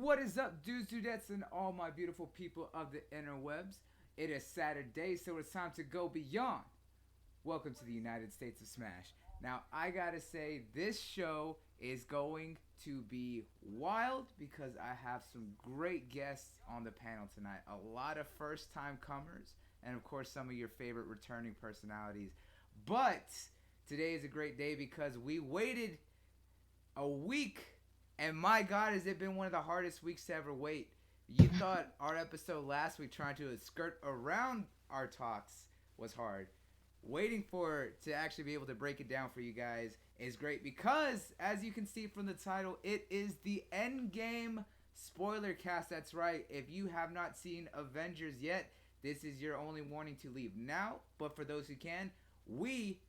What is up, dudes, dudettes, and all my beautiful people of the interwebs? It is Saturday, so it's time to go beyond. Welcome to the United States of Smash. Now, I gotta say, this show is going to be wild because I have some great guests on the panel tonight. A lot of first time comers, and of course, some of your favorite returning personalities. But today is a great day because we waited a week, and my God, has it been one of the hardest weeks to ever wait. You thought our episode last week trying to skirt around our talks was hard. Waiting for to actually be able to break it down for you guys is great because, as you can see from the title, it is the Endgame Spoilercast. That's right. If you have not seen Avengers yet, this is your only warning to leave now. But for those who can, we,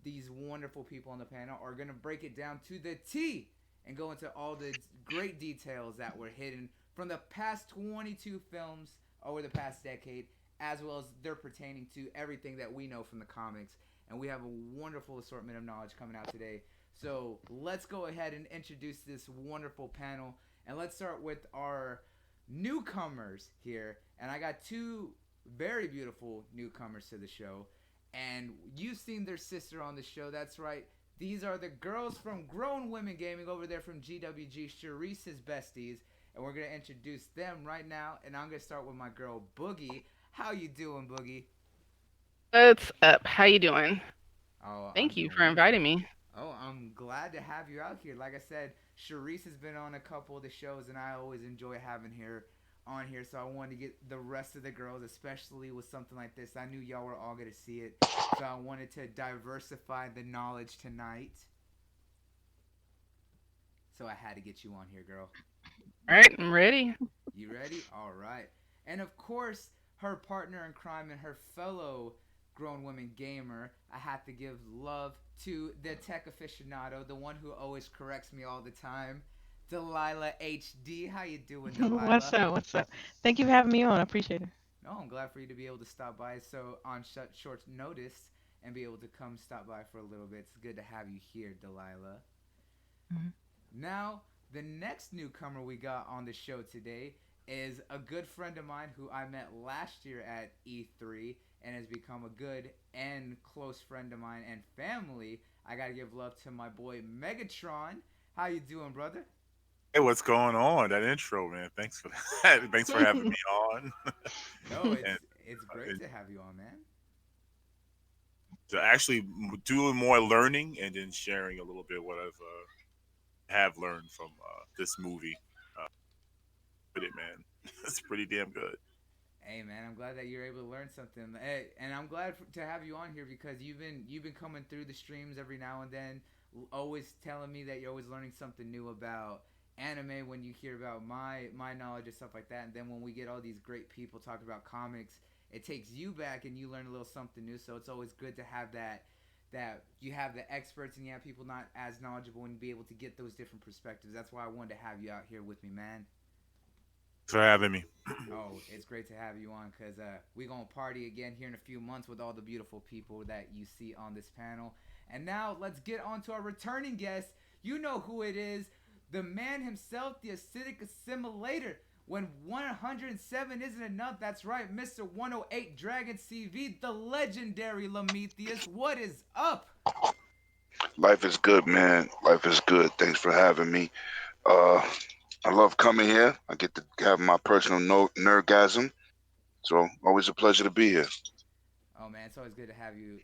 these wonderful people on the panel, are going to break it down to the T and go into all the great details that were hidden from the past 22 films over the past decade, as well as they're pertaining to everything that we know from the comics. And we have a wonderful assortment of knowledge coming out today. So let's go ahead and introduce this wonderful panel. And let's start with our newcomers here. And I got two very beautiful newcomers to the show. And you've seen their sister on the show. That's right. These are the girls from Grown Women Gaming over there from GWG, Yearsis besties. And we're going to introduce them right now. And I'm going to start with my girl, Boogie. How you doing, Boogie? What's up? How you doing? Oh, I'm Thank you doing for wonderful. inviting me. Oh, I'm glad to have you out here. Like I said, Sharice has been on a couple of the shows, and I always enjoy having her on here. So I wanted to get the rest of the girls, especially with something like this. I knew y'all were all going to see it, so I wanted to diversify the knowledge tonight. So I had to get you on here, girl. All right, I'm ready. You ready? All right. And of course, her partner in crime and her fellow grown woman gamer, I have to give love to the tech aficionado, the one who always corrects me all the time, Delilah HD. How you doing, What's Delilah? up? What's up? Thank you for having me on. I appreciate it. No, I'm glad for you to be able to stop by so on short notice and be able to come stop by for a little bit. It's good to have you here, Delilah. Mhm. Now, the next newcomer we got on the show today is a good friend of mine who I met last year at E3 and has become a good and close friend of mine and family. I gotta give love to my boy Megatron. How you doing, brother? Hey, what's going on? That intro, man. Thanks for that. Thanks for having me on. No, and it's great and to have you on, man. to actually doing more learning and then sharing a little bit what I've have learned from this movie. Uh, with it, man. It's pretty damn good. Hey man, I'm glad that you're able to learn something. Hey, and I'm glad to have you on here because you've been coming through the streams every now and then, always telling me that you're always learning something new about anime when you hear about my knowledge and stuff like that. And then when we get all these great people talking about comics, it takes you back and you learn a little something new. So it's always good to have that you have the experts and you have people not as knowledgeable and be able to get those different perspectives. That's why I wanted to have you out here with me, man. Thanks for having me. Oh, it's great to have you on because we're going to party again here in a few months with all the beautiful people that you see on this panel. And now let's get on to our returning guest. You know who it is, the man himself, the acidic assimilator. When 107 isn't enough, that's right, Mr. 108 Dragon CV, the legendary Lamethius. What is up? Life is good, man. Life is good. Thanks for having me. Uh, I love coming here. I get to have my personal nerdgasm. So always a pleasure to be here. Oh man, it's always good to have you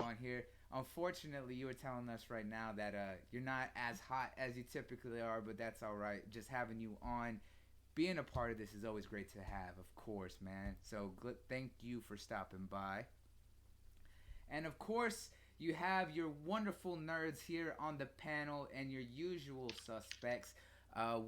on here. Unfortunately, you were telling us right now that you're not as hot as you typically are, but that's all right. Just having you on, being a part of this is always great to have, of course, man. So thank you for stopping by. And of course, you have your wonderful nerds here on the panel and your usual suspects.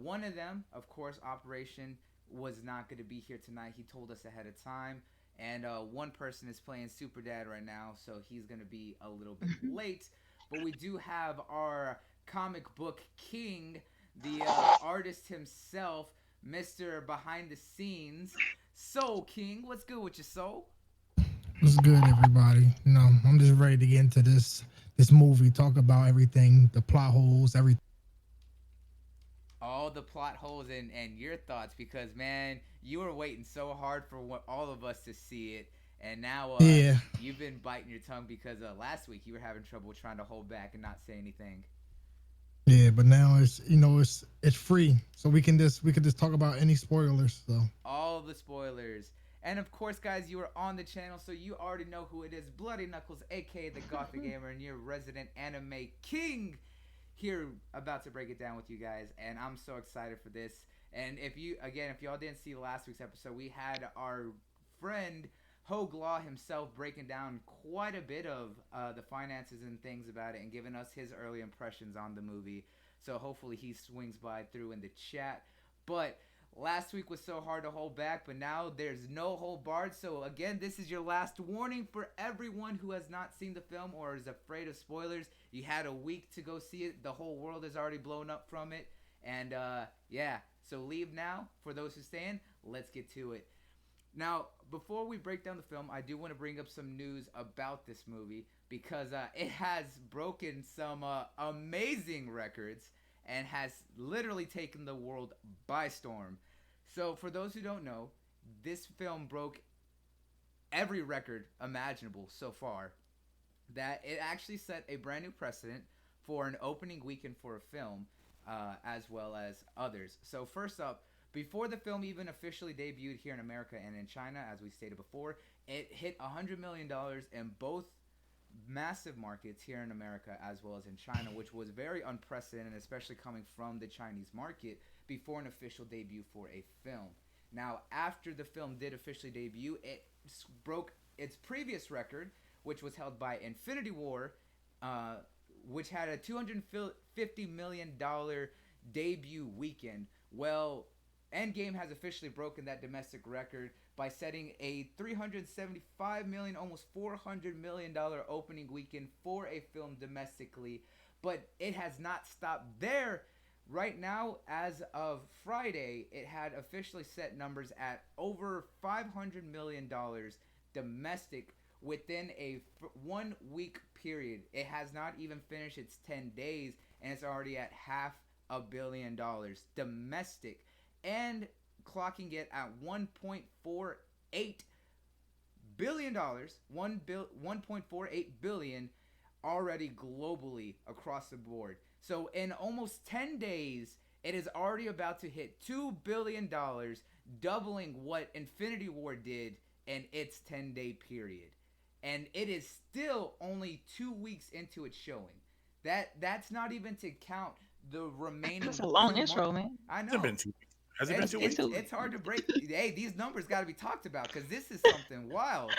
One of them, of course, Operation, was not going to be here tonight. He told us ahead of time. And one person is playing Super Dad right now, so he's going to be a little bit late. But we do have our comic book king, the artist himself, Mr. Behind the Scenes, Soul King. What's good with your soul? What's good, everybody? I'm just ready to get into this movie, talk about everything, the plot holes, everything. all the plot holes and your thoughts because man, you were waiting so hard for what all of us to see it, and now Yeah, you've been biting your tongue because last week you were having trouble trying to hold back and not say anything. yeah, but now it's free, so we can just talk about any spoilers. So All the spoilers. And of course, guys, you are on the channel, so you already know who it is. Bloody Knuckles, aka the Gothic Gamer, and your resident anime king here about to break it down with you guys, and I'm so excited for this. And if y'all didn't see last week's episode, we had our friend Hogue Law himself breaking down quite a bit of the finances and things about it and giving us his early impressions on the movie. So hopefully he swings by through in the chat. But last week was so hard to hold back, but now there's no hold barred. So again, this is your last warning for everyone who has not seen the film or is afraid of spoilers. You had a week to go see it. The whole world is already blown up from it. And yeah, so leave now. For those who stay in, let's get to it. Now, before we break down the film, I do want to bring up some news about this movie because it has broken some amazing records and has literally taken the world by storm. So, for those who don't know, this film broke every record imaginable so far. That it actually set a brand new precedent for an opening weekend for a film, as well as others. So, first up, before the film even officially debuted here in America and in China, as we stated before, it hit $100 million in both massive markets here in America as well as in China, which was very unprecedented, especially coming from the Chinese market before an official debut for a film. Now, after the film did officially debut, it broke its previous record, which was held by Infinity War, uh, which had a $250 million debut weekend. Well, Endgame has officially broken that domestic record by setting a 375 million, almost 400 million dollar opening weekend for a film domestically. But it has not stopped there. Right now, as of Friday, it had officially set numbers at over $500 million domestic within a 1 week period. It has not even finished its 10 days and it's already at $500 million domestic and clocking it at $1.48 billion, 1.48 billion already globally across the board. So in almost 10 days, it is already about to hit $2 billion, doubling what Infinity War did in its 10-day period. And it is still only 2 weeks into its showing. That's not even to count the That's remaining a long 2 months. intro, man. I Hasn't know. been 2 weeks. Has it been It's two It's it's weeks? too. it's hard to break. Hey, these numbers got to be talked about because this is something wild.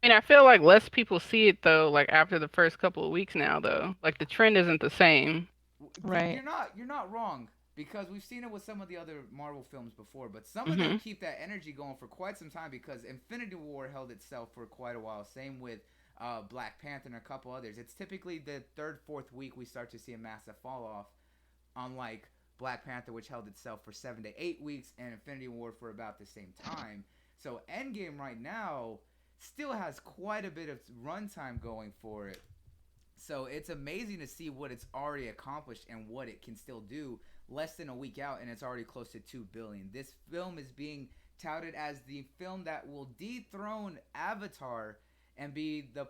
I mean, I feel like less people see it though, like after the first couple of weeks now though. Like the trend isn't the same. Right. You're not wrong because we've seen it with some of the other Marvel films before, but some of them Hmm. keep that energy going for quite some time because Infinity War held itself for quite a while. Same with Black Panther and a couple others. It's typically the third, fourth week we start to see a massive fall off, unlike Black Panther, which held itself for 7 to 8 weeks, and Infinity War for about the same time. So Endgame right now still has quite a bit of runtime going for it. So it's amazing to see what it's already accomplished and what it can still do less than a week out, and it's already close to 2 billion. This film is being touted as the film that will dethrone Avatar and be the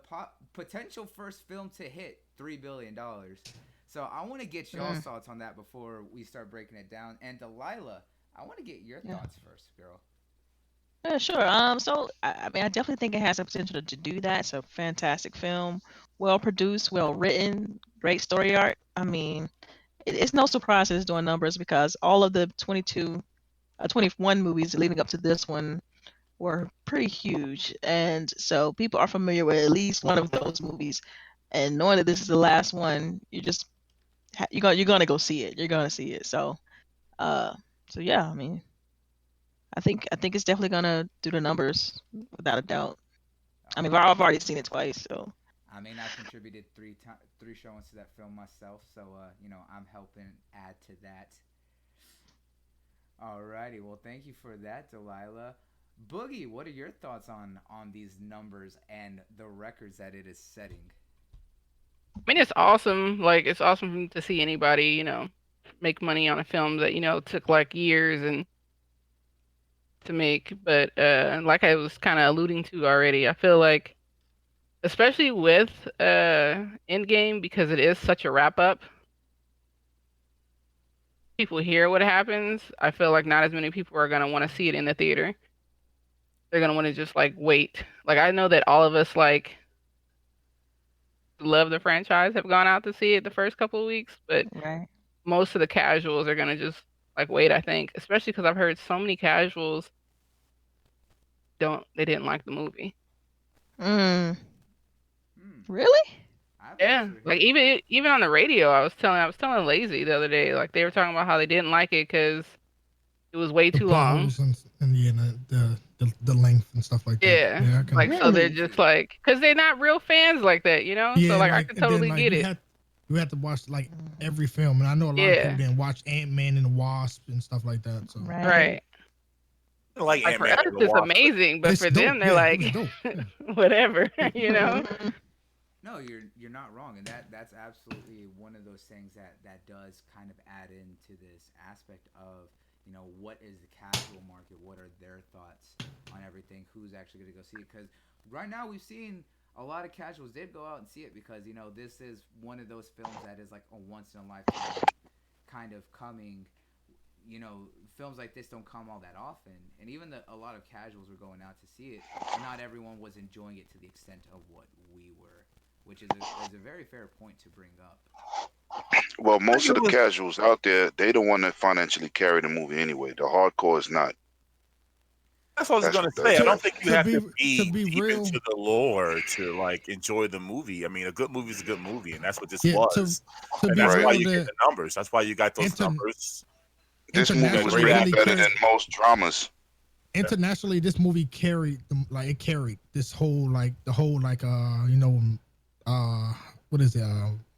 potential first film to hit $3 billion. So I want to get y'all's Mm, thoughts on that before we start breaking it down. And Delilah, I want to get your yeah. thoughts first, girl. Yeah, sure. So I mean, I definitely think it has the potential to do that. It's a fantastic film, well produced, well written, great story arc. I mean, it's no surprise that it's doing numbers because all of the 21 movies leading up to this one were pretty huge, and so people are familiar with at least one of those movies. And knowing that this is the last one, you're gonna go see it. You're gonna see it. Uh, so yeah, I mean, I think it's definitely gonna do the numbers without a doubt. I mean, All right. I've already seen it twice, so I mean, I've contributed three showings to that film myself, so I'm helping add to that. Alrighty, well, thank you for that, Delilah. Boogie, what are your thoughts on these numbers and the records that it is setting? I mean, it's awesome. Like it's awesome to see anybody, make money on a film that took like years and to make. But like I was kind of alluding to already, I feel like especially with Endgame because it is such a wrap up. People hear what happens. I feel like not as many people are gonna want to see it in the theater. They're gonna want to just like wait. Like I know that all of us like love the franchise have gone out to see it the first couple of weeks, but Right. most of the casuals are gonna just like wait. I think, especially because I've heard so many casuals they didn't like the movie. Mm. Hmm. Really? I've Yeah, actually like heard. even on the radio, I was telling Lazy the other day, like they were talking about how they didn't like it because it was way The too plot long. holes and yeah, the length and stuff like that. Yeah, Yeah, I can. like so they're Really? just like because they're not real fans like that, So Yeah, and like I like could and then totally like get it. you had to watch like every film, and I know a lot of people Yeah, didn't watch Ant-Man and the Wasp and stuff like that. So Right. right. I like Like Ant for Man us, and the it's Wasp. amazing, but it's for them, dope. they're Yeah, it was like dope. Yeah. whatever, you know. No, you're not wrong, and that's absolutely one of those things that does kind of add into this aspect of what is the casual market, what are their thoughts on everything, who's actually going to go see it? Because right now we've seen a lot of casuals did go out and see it because this is one of those films that is like a once in a lifetime kind of coming. Films like this don't come all that often, and even a lot of casuals were going out to see it, not everyone was enjoying it to the extent of what we were, which is a very fair point to bring up. Well, I think most of it the was. casuals out there, they don't want to financially carry the movie anyway. The hardcore is not. That's what I was That's gonna say. I that's To don't that's think you to have be to to be be deep real, into the lore to like enjoy the movie. I mean, a good movie is a good movie, and that's what this yeah, was. to And be that's right. why real, you get the the numbers. That's why you got those inter numbers. This movie You got was internationally great written really better actors. than carried most dramas. internationally this movie carried like it carried this whole like the whole like uh what is it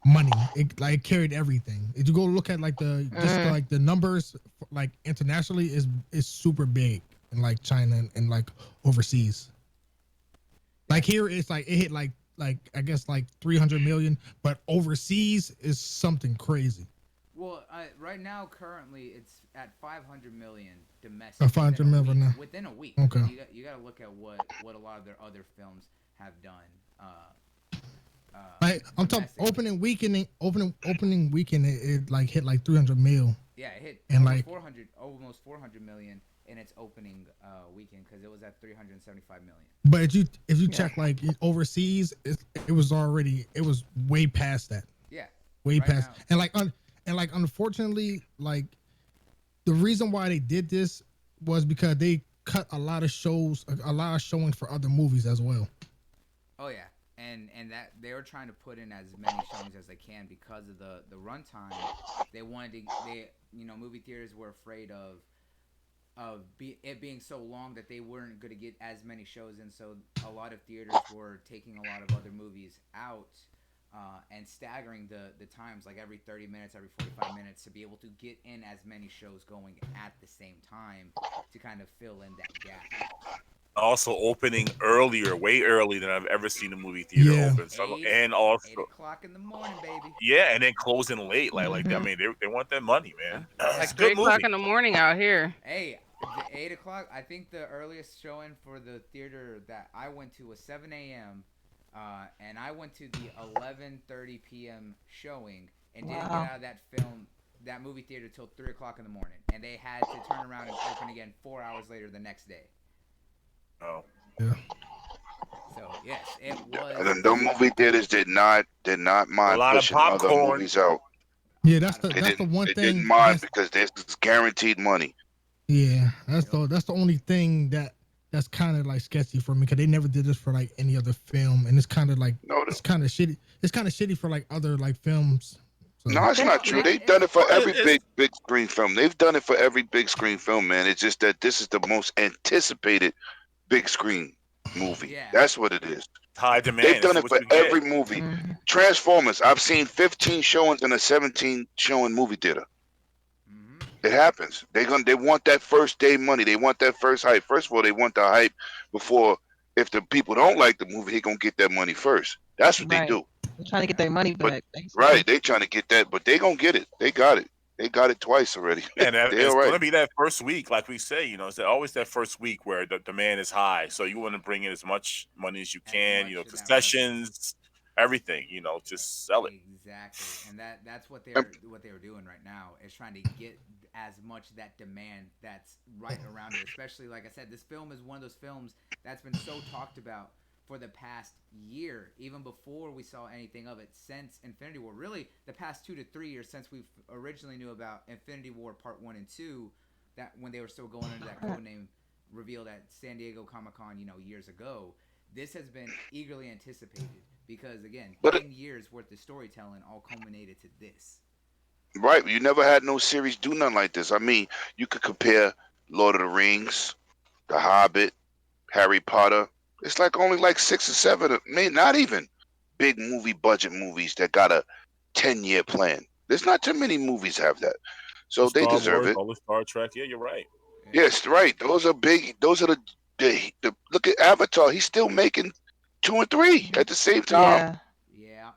money it like carried everything if you go look at like the just Mm. like the numbers like internationally is super big in like China and like overseas Yeah. like here it's like it hit like I guess like 300 million but overseas is something crazy Well, right now, currently, it's at 500 million domestic within 500 a million week. now Within a week, okay and you got to look at what a lot of their other films have done like I'm talking domestically. opening weekend it like hit like 300 mil Yeah, it hit and like almost 400 million in its opening weekend because it was at 375 million. but if you Yeah. check like overseas, it was way past that, Yeah, way right past, now. and like unfortunately, like the reason why they did this was because they cut a lot of showings for other movies as well. Oh yeah, and that they were trying to put in as many showings as they can because of the runtime. They wanted to they movie theaters were afraid it being so long that they weren't going to get as many shows in. So a lot of theaters were taking a lot of other movies out and staggering the times, like every 30 minutes, every 45 minutes, to be able to get in as many shows going at the same time to kind of fill in that gap. Also opening earlier, way earlier than I've ever seen a movie theater Yeah, open. So Eight and eight also o'clock in the morning, baby. yeah, and then closing late. I Mhm. mean, they want that money, Yeah. man. Yeah. It's a Like three good o'clock movie. in the morning out here. Hey, the 8 o'clock. I think the earliest showing for the theater that I went to was 7 a.m. And I went to the 11:30 p.m. showing and didn't get Wow. out of that movie theater till 3 o'clock in the morning, and they had to turn around and open again 4 hours later the next day. Oh, yeah. So yes, it was And the movie theaters did not a mind lot of pushing other popcorn. movies out. Yeah, A lot of that's the popcorn. one They didn't thing mind that's because this is guaranteed money. yeah Yep. that's the only thing that's kind of like sketchy for me because they never did this for like any other film and it's kind of like No, it's kind of shitty for like other like films so no, it's That's not No, true. true. They've done it for Well, every it's big screen film. They've done it for every big screen film, man. It's just that this is the most anticipated big screen movie. yeah. That's what it is. high They've demand. done It's it what for you get. every movie. Mhm. Transformers. I've seen 15 showings in a 17 showing movie theater. Hmm. It happens. They want that first day money. They want that first hype. First of all, they want the hype before if the people don't like the movie, he gonna get that money first. That's what they Right. do. They're trying to get Yeah. their money But back, basically. right, they trying to get that, but they gonna get it. They got it. They got it twice already. And They it's all going right. to be that first week, like we say, it's always that first week where the demand is high. So you want to bring in as much money as you as can, much of that revenue. concessions, everything, just sell it. Exactly, and that's what And, they're doing right now is trying to get as much of that demand that's right around it. Especially, like I said, this film is one of those films that's been so talked about for the past year, even before we saw anything of it since Infinity War. Really, the past 2 to 3 years since we originally knew about Infinity War Part One and Two, that when they were still going under that code name revealed at San Diego Comic Con, years ago. This has been eagerly anticipated because again, but 10 years worth of storytelling all culminated to this. right, you never had no series do nothing like this. I mean, you could compare Lord of the Rings, The Hobbit, Harry Potter. It's like only like 6 or 7, maybe not even big movie budget movies that got a 10-year plan. There's not too many movies have that, All the so they Star deserve Wars, it. all the Star Trek. Yeah, you're right. Yeah, Yes, right. Those are big. Those are the look at Avatar. He's still making two and three Mhm. at the same time. Yeah, yeah,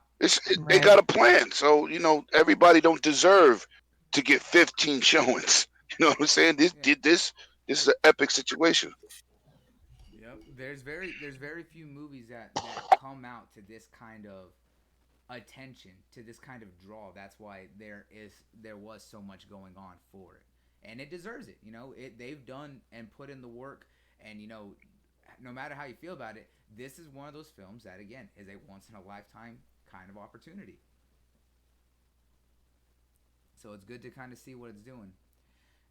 They got right. a plan. So everybody don't deserve to get 15 showings. You know what I'm saying? This yeah. did this. This is an epic situation. Yep. There's very few movies that come out to this kind of attention, to this kind of draw. That's why there was so much going on for it, and it deserves it. They've done and put in the work, and no matter how you feel about it, this is one of those films that again is a once in a lifetime kind of opportunity. So it's good to kind of see what it's doing.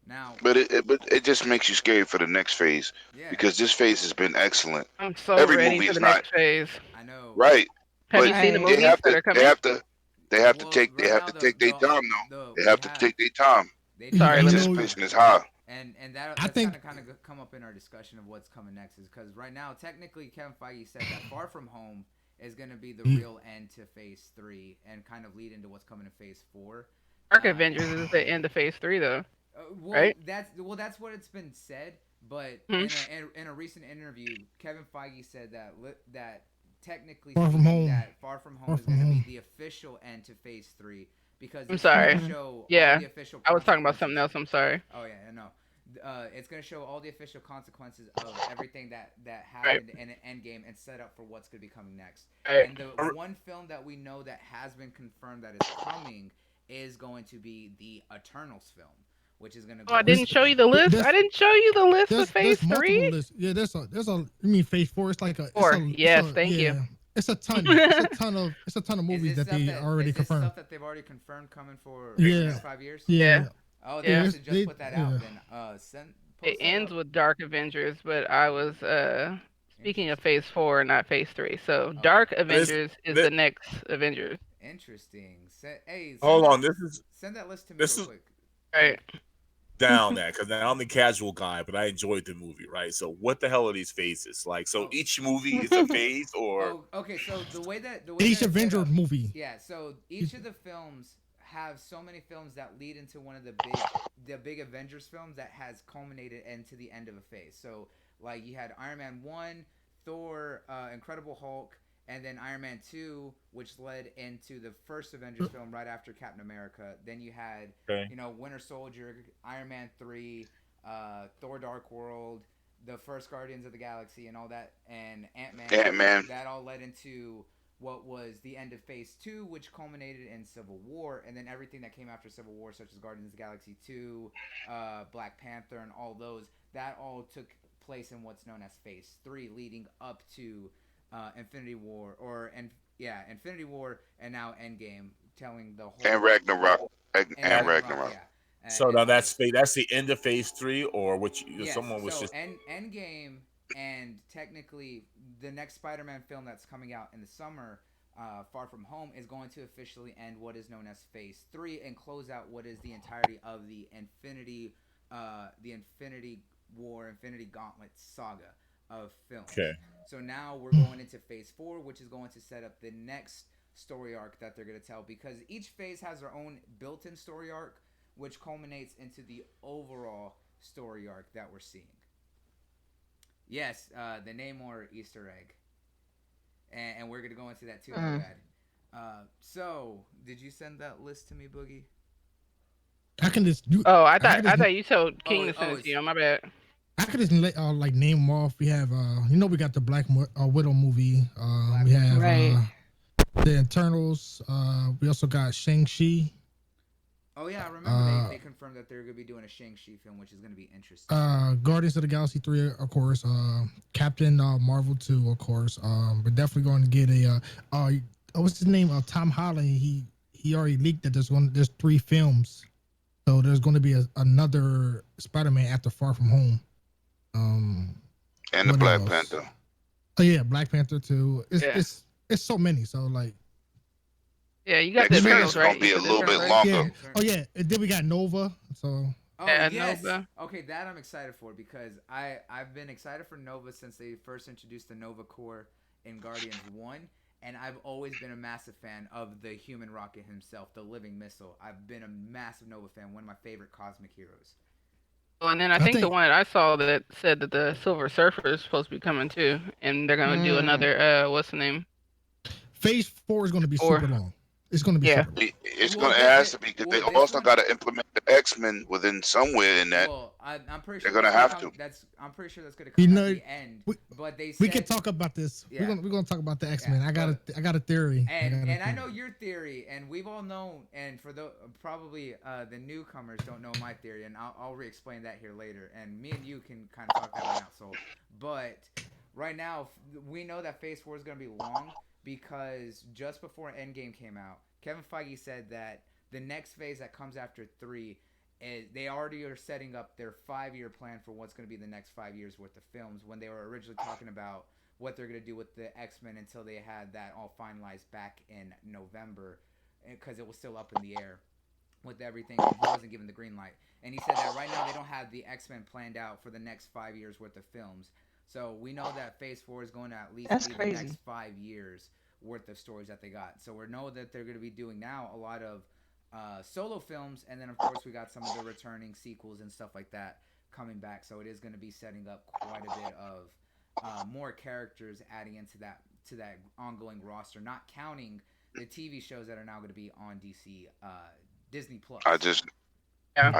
Now, But it just makes you scared for the next phase yeah, because this phase has been excellent. I'm so Every ready movie for is the not next phase. I know. right, Have but you seen the Right. they movies have that to. are They coming? have to. They have to Well, take. They right have now to the take their the time the though. They they have to have take their time. they The do I have, know. anticipation is high. and I that's think kind of come up in our discussion of what's coming next is because right now technically Kevin Feige said that Far From Home is going to be the he, real end to Phase Three and kind of lead into what's coming in Phase Four. Dark Uh, Avengers is the end of Phase 3, though, well, right? that's what it's been said, but Hmm. in a recent interview, Kevin Feige said that technically Far From speaking, Home. that Far From Far Home is From going to be Home. the official end to Phase Three because I'm this is going to sorry. Mm-mm. show all Yeah, the official I was talking about something consequences. else. I'm sorry. Oh yeah, I know. It's going to show all the official consequences of everything that Right, happened in Endgame and set up for what's going to be coming next. right. And the I one film that we know that has been confirmed that is coming is going to be the Eternals film, which is going to Oh, I go This didn't into show you the list. I there's didn't show you the list of Phase there's 3. multiple lists. Yeah, there's a. You mean Phase 4? It's like a it's 4. a it's Yes, a thank you. yeah. It's a ton of Is movies this that stuff they that already is this confirmed. stuff that they've already confirmed coming for the Yeah, next 5 years? yeah, Yeah, Oh, they yeah. yeah. must have just put that out. Yeah. Then It post that ends up. with Dark Avengers, but I was speaking of Interesting. Phase 4, not Phase 3. So Okay. Dark this, Avengers is this the next Avengers. Interesting. Hey, hold on. send that list to me This real is quick. Right. down that because now I'm the casual guy, but I enjoyed the movie, right? So what the hell are these phases like? So Oh, each movie is a phase, or okay. So the way that Each it's set Avenger up, movie. yeah. So each Each- of the films have so many films that lead into one of the big Avengers films that has culminated into the end of a phase. So like you had Iron Man 1, Thor, Incredible Hulk, and then Iron Man 2, which led into the first Avengers film right after Captain America. Then you had okay, Winter Soldier, Iron Man 3, Thor Dark World, the first Guardians of the Galaxy and all that, and Ant Man. Ant Man. That all led into what was the end of Phase 2, which culminated in Civil War, and then everything that came after Civil War, such as Guardians of the Galaxy 2, Black Panther, and all those, that all took place in what's known as Phase 3, leading up to Infinity War, Infinity War, and now Endgame, telling the And whole Ragnarok. and And Ragnarok, Ragnarok. yeah, so and now all those. that's the end of phase three, or which Yes, someone was so just Endgame and technically the next Spider-Man film that's coming out in the summer, Far From Home, is going to officially end what is known as Phase 3 and close out what is the entirety of the Infinity War, Infinity Gauntlet saga of okay. films. So now we're going into Phase 4, which is going to set up the next story arc that they're going to tell because each phase has their own built-in story arc, which culminates into the overall story arc that we're seeing. Yes, the Namor Easter egg, and we're gonna go into that too. My Mm. bad. So, did you send that list to me, Boogie? I can just you. Oh, I can I just thought you told Oh, King to send oh, it to it's you. My bad. I could just like name them off. We have we got the Widow movie. Black We Widow. have Right. the Eternals. We also got Shang-Chi. Oh yeah, I remember Uh, they confirmed that they're gonna be doing a Shang-Chi film, which is gonna be interesting. Guardians of the Galaxy 3, of course. Captain Marvel 2, of course. We're definitely going to get what's his name? Tom Holland. He already leaked that there's 3 films. So there's going to be another Spider-Man after Far From Home. And the What Black else? Panther. Oh yeah, Black Panther too. Yeah. It's so many. So like Yeah, you got the X Men Eternals, is right? gonna You be a said the little Eternals, bit right? longer. yeah. Oh yeah. And then we got Nova. So Oh Yeah, yes. Nova. Okay, that I'm excited for because I've been excited for Nova since they first introduced the Nova Corps in Guardians 1, and I've always been a massive fan of the human rocket himself, the living missile. I've been a massive Nova fan, one of my favorite cosmic heroes. Oh, and then I I think the think one that I saw that said that the Silver Surfer is supposed to be coming too, and they're gonna do Mm. another what's the name? Phase 4 is going to be Or super long. It's going to be yeah. super long. Well, It has to be because they well, this also one. got to implement the X Men within somewhere in that. Well, I'm pretty They're sure gonna that's gonna have come. to. I'm pretty sure that's gonna You come at know, the end. we, But they we said, can talk about this. yeah, We're gonna talk about the X yeah. Men. I got a theory. And I know your theory, and we've all known, and for the probably the newcomers don't know my theory, and I'll re-explain that here later, and me and you can kind of talk that one out. So, but right now we know that Phase 4 is gonna be long because just before Endgame came out, Kevin Feige said that the next phase that comes after 3. They already are setting up their 5-year plan for what's going to be the next 5 years worth of films when they were originally talking about what they're going to do with the X-Men until they had that all finalized back in November because it was still up in the air with everything. He wasn't given the green light. And he said that right now they don't have the X-Men planned out for the next 5 years worth of films. So we know that Phase 4 is going to at least That's be the crazy. next 5 years worth of stories that they got. So we know that they're going to be doing now a lot of solo films, and then of course we got some of the returning sequels and stuff like that coming back. So it is going to be setting up quite a bit of more characters adding into that ongoing roster, not counting the TV shows that are now going to be on Disney Plus. I just Yeah.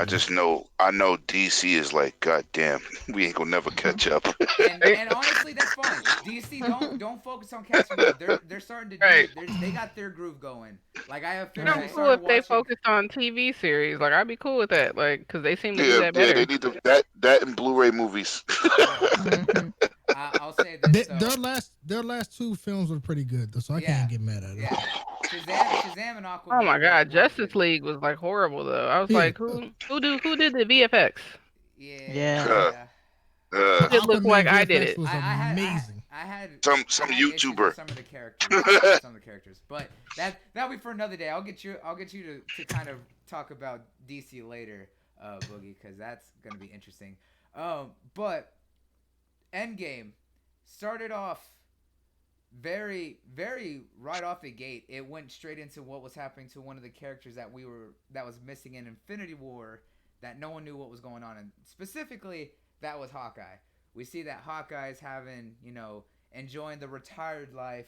I know DC is like, God damn, we ain't gonna never catch up. And honestly, that's fine. DC don't focus on catching up. They're starting to do Right. it. They got their groove going. Like I I'm officially Right. cool started if they watching. focused on TV series. Like I'd be cool with that. Like because they seem to do Yeah, that yeah, they better. need that in Blu-ray movies. Yeah, Mhm. I'll say this though. their last 2 films were pretty good, though, so I Yeah. can't get mad at them. Yeah, Shazam and Aquaman. Oh my God, were Justice good. League was like horrible though. I was Yeah. like, who did the VFX? Yeah. Yeah. Uh, It looked like Aquaman I did VFX it. was I had amazing. I had some I had issues with YouTuber. some of the characters. Some of the characters, but that'll be for another day. I'll get you to kind of talk about DC later, Boogie, because that's gonna be interesting. But Endgame started off very right off the gate. It went straight into what was happening to one of the characters that was missing in Infinity War, that no one knew what was going on, and specifically that was Hawkeye. We see that Hawkeye's having, enjoying the retired life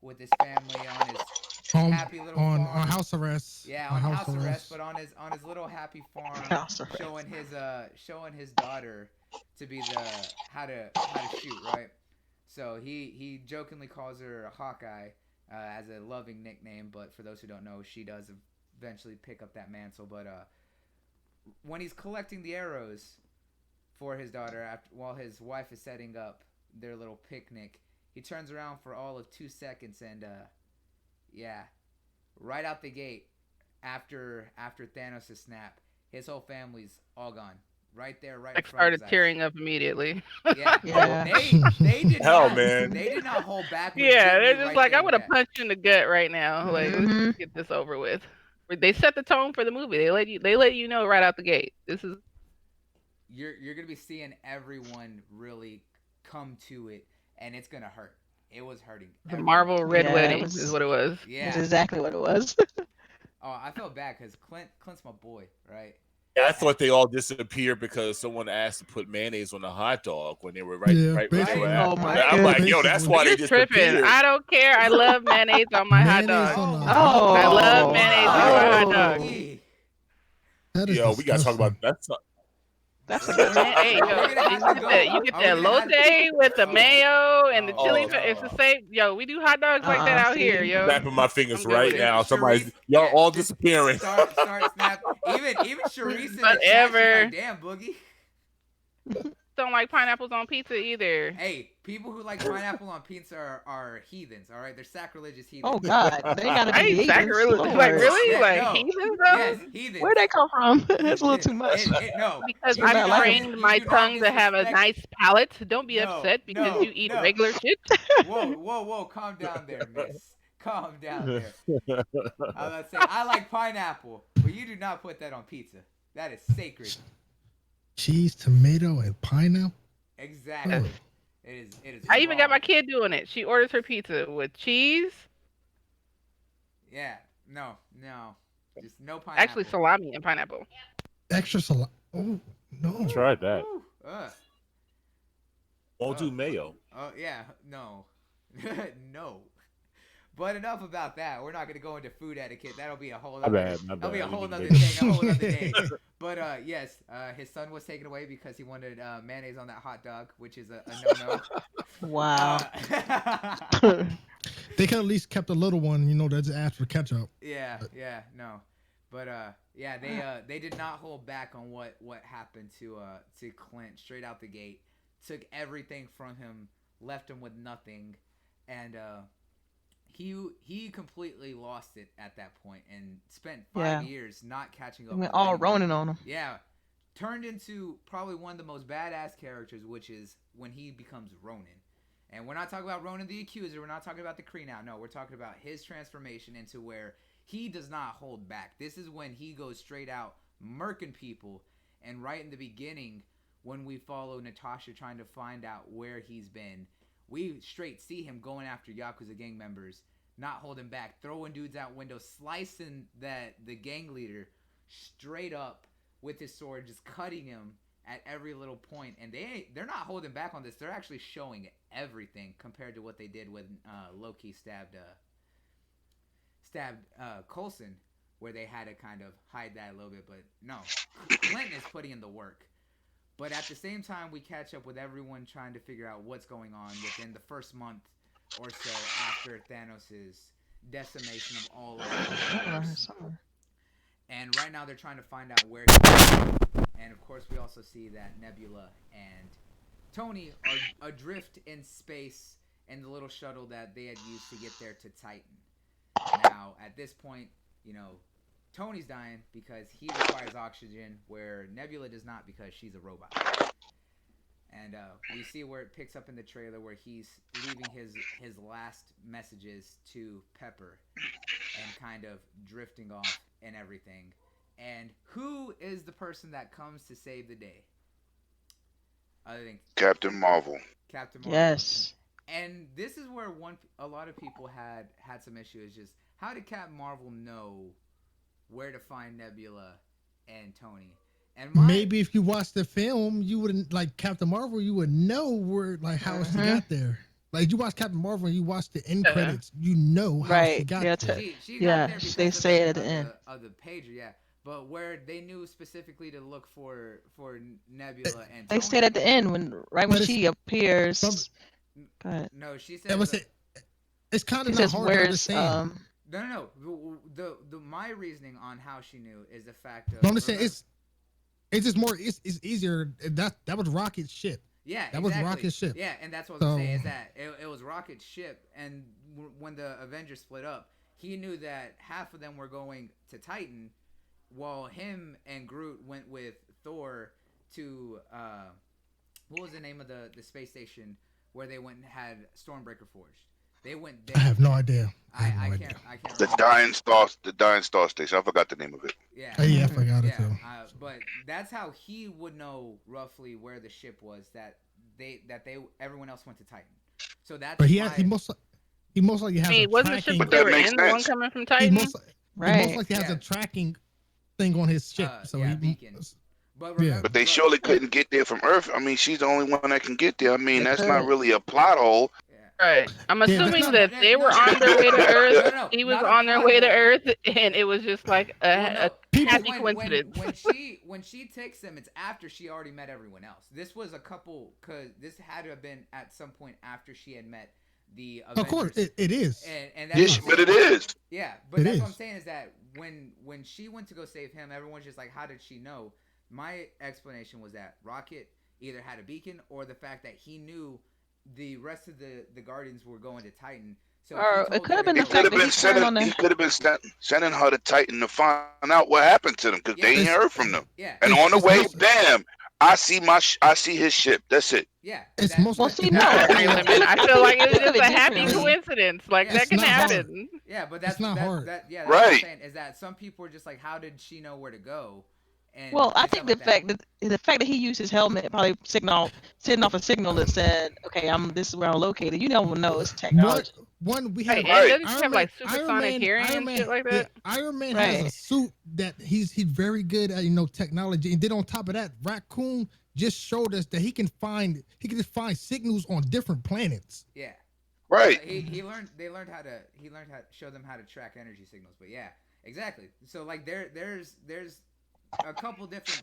with his family on his happy little on farm. house arrest. Yeah, on house arrest, but on his little happy farm, House arrest. showing his daughter to be the how to shoot, right? So he jokingly calls her Hawkeye as a loving nickname, but for those who don't know, she does eventually pick up that mantle. But when he's collecting the arrows for his daughter, while his wife is setting up their little picnic, he turns around for all of 2 seconds, and yeah, right out the gate, after Thanos' snap, his whole family's all gone. Right there, right in Like front of his started eyes. tearing up immediately. Yeah, Yeah. they did Hell, not, man. They did not hold back. With Yeah, getting they're you just right like, there I with would have that. punched you in the gut right now. Like, let's Mhm. just get this over with. They set the tone for the movie. They let you know right out the gate. This is You're gonna be seeing everyone really come to it, and it's gonna hurt. It was hurting. the everyone. Marvel Red Yeah, it Wedding was- is what it was. Yeah. That's exactly what it was. Oh, I felt bad because Clint's my boy, right? Yeah, I thought they all disappeared because someone asked to put mayonnaise on a hot dog when they were Yeah, right when they were basically. at. Oh my I'm like, yo, goodness. that's why You're they tripping. disappeared. I don't care. I love mayonnaise on my hot Mayonnaise dog. on Oh the my hot Oh. I dog. love Oh. mayonnaise on my hot Oh. dog. Boogie. That is Yo, we gotta talk about disgusting. that's That's a Yeah, good man. topic. Hey, yo, We're gonna have you to get go. you get Are we that gonna have? elote with the Oh, mayo and the oh chili. oh It's the no. same. Yo, we do hot dogs like that out here, See, yo. snapping my fingers I'm good with right it. now. Somebody's Sharice, y'all yeah, all just disappearing. start snap. Even Sharice in the chat, she's Whatever. like, "Damn, Boogie." Don't like pineapples on pizza either. Hey, people who like pineapple on pizza are heathens. All right, they're sacrilegious oh heathens. God, they gotta be Right? heathens. Sacrilege. Like Lord, really? Yeah, Like no, heathens yes, though? heathens. where'd they come from? That's a little too much. No, Because you Do I've not like 'em. trained you my do not tongue to have a disrespect. nice palate. Don't be No, upset because you eat no. regular shit. Whoa, calm down there, miss. Calm down there. I was about to say I like pineapple, but you do not put that on pizza. That is sacred. Cheese, tomato, and pineapple. Exactly. Oh. It is I even got wrong. my kid doing it. She orders her pizza with cheese, Yeah. No. Just no pineapple. actually salami and pineapple. Extra salad. Oh no. Tried that. Woo. Won't do mayo. Oh yeah. No. No. But enough about that. We're not going to go into food etiquette. That'll be a whole My other. bad. That'll be a whole other thing. thing. A whole other day. But yes, his son was taken away because he wanted mayonnaise on that hot dog, which is a no-no. Wow. They could at least kept the little one, that just asked for ketchup. Yeah, no. But yeah, they did not hold back on what happened to Clint straight out the gate. Took everything from him, left him with nothing, and he completely lost it at that point and spent 5 years not catching up. We went with all anyone. Ronin on him. Yeah, turned into probably one of the most badass characters, which is when he becomes Ronin. And we're not talking about Ronin the Accuser. We're not talking about the Kree now. No, we're talking about his transformation into where he does not hold back. This is when he goes straight out murking people. And right in the beginning, when we follow Natasha trying to find out where he's been, we straight see him going after Yakuza gang members, not holding back, throwing dudes out windows, slicing the gang leader straight up with his sword, just cutting him at every little point. And they're not holding back on this. They're actually showing everything compared to what they did when Loki stabbed Coulson, where they had to kind of hide that a little bit. But no, Clinton is putting in the work. But at the same time, we catch up with everyone trying to figure out what's going on within the first month or so after Thanos' decimation of all of the universe. And right now they're trying to find out where he is. And of course we also see that Nebula and Tony are adrift in space in the little shuttle that they had used to get there to Titan. Now, at this point, Tony's dying because he requires oxygen, where Nebula does not because she's a robot. And we see where it picks up in the trailer where he's leaving his last messages to Pepper and kind of drifting off and everything. And who is the person that comes to save the day? Other than Captain Marvel. Captain Marvel. Yes. And this is where a lot of people had some issues. Just how did Captain Marvel know where to find Nebula and Tony? And maybe if you watched the film, you wouldn't like Captain Marvel. You would know where how she got there. Like you watch Captain Marvel and you watch the end credits, you know how she got there. She got there because they say it at the end of the pager. Yeah. But where they knew specifically to look for Nebula and they said at the end when she appears. Go ahead. No, she said it's kind of not hard to understand. No. The my reasoning on how she knew is the fact of. No, I'm just saying it's just more. It's easier. That was Rocket's ship. Yeah, that was Rocket's ship. Yeah, and that's what I was saying is that it was Rocket's ship, and when the Avengers split up, he knew that half of them were going to Titan, while him and Groot went with Thor to what was the name of the space station where they went and had Stormbreaker forged. They went there. I have no idea. I can't the Dying Star Station. I forgot the name of it. Yeah. Yeah, I forgot it too. But that's how he would know roughly where the ship was that everyone else went to Titan. So that's. But he most likely has. Hey, wasn't the ship that they were in the one coming from Titan? He most likely has a tracking thing on his ship. So beacon. But they surely couldn't get there from Earth. I mean, she's the only one that can get there. I mean, that's not really a plot hole. Yeah. Right. I'm Yeah, that's assuming not. that they were No, on their way to Earth. no, He was not a on their plot way to hole. Earth, and it was just like Well, a no, People- because happy coincidence. when she takes them, it's after she already met everyone else. This was a couple because this had to have been at some point after she had met the Of course, Avengers. it is. And It that's what Yes, I'm is. but saying. it is. Yeah, but It that's what I'm is. saying is that when she went to go save him, everyone's just like, how did she know? My explanation was that Rocket either had a beacon or the fact that he knew the rest of the Guardians were going to Titan. So if he Or it told could her have to been He the go, could fact have that been he turned sending. on He the. could have been sending her to Titan to find out what happened to them because Yeah. they ain't It's heard from them. yeah, And it's, on the it's way, most bam! I see his ship. That's it. yeah, it's that, most Well, like see, it's no. most I likely agree I with like him, man. think I I feel think like I it was think of just it a happy differently. coincidence. Like Yeah. that it's can not hard. happen. yeah, but It's not hard. that's what I'm Right. saying is that some people are just like, how did she know where to go, Well, I and stuff think the like that. fact that he used his helmet probably sending off a signal that said, "Okay, I'm this is where I'm located." You never know. It's One, technology, one we Right, have and Right. doesn't she Iron have Man. like supersonic hearing and shit like Yeah, that? Iron Man has a right? suit that he's very good at technology, and then on top of that, Raccoon just showed us that he can just find signals on different planets. Yeah. Right. He learned they learned how to he learned how to show them how to track energy signals. But yeah, exactly. So like there's a couple different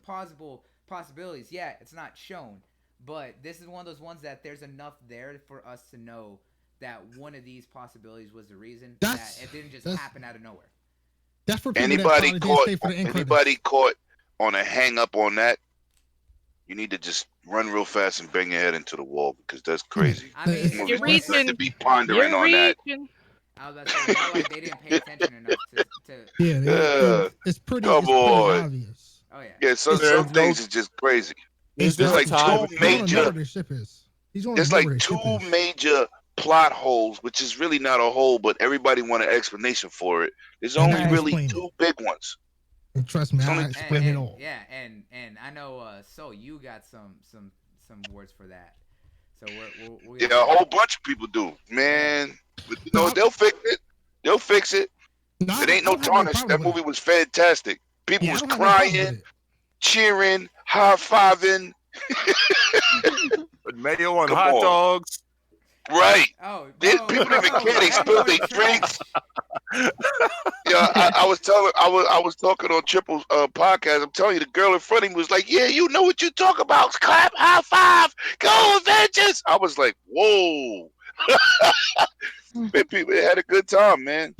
possibilities. Yeah, it's not shown, but this is one of those ones that there's enough there for us to know that one of these possibilities was the reason that That's it didn't just that's happen out of nowhere. that's for people that Anybody probably didn't caught? stay for the end Anybody credits. caught on a hang up on that? You need to just run real fast and bang your head into the wall because that's crazy. I mean, This it's You're movie's too more. good to reaching. be pondering You're on that. reaching. I was about to say more like they didn't pay attention enough to. Yeah, Yeah. it's Come pretty on. obvious. Oh yeah. Yeah. It's Some There's no things is just crazy. there's There's no like exactly. time two He don't between know major. where their ship is. He's don't There's know like where his ship two is. major plot holes, which is really not a hole, but everybody want an explanation for it. There's And I only Right. really explained two it. big ones. And trust me, It's only I two and, big. explained it and all. yeah, and I know. So you got some words for that. So we're Yeah, gonna a get whole that. bunch of people do, Yeah. man. But No, they'll fix it. They'll fix it. no, It ain't I no don't have no tarnish. problem That with movie it. was fantastic. People Yeah, I was don't have no problem with crying, it. cheering, high fiving. But mayo on Come hot on, dogs. right? Oh, People didn't even care. They spilled everyone their drinks. trash. Yeah, I was telling, I was talking on Triple's podcast. I'm telling you, the girl in front of me was like, "Yeah, you know what you talk about? Clap, high five, go Avengers!" I was like, "Whoa!" People had a good time, man.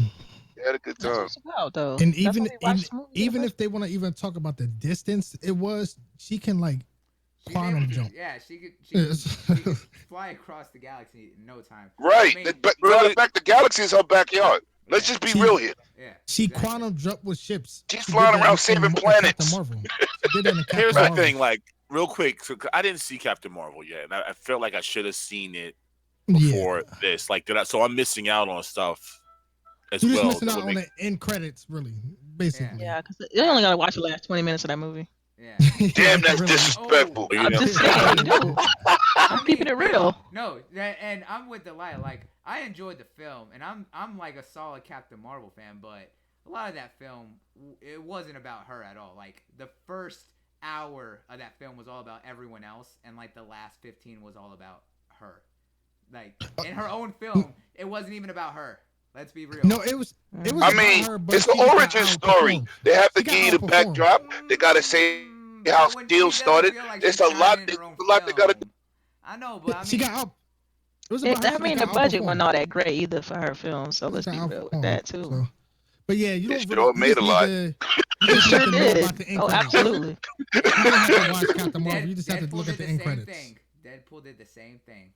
They had a good That's what time. it's about, though. And That's why we watch the movie. even if they want to even talk about the distance, she can like She's able quantum to, jump. yeah, Yes. she could fly across the galaxy in no time. Right. I mean, Matter Really? of fact, the galaxy is her backyard. Let's yeah, just be She- real here. yeah. She exactly. quantum jump with ships. She's She did flying that around saving Captain planets. Marvel. She did that in Captain Here's Right. the Marvel. thing, like real quick. So I didn't see Captain Marvel yet, and I felt like I should have seen it Yeah. before this. Like, did I? So I'm missing out on stuff as You're just well. missing that out would on make- the end credits, really, basically. Yeah, because you only gotta watch the last 20 minutes of that movie. Yeah. Damn, that's Really. disrespectful. You I'm know? just saying, you do. I I'm keeping it real. No, and I'm with Delilah. Like, I enjoyed the film, and I'm like a solid Captain Marvel fan, but a lot of that film, it wasn't about her at all. Like, the first hour of that film was all about everyone else, and like the last 15 was all about her. Like, in her own film, it wasn't even about her. Let's be real. No, it was. It was I about mean, her, but it's she an just got origin story. outperformed. They have to She got give you the outperformed. backdrop. They gotta say how But when Steel she doesn't started. feel like There's she's a tied lot. in There's her own a lot they gotta do. film. I know, but I mean, She got out. It was about her. I She mean, just the got budget outperformed. wasn't all that great either for her film, so She let's got be real with outperformed, that too. so. But yeah, you They don't sure really. You made just a need lot. to. You It just sure have to know did. about the end Oh, credits. absolutely. You don't have to watch Captain Marvel. You just have to Deadpool look at did the end same credits. thing. Deadpool did the same thing.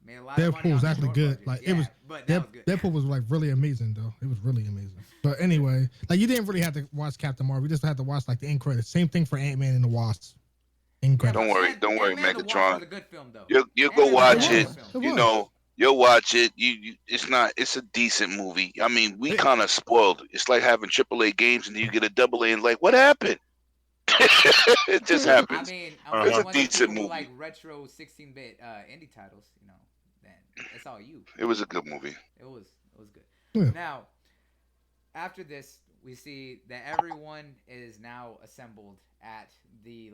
Made a lot of money Deadpool was on a actually short good. budget. Like Yeah, it was. but that was good. Deadpool was like really amazing though. It was really amazing. But anyway, like you didn't really have to watch Captain Marvel. You just had to watch like the end credits. Same thing for Ant-Man and the Wasp. End Yeah, credits. Don't but worry, don't worry, Ant-Man and the Wasp was Megatron. a good film though. You'll go Ant-Man watch was a it. good film. It You was. know, you'll watch it. It's not. It's a decent movie. I mean, we It- kind of spoiled. It's like having AAA games and you get a double A and like, what happened? It just I happens. mean, Uh-huh. It's a one of the decent people who movie. like retro 16-bit indie titles, you know, then it's all you. It was a good movie. It was good. Yeah. Now, after this, we see that everyone is now assembled at the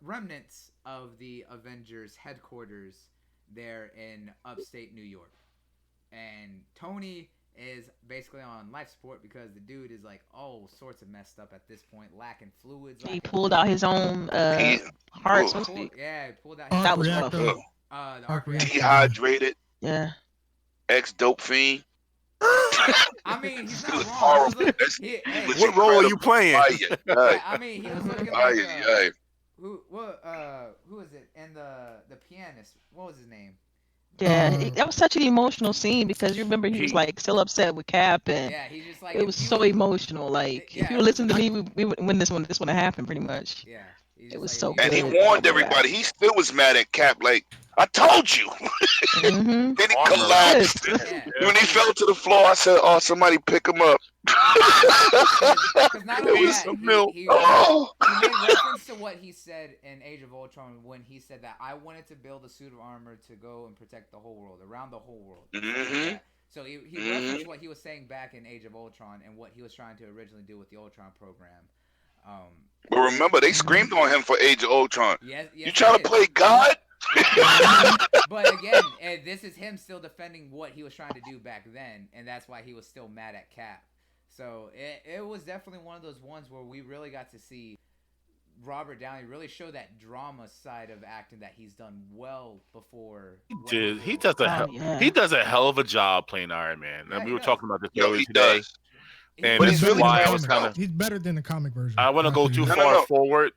remnants of the Avengers headquarters there in upstate New York. and Tony is basically on life support because the dude is like all sorts of messed up at this point, lacking fluids, He lacking pulled out his own He, heart, ugh, so to speak. he pulled out his Arc That own was heart, rough. reactor. ugh. the Arc arc reactor. reactor. Yeah. Dehydrated, Yeah. ex dope fiend. I mean, he's It not was wrong. He was horrible. look. He Hey, was What role are you incredible. playing? Ay, ay, yeah. I mean, he was looking ay, like ay, ay. who is it? And the pianist. What was his name? Yeah, Uh, that was such an emotional scene because you remember he was He like still upset with Cap, and Yeah, he's just like it if was he so was. emotional. Like if Yeah, you it were was. listening to me, we would when this one happened pretty much. Yeah, he's It just was like if so you And he was. good. warned Oh my god. everybody. He still was mad at Cap. Like, I told you. Mm-hmm. Then he armor rack. Yes. collapsed. Yeah, Yeah. When he fell to the floor, I said, "Oh, somebody pick him up." because not It only was that, some milk. he Oh. he made reference to what he said in Age of Ultron when he said that I wanted to build a suit of armor to go and protect the whole world, around the whole world, and stuff like Mhm. that. So he Mhm. referenced what he was saying back in Age of Ultron and what he was trying to originally do with the Ultron program. Um, But remember, they screamed on him for Age of Ultron. yes, You yes, they trying to did. play God? Yeah, Mm-hmm. but again, this is him still defending what he was trying to do back then, and that's why he was still mad at Cap. So it was definitely one of those ones where we really got to see Robert Downey really show that drama side of acting that he's done well before. What he Dude, did with Oh he yeah. does a hell of a job playing Iron Man. Yeah, And we he were does. talking about this Yo, earlier he today, does. He and But he's it's this plays is better really than the why I bad was comic. kind stuff. of He's better than the comic version. I want to I'll tell go you too that. No, far no. forward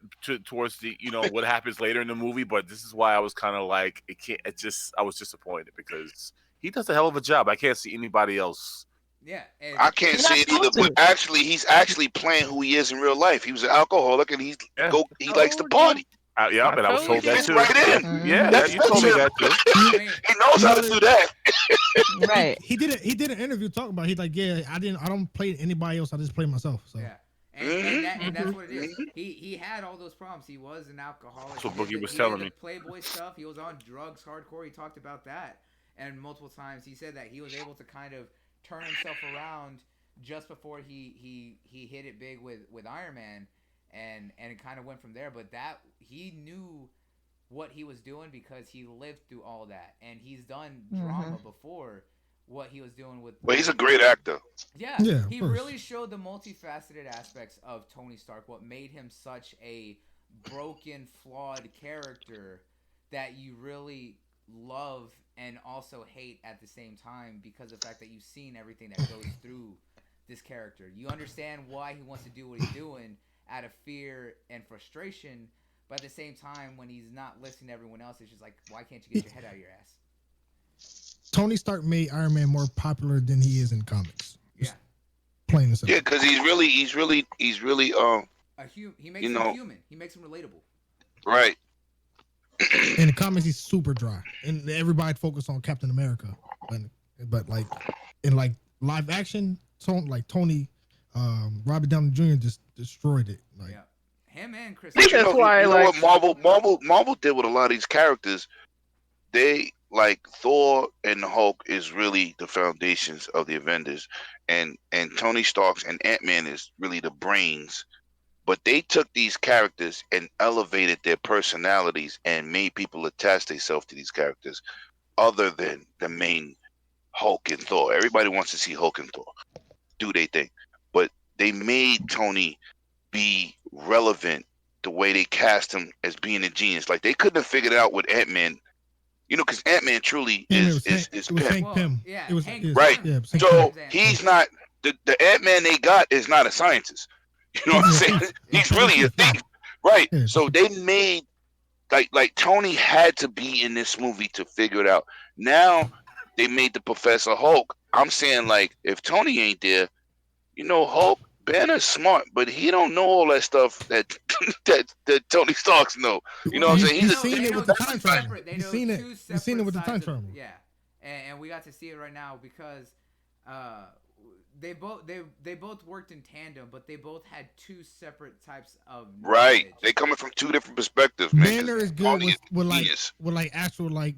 towards the what happens later in the movie, but this is why I was kind of like it can't. It just I was disappointed because he does a hell of a job. I can't see anybody else. yeah, I and can't You're say not it either. supposed But to. actually, he's actually playing who he is in real life. He was an alcoholic, and Yeah, he likes to Told you. party. yeah, I and I was He told told that you. fits too. right in. Yeah, Mm-hmm. That you fits told me him. that too. I You, mean, He knows you how know to do that that. Right. he did an interview talking about. He's like, yeah, I don't play anybody else. I just play myself. So yeah, and Mm-hmm. that's what it is. Mhm. He had all those problems. He was an alcoholic. That's what Boogie was He did telling the me. Playboy stuff. He was on drugs, hardcore. He talked about that, and multiple times he said that he was able to kind of turn himself around just before he hit it big with Iron Man, and it kind of went from there. But that he knew what he was doing because he lived through all that, and he's done Mm-hmm. drama before. What he was doing But he's a with great actor. yeah, yeah, of he course. really showed the multifaceted aspects of Tony Stark, what made him such a broken, flawed character that you really love and also hate at the same time because of the fact that you've seen everything that goes through this character. You understand why he wants to do what he's doing out of fear and frustration, but at the same time, when he's not listening to everyone else, it's just like, why can't you get your head out of your ass? Tony Stark made Iron Man more popular than he is in comics. Yeah, Plain and Yeah, simple. because he's really he makes you him know, human. He makes him relatable. right. In the comics, he's super dry, and everybody focused on Captain America, but like in like live action, Tony, Robert Downey Jr. just destroyed it. Like, Yeah, him and Chris. I think But that's why, you know like, what Marvel did with a lot of these characters. They like Thor and the Hulk is really the foundations of the Avengers, and Tony Stark's and Ant-Man is really the brains. But they took these characters and elevated their personalities and made people attach themselves to these characters other than the main Hulk and Thor. Everybody wants to see Hulk and Thor do they thing, but they made Tony be relevant the way they cast him as being a genius. Like they couldn't have figured it out with Ant-Man, because Ant-Man truly Pym, is is it was Pym. Hank Pym. Yeah, It was Hank yes, Right. yeah, it was Hank So Pym. Pym. he's not the Ant-Man they got is not a scientist. You know what I'm He's a saying? thief. He's Tony really a thief, yeah. thief. Right. Yeah. So they made like Tony had to be in this movie to figure it out. Now they made the Professor Hulk. I'm saying like if Tony ain't there, Hulk Banner's smart, but he don't know all that stuff that that Tony Starks know. You know what I'm saying? He's He's seen They it know with the two time travel. separate. They He's know seen it. two He's separate seen it with the time sides of travel. yeah, and we got to see it right now because uh, they both worked in tandem, but they both had two separate types of right. knowledge. They coming from two different perspectives, man. 'cause Banner is good Tony with, is with like genius. with like actual like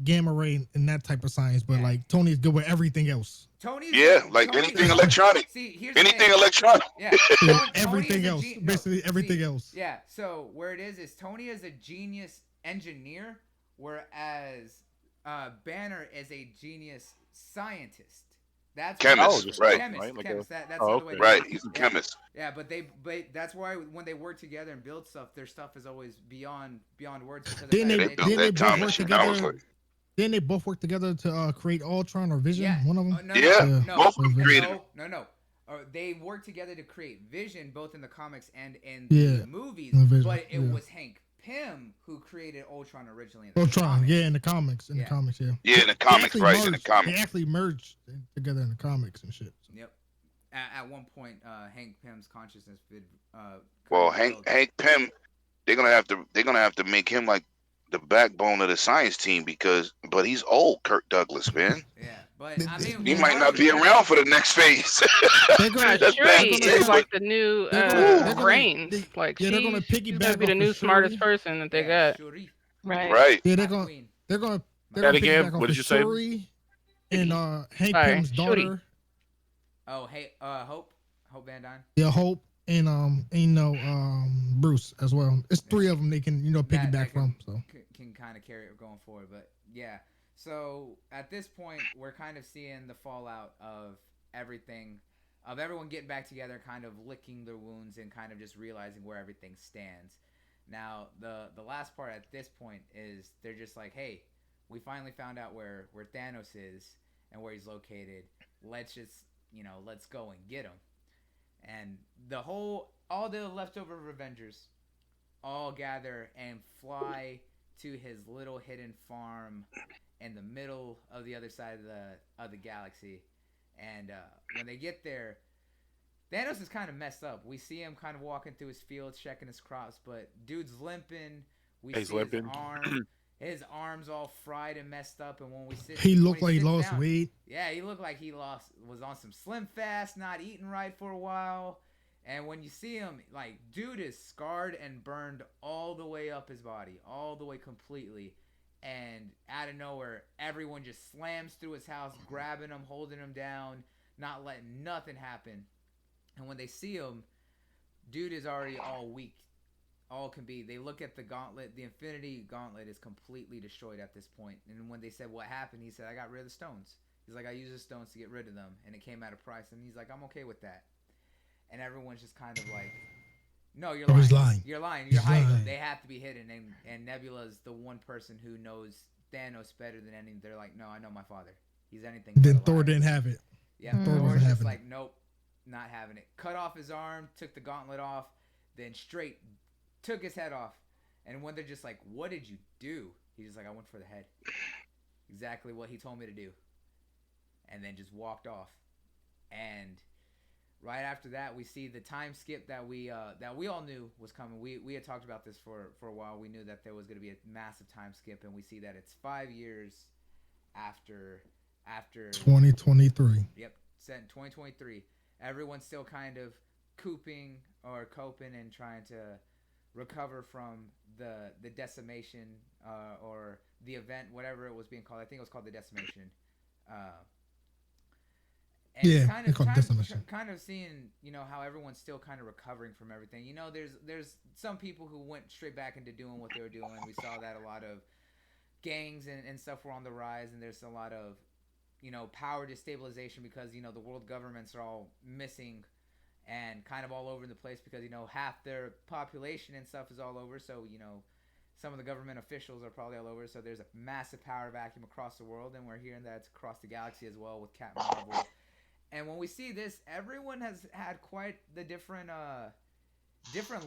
gamma ray and that type of science, but Yeah. like Tony is good with everything else. Tony's Yeah, like Tony- anything electronic. See, here's the Anything thing. electronic. Yeah, Everything is a else, no, basically everything see, else. Yeah, so where it is Tony is a genius engineer, whereas Banner is a genius scientist. That's what Oh, Chemist, just right? chemist. right, like Chemist. a. That's the Oh, other way okay. to say Right. it. He's a Yeah, chemist. yeah. But that's why when they work together and build stuff, their stuff is always beyond words because of the Didn't fact they that They they built don't. didn't they that both time work machine. That was together? like, Didn't they both work together to create Ultron or Vision? Yeah. One of them. No, no, yeah, Yeah. no, both of them Vision. created it. no. They worked together to create Vision, both in the comics and in Yeah, the movies. in the Vision, But it yeah. was Hank Pym who created Ultron originally in the Ultron, comics. yeah, in the comics, Yeah. yeah. Yeah, in the They comics, actually right? In the merged. They comics. actually merged together in the comics and shit. So. Yep. At one point, Hank Pym's consciousness did. Well, Kind of Hank Pym, they're gonna have to make him like the backbone of the science team but he's old, Kirk Douglas, man. Yeah, but I mean, He as might far not as be around for the next phase. They're gonna, That's they're bad Shuri to gonna, say, is uh, like but the new they're gonna, they're gonna, brains. they, Like yeah, they're gonna she's gonna piggyback be the off new of smartest Shuri. person that they yeah, got. Shuri, Right. right. Yeah, not Queen. they're gonna That again. piggyback off What of did you say? Shuri and Hank Sorry, Pym's Shuri. daughter, Oh, hey, Hope Van Dyne. yeah, Hope, and Bruce as well. It's three of them they can piggyback that from. So can kind of carry it going forward, but yeah. So at this point, we're kind of seeing the fallout of everything, of everyone getting back together, kind of licking their wounds, and kind of just realizing where everything stands. Now, the last part at this point is they're just like, hey, we finally found out where Thanos is and where he's located. Let's just let's go and get him. And all the leftover Avengers all gather and fly to his little hidden farm in the middle of the other side of the galaxy. And when they get there, Thanos is kind of messed up. We see him kind of walking through his fields, checking his crops, but dude's limping. We He's see limping. his arms all fried and messed up. And when he looked like he sits lost down, weight. yeah, he looked like was on some slim fast, not eating right for a while. And when you see him, like, dude is scarred and burned all the way up his body, all the way completely. And out of nowhere, everyone just slams through his house, grabbing him, holding him down, not letting nothing happen. And when they see him, dude is already all weak, all can be. They look at the gauntlet. The Infinity Gauntlet is completely destroyed at this point. And when they said what happened, he said, I got rid of the stones. He's like, I used the stones to get rid of them, and it came at a price. And he's like, I'm okay with that. And everyone's just kind of like, no, you're lying. He's lying. You're lying. He's You're hiding them. lying. They have to be hidden. And Nebula's the one person who knows Thanos better than any. They're like, no, I know my father. He's anything but Then a Thor liar. didn't have it. Yeah, Thor Thor's wasn't just having like, nope, not having it. Cut off his arm, took the gauntlet off, then straight took his head off. And when they're just like, what did you do? He's just like, I went for the head. Exactly what he told me to do. And then just walked off. And right after that, we see the time skip that we all knew was coming. We had talked about this for a while. We knew that there was going to be a massive time skip, and we see that it's 5 years after 2023. Yep, set in 2023. Everyone's still kind of coping and trying to recover from the decimation or the event, whatever it was being called. I think it was called the decimation. And Yeah, kind they of call it decimation. kind of seeing how everyone's still kind of recovering from everything. There's some people who went straight back into doing what they were doing. We saw that a lot of gangs and stuff were on the rise, and there's a lot of power destabilization because the world governments are all missing and kind of all over the place because half their population and stuff is all over. So some of the government officials are probably all over. So there's a massive power vacuum across the world, and we're hearing that it's across the galaxy as well with Captain Marvel. And when we see this, everyone has had quite the different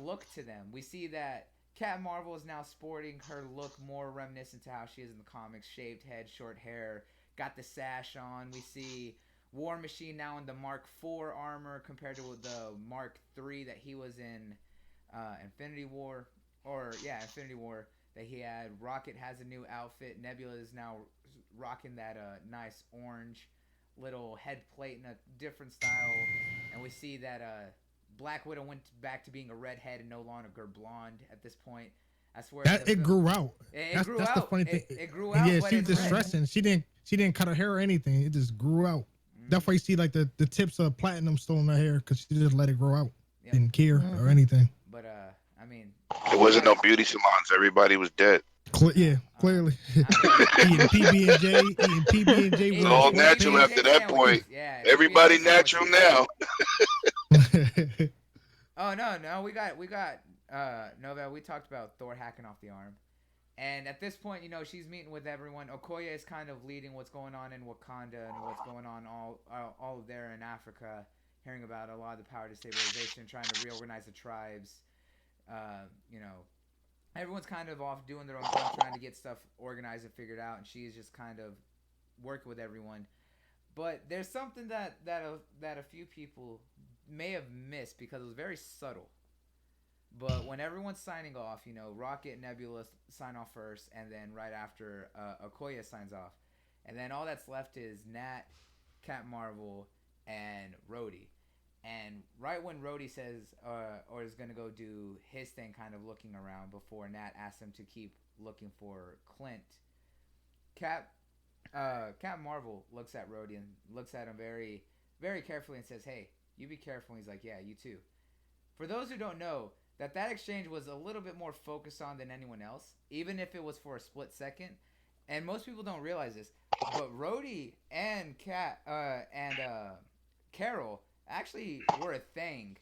look to them. We see that Captain Marvel is now sporting her look more reminiscent to how she is in the comics: shaved head, short hair, got the sash on. We see War Machine now in the Mark IV armor compared to the Mark III that he was in Infinity War. That he had. Rocket has a new outfit. Nebula is now rocking that nice orange little head plate in a different style. And we see that Black Widow went back to being a redhead and no longer blonde at this point. I swear It grew out. It grew that's out. the funny thing. It grew out. Yeah, but she's it's just red. stressing. She didn't cut her hair or anything. It just grew out. That's why you see like the tips of platinum still in her hair because she just let it grow out. Didn't care or anything. But I mean, There wasn't no beauty salons. Everybody was dead. Yeah, clearly. Eating PB and J, eating PB and J, It's Eating wearing all sports natural PB&J after pants. that point. sandwiches. Yeah, PB&J Everybody natural sandwiches. now. Oh no, we got Nova. We talked about Thor hacking off the arm. And at this point, she's meeting with everyone. Okoye is kind of leading what's going on in Wakanda and what's going on all there in Africa, hearing about a lot of the power destabilization, trying to reorganize the tribes. Uh, you know, Everyone's kind of off doing their own thing, trying to get stuff organized and figured out, and she's just kind of working with everyone. But there's something that a few people may have missed because it was very subtle. But when everyone's signing off, Rocket and Nebula sign off first, and then right after, Okoye signs off. And then all that's left is Nat, Cat Marvel, and Rhodey. And right when Rhodey says, or is going to go do his thing, kind of looking around before Nat asks him to keep looking for Clint, Cat, Cat Marvel looks at Rhodey and looks at him very, very carefully and says, "Hey, you be careful." And he's like, "Yeah, you too." For those who don't know, that exchange was a little bit more focused on than anyone else, even if it was for a split second. And most people don't realize this, but Rhodey and Carol actually were a thing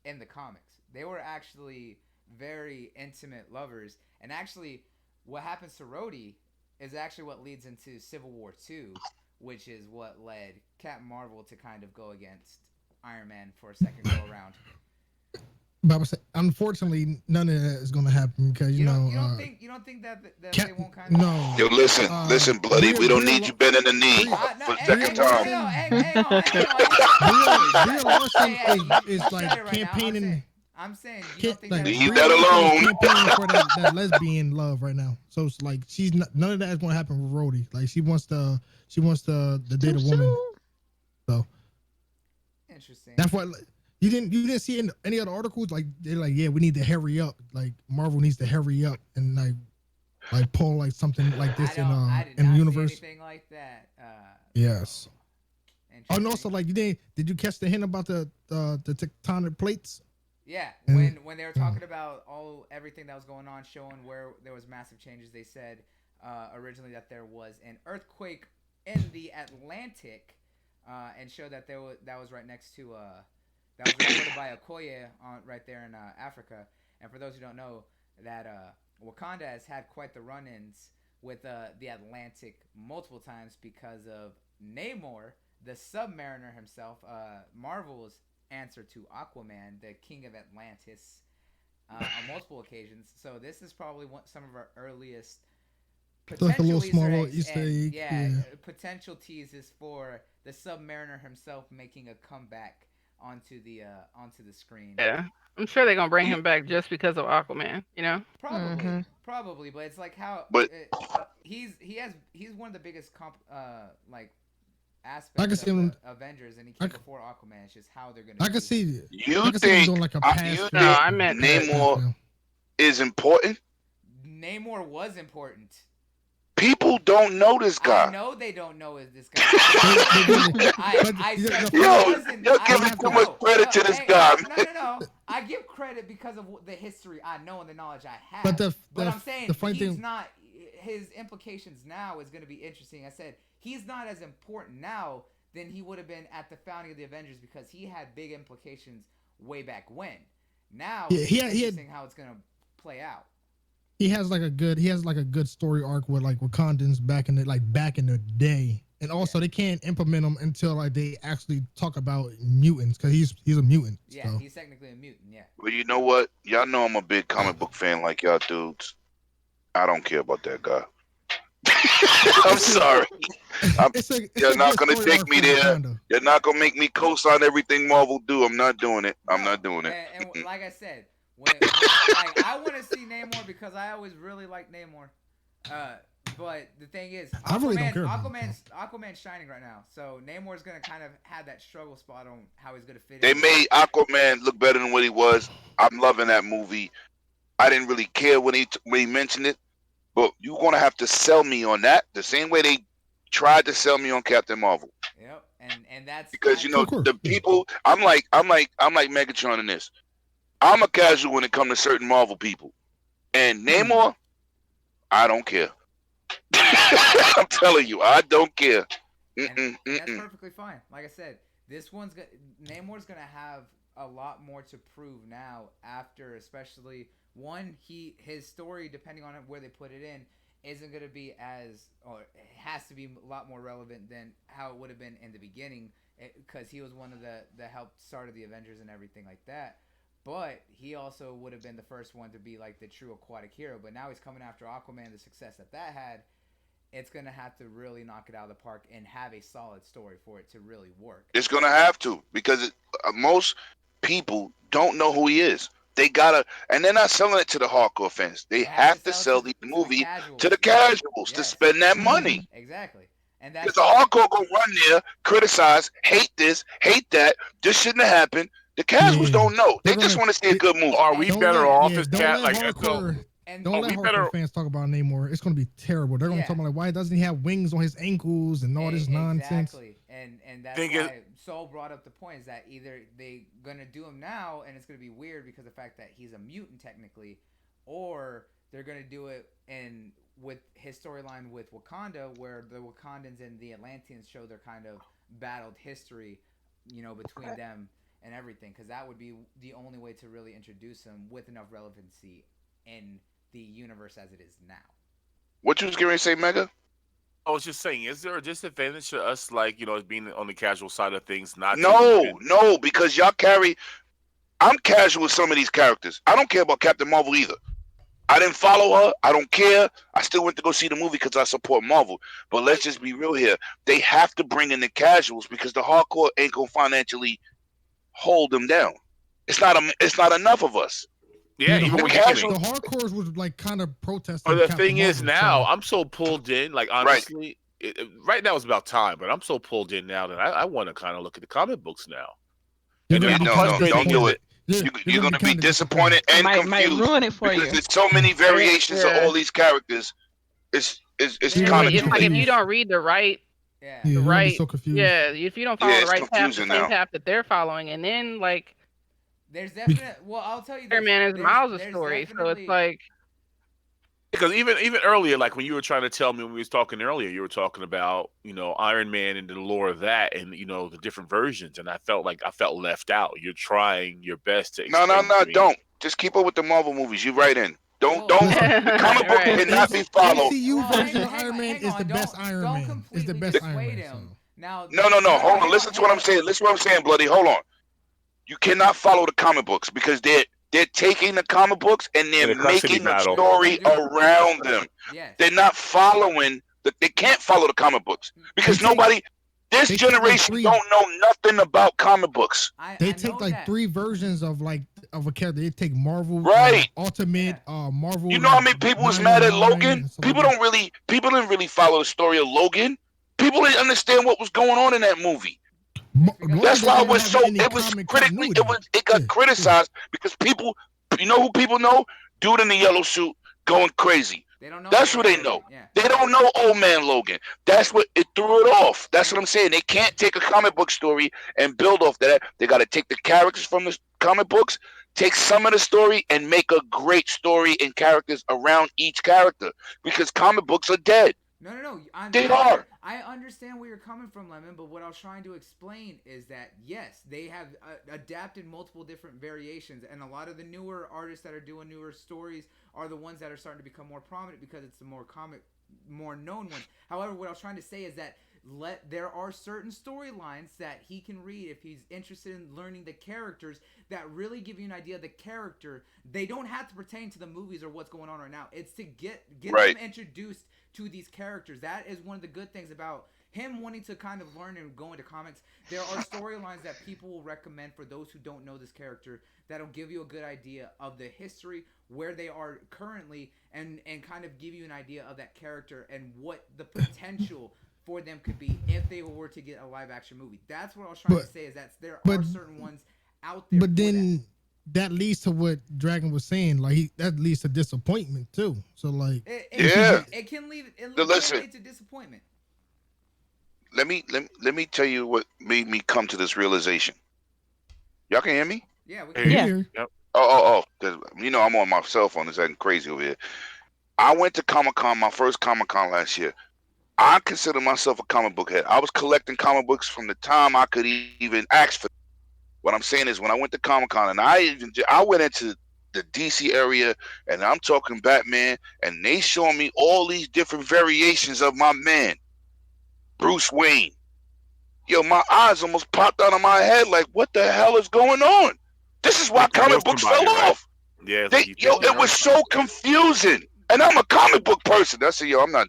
in the comics. They were actually very intimate lovers, and actually, what happens to Rhodey is actually what leads into Civil War II, which is what led Captain Marvel to kind of go against Iron Man for a second go around. But I was saying, unfortunately, none of that is going to happen because You don't think that they won't kind of. no, Yo, listen, bloody. We don't need you bending the knee No, for the Brie second time. no, Larson, hang on. I Brie Larson hey, you is like said it right now. campaigning. I'm saying you Can't, don't think like that. Leave Brie that Larson is alone. campaigning for that lesbian love right now. So it's like she's not, none of that is going to happen with Rhodey. Like she wants the date Too a woman. soon. So Interesting. that's why you didn't see in any other articles like they're like, yeah, we need to hurry up. Like Marvel needs to hurry up and like pull like something like this I did in the not see universe. anything like that. Yes. Oh, and also Interesting. like did you catch the hint about the tectonic plates? Yeah, And when they were talking about everything that was going on, showing where there was massive changes, they said originally that there was an earthquake in the Atlantic, and showed that that was right next to that was reported by Okoye on right there in Africa. And for those who don't know, that Wakanda has had quite the run-ins with the Atlantic multiple times because of Namor, the Submariner himself, Marvel's answer to Aquaman, the King of Atlantis, on multiple occasions. So this is probably some of our earliest like a potential little Easter small eggs Easter and egg. Yeah. potential teases for the Submariner himself making a comeback onto the screen. Yeah, I'm sure they're gonna bring You, him back just because of Aquaman. Probably, Mm-hmm. probably, but it's like how but he's one of the biggest like I can aspects see of the him. Avengers, and he I, came before Aquaman. It's just how they're gonna I can do him. see you I can see them doing think like a past you No, think film. I meant Past Namor film. is important? Namor was important. People don't know this I guy. know they don't know is this guy. They really, but I the said funny he Yo, wasn't. you're I they giving have too to. much no credit no to this hey guy, no no man. no no. I give credit because of the history I know and the knowledge I But have. But I'm the saying funny he's thing, not. His implications now is going to be interesting. I said he's not as important now than he would have been at the founding of the Avengers because he had big implications way back when. Now yeah, it's just interesting how it's going to play out. he has like a good story arc with like Wakandans back in the day, and also Yeah. they can't implement him until like they actually talk about mutants because he's a mutant. Yeah, So he's technically a mutant. Yeah. Well, you know what? Y'all know I'm a big comic book fan like y'all dudes. I don't care about that guy. I'm it's a sorry. I'm, it's you're a not good gonna story take arc me for there. Wakanda. You're not gonna make me co-sign everything Marvel do. I'm not doing it. I'm No, not doing it. and like I said, when like I want to see Namor because I always really like Namor. Uh, but the thing is, I really don't care about him. Aquaman's shining right now. So Namor's gonna kind of have that struggle spot on how he's gonna fit They in. made Aquaman look better than what he was. I'm loving that movie. I didn't really care when he mentioned it, but you're gonna have to sell me on that the same way they tried to sell me on Captain Marvel. Yep, and that's Because kind you of know Of course, the yeah. people, I'm like Megatron in this. I'm a casual when it comes to certain Marvel people, and hmm. Namor, I don't care. I'm telling you, I don't care. And that's Mm-mm. perfectly fine. Like I said, this one's gonna Namor's gonna have a lot more to prove now after, especially one his story, depending on where they put it in, isn't gonna be as or it has to be a lot more relevant than how it would have been in the beginning because he was one of the help started the Avengers and everything like that. But he also would have been the first one to be like the true aquatic hero. But now he's coming after Aquaman, the success that had, it's gonna have to really knock it out of the park and have a solid story for it to really work. It's gonna have to because most people don't know who he is. They gotta, and they're not selling it to the hardcore fans. They They have to have to sell it sell the to the movie to casuals. the casuals to Yes, spend that Mm-hmm. money. exactly. And Because that's the why. hardcore gonna run there, criticize, hate this, hate that. This shouldn't have happened. The casuals Yeah, don't know. they're They just gonna. want to see a They, good So movie. are we And don't better let off yeah, as don't cat? let Like, no, hardcore. and Don't are let we better? hardcore fans talk about Namor. It's gonna be terrible. They're gonna yeah, talk about like why doesn't he have wings on his ankles and all this nonsense. exactly. And that's Thing is, why Saul brought up the point is that either they gonna do him now and it's gonna be weird because of the fact that he's a mutant technically, or they're gonna do it in with his storyline with Wakanda where the Wakandans and the Atlanteans show their kind of battled history, between them and everything, because that would be the only way to really introduce him with enough relevancy in the universe as it is now. What you was going to say, Mega? I was just saying, is there a disadvantage to us, like as being on the casual side of things, not to No, even? no, because y'all carry. I'm casual with some of these characters. I don't care about Captain Marvel either. I didn't follow her. I don't care. I still went to go see the movie because I support Marvel. But let's just be real here. They have to bring in the casuals because the hardcore ain't gonna financially hold them down. It's not enough of us. Yeah, Yeah, even The with the casual, gaming. hardcores was like kind of But protesting the Captain thing is, Marvel. now So I'm so pulled in. Like right? honestly, right now it's about time. But I'm so pulled in now that I want to kind of look at the comic books now. you're And gonna then be the No, kind of no, don't frustrating do is disappointed. it. that You're You're gonna be gonna be kind of disappointed. disappointed It and might confused ruin it for because you. there's so many variations of Yeah. all these characters. It's You're It's gonna kind like of be it's too like if late. you confused. don't read the right Yeah. Yeah, the you're gonna be right so confused. yeah, if you don't Yeah, follow the it's right path, the confusing same now. path that they're following, and then like There's Be- definite. Well, I'll tell you Iron this. Man is There's miles of there's story. So it's definitely. like because even earlier, like when you were trying to tell me when we was talking earlier, you were talking about Iron Man and the lore of that, and the different versions, and I felt left out. You're trying your best to No, no, explain no, to me. don't. Just keep up with the Marvel movies. You right in. Don't. Well, Listen, The comic books right. the cannot be followed. MCU well, version of hang Iron on, Man hang is the on. best Don't Iron don't Man. Is the completely best Iron dissuade Man. him. So Now, No, no, no. hang on, Hold on. hang on, Listen to hang what I'm on. saying. Listen to what I'm saying, Bloody. Hold on. You cannot follow the comic books because they're taking the comic books and they're In a custody making a battle. story They're doing around them. yes. They're not following. They can't follow the comic books they because take nobody. This they take like generation three don't know nothing about comic books. they I take know like that. three versions of like of a character. They take Marvel Right. Ultimate, Yeah. Marvel You know how like many people was mad at 919 Logan? and stuff like that. People didn't really follow the story of Logan. People didn't understand what was going on in that movie. It's because Logan That's why doesn't it even was have so. any It was comic critically. continuity. It Yeah, got yeah. criticized because people. You know who people know? Dude in the yellow suit going crazy. they don't know That's old who man they Logan. know. Yeah. They don't know old man Logan. That's what it threw it off. That's what And I'm saying. They can't take a comic book story and build off that. They got to take the characters from the comic books, take some of the story, and make a great story and characters around each character because comic books are dead. no. They are. I understand where you're coming from, Lemon. But what I was trying to explain is that yes, they have adapted multiple different variations, and a lot of the newer artists that are doing newer stories are the ones that are starting to become more prominent because it's the more known ones. However, what I was trying to say is that there are certain storylines that he can read if he's interested in learning the characters that really give you an idea of the character. They don't have to pertain to the movies or what's going on right now. It's to get them Right. introduced to these characters. That is one of the good things about him wanting to kind of learn and go into comics. There are storylines that people will recommend for those who don't know this character that'll give you a good idea of the history, where they are currently, and kind of give you an idea of that character and what the potential for them could be if they were to get a live action movie. That's what I was trying But to say is that there but are certain ones out there but for that. then that leads to what Dragon was saying. Like that leads to disappointment too. So like if he Yeah. it can lead it So can listen. lead to disappointment. Let me tell you what made me come to this realization. Y'all can hear me? Yeah, we can Hey, hear we you. Yeah. here, yep. Oh, because I'm on my cell phone. It's acting crazy over here. I went to Comic Con, my first Comic Con last year. I consider myself a comic book head. I was collecting comic books from the time I could even ask for. What I'm saying is, when I went to Comic Con, and I went into the DC area, and I'm talking Batman, and they showing me all these different variations of my man, Bruce Wayne. Yo, my eyes almost popped out of my head. Like, what the hell is going on? This is why Like you know comic books somebody, fell right? off. Yeah, it's like you Yo, think you it know was so somebody. confusing. And I'm a comic book person. I said, yo, I'm not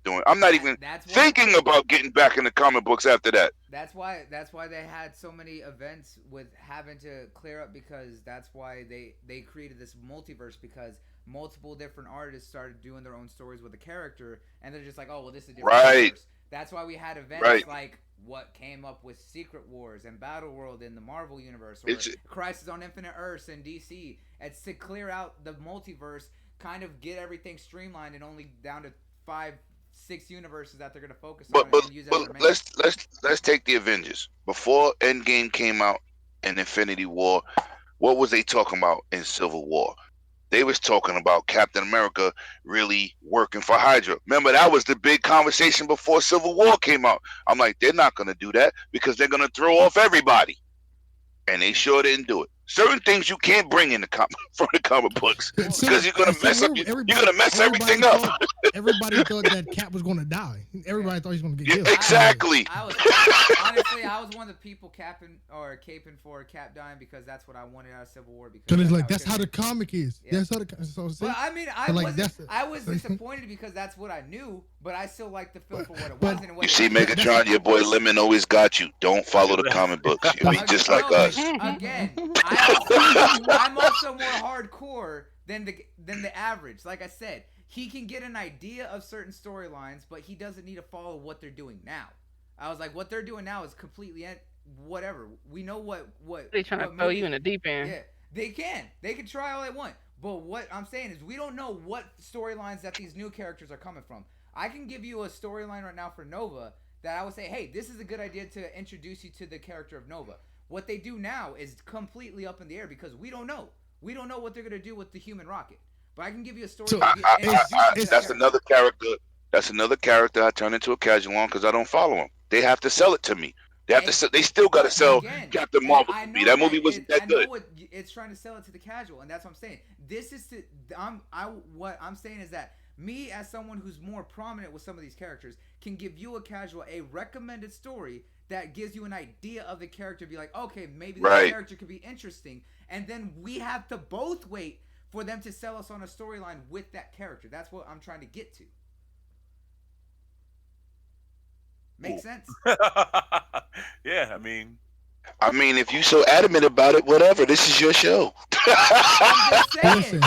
even That's why. thinking about getting back into comic books after that. That's why they had so many events with having to clear up, because that's why they created this multiverse, because multiple different artists started doing their own stories with the character, and they're just like, oh well, this is a different Right, universe. That's why we had right. events like what came up with Secret Wars and Battle World in the Marvel universe, or It's Crisis on Infinite Earths in DC. It's to clear out the multiverse, kind of get everything streamlined and only down to 5, 6 universes that they're going to focus on but but and use as but their main. let's take the Avengers. Before Endgame came out and Infinity War, what was they talking about in Civil War? They was talking about Captain America really working for Hydra. Remember, that was the big conversation before Civil War came out. I'm like, they're not gonna do that because they're gonna throw off everybody. And they sure didn't do it. Certain things you can't bring in the from the comic books because you're gonna mess up. You're gonna mess everything up. Everybody thought that Cap was going to die. Everybody thought he was going to get Yeah, killed. exactly. I was honestly, I was one of the people caping for Cap dying, because that's what I wanted out of Civil War. Because Because it's like how it that's should've how the been. comic is. Yeah. That's how the so see? But I mean, So, like, I was disappointed because that's what I knew, but I still liked the film for what it but- was and what You it see, did. Megatron, your boy Lemon always got you. Don't follow the comic books. You be just like No, us. again, I'm also more hardcore than the average. Like I said, he can get an idea of certain storylines, but he doesn't need to follow what they're doing now. I was like, what they're doing now is completely whatever. We know what They trying to what throw movie. you in the deep end. Yeah, they can try all they want. But what I'm saying is, we don't know what storylines that these new characters are coming from. I can give you a storyline right now for Nova that I would say, hey, this is a good idea to introduce you to the character of Nova. What they do now is completely up in the air, because we don't know. We don't know what they're gonna do with the Human Rocket. But I can give you a story. So, That's another character. That's another character I turn into a casual on because I don't follow them. They have to sell it to me. They have to. They still got to sell Captain Marvel to me. That movie wasn't that good. I know what it's trying to sell it to the casual, and that's what I'm saying. This is to what I'm saying is that me, as someone who's more prominent with some of these characters, can give you a casual a recommended story that gives you an idea of the character. Be like, okay, maybe this character could be interesting, and then we have to both wait for them to sell us on a storyline with that character. That's what I'm trying to get to. Make sense? Yeah, I mean, if you so adamant about it, whatever. This is your show. I'm just saying. Listen,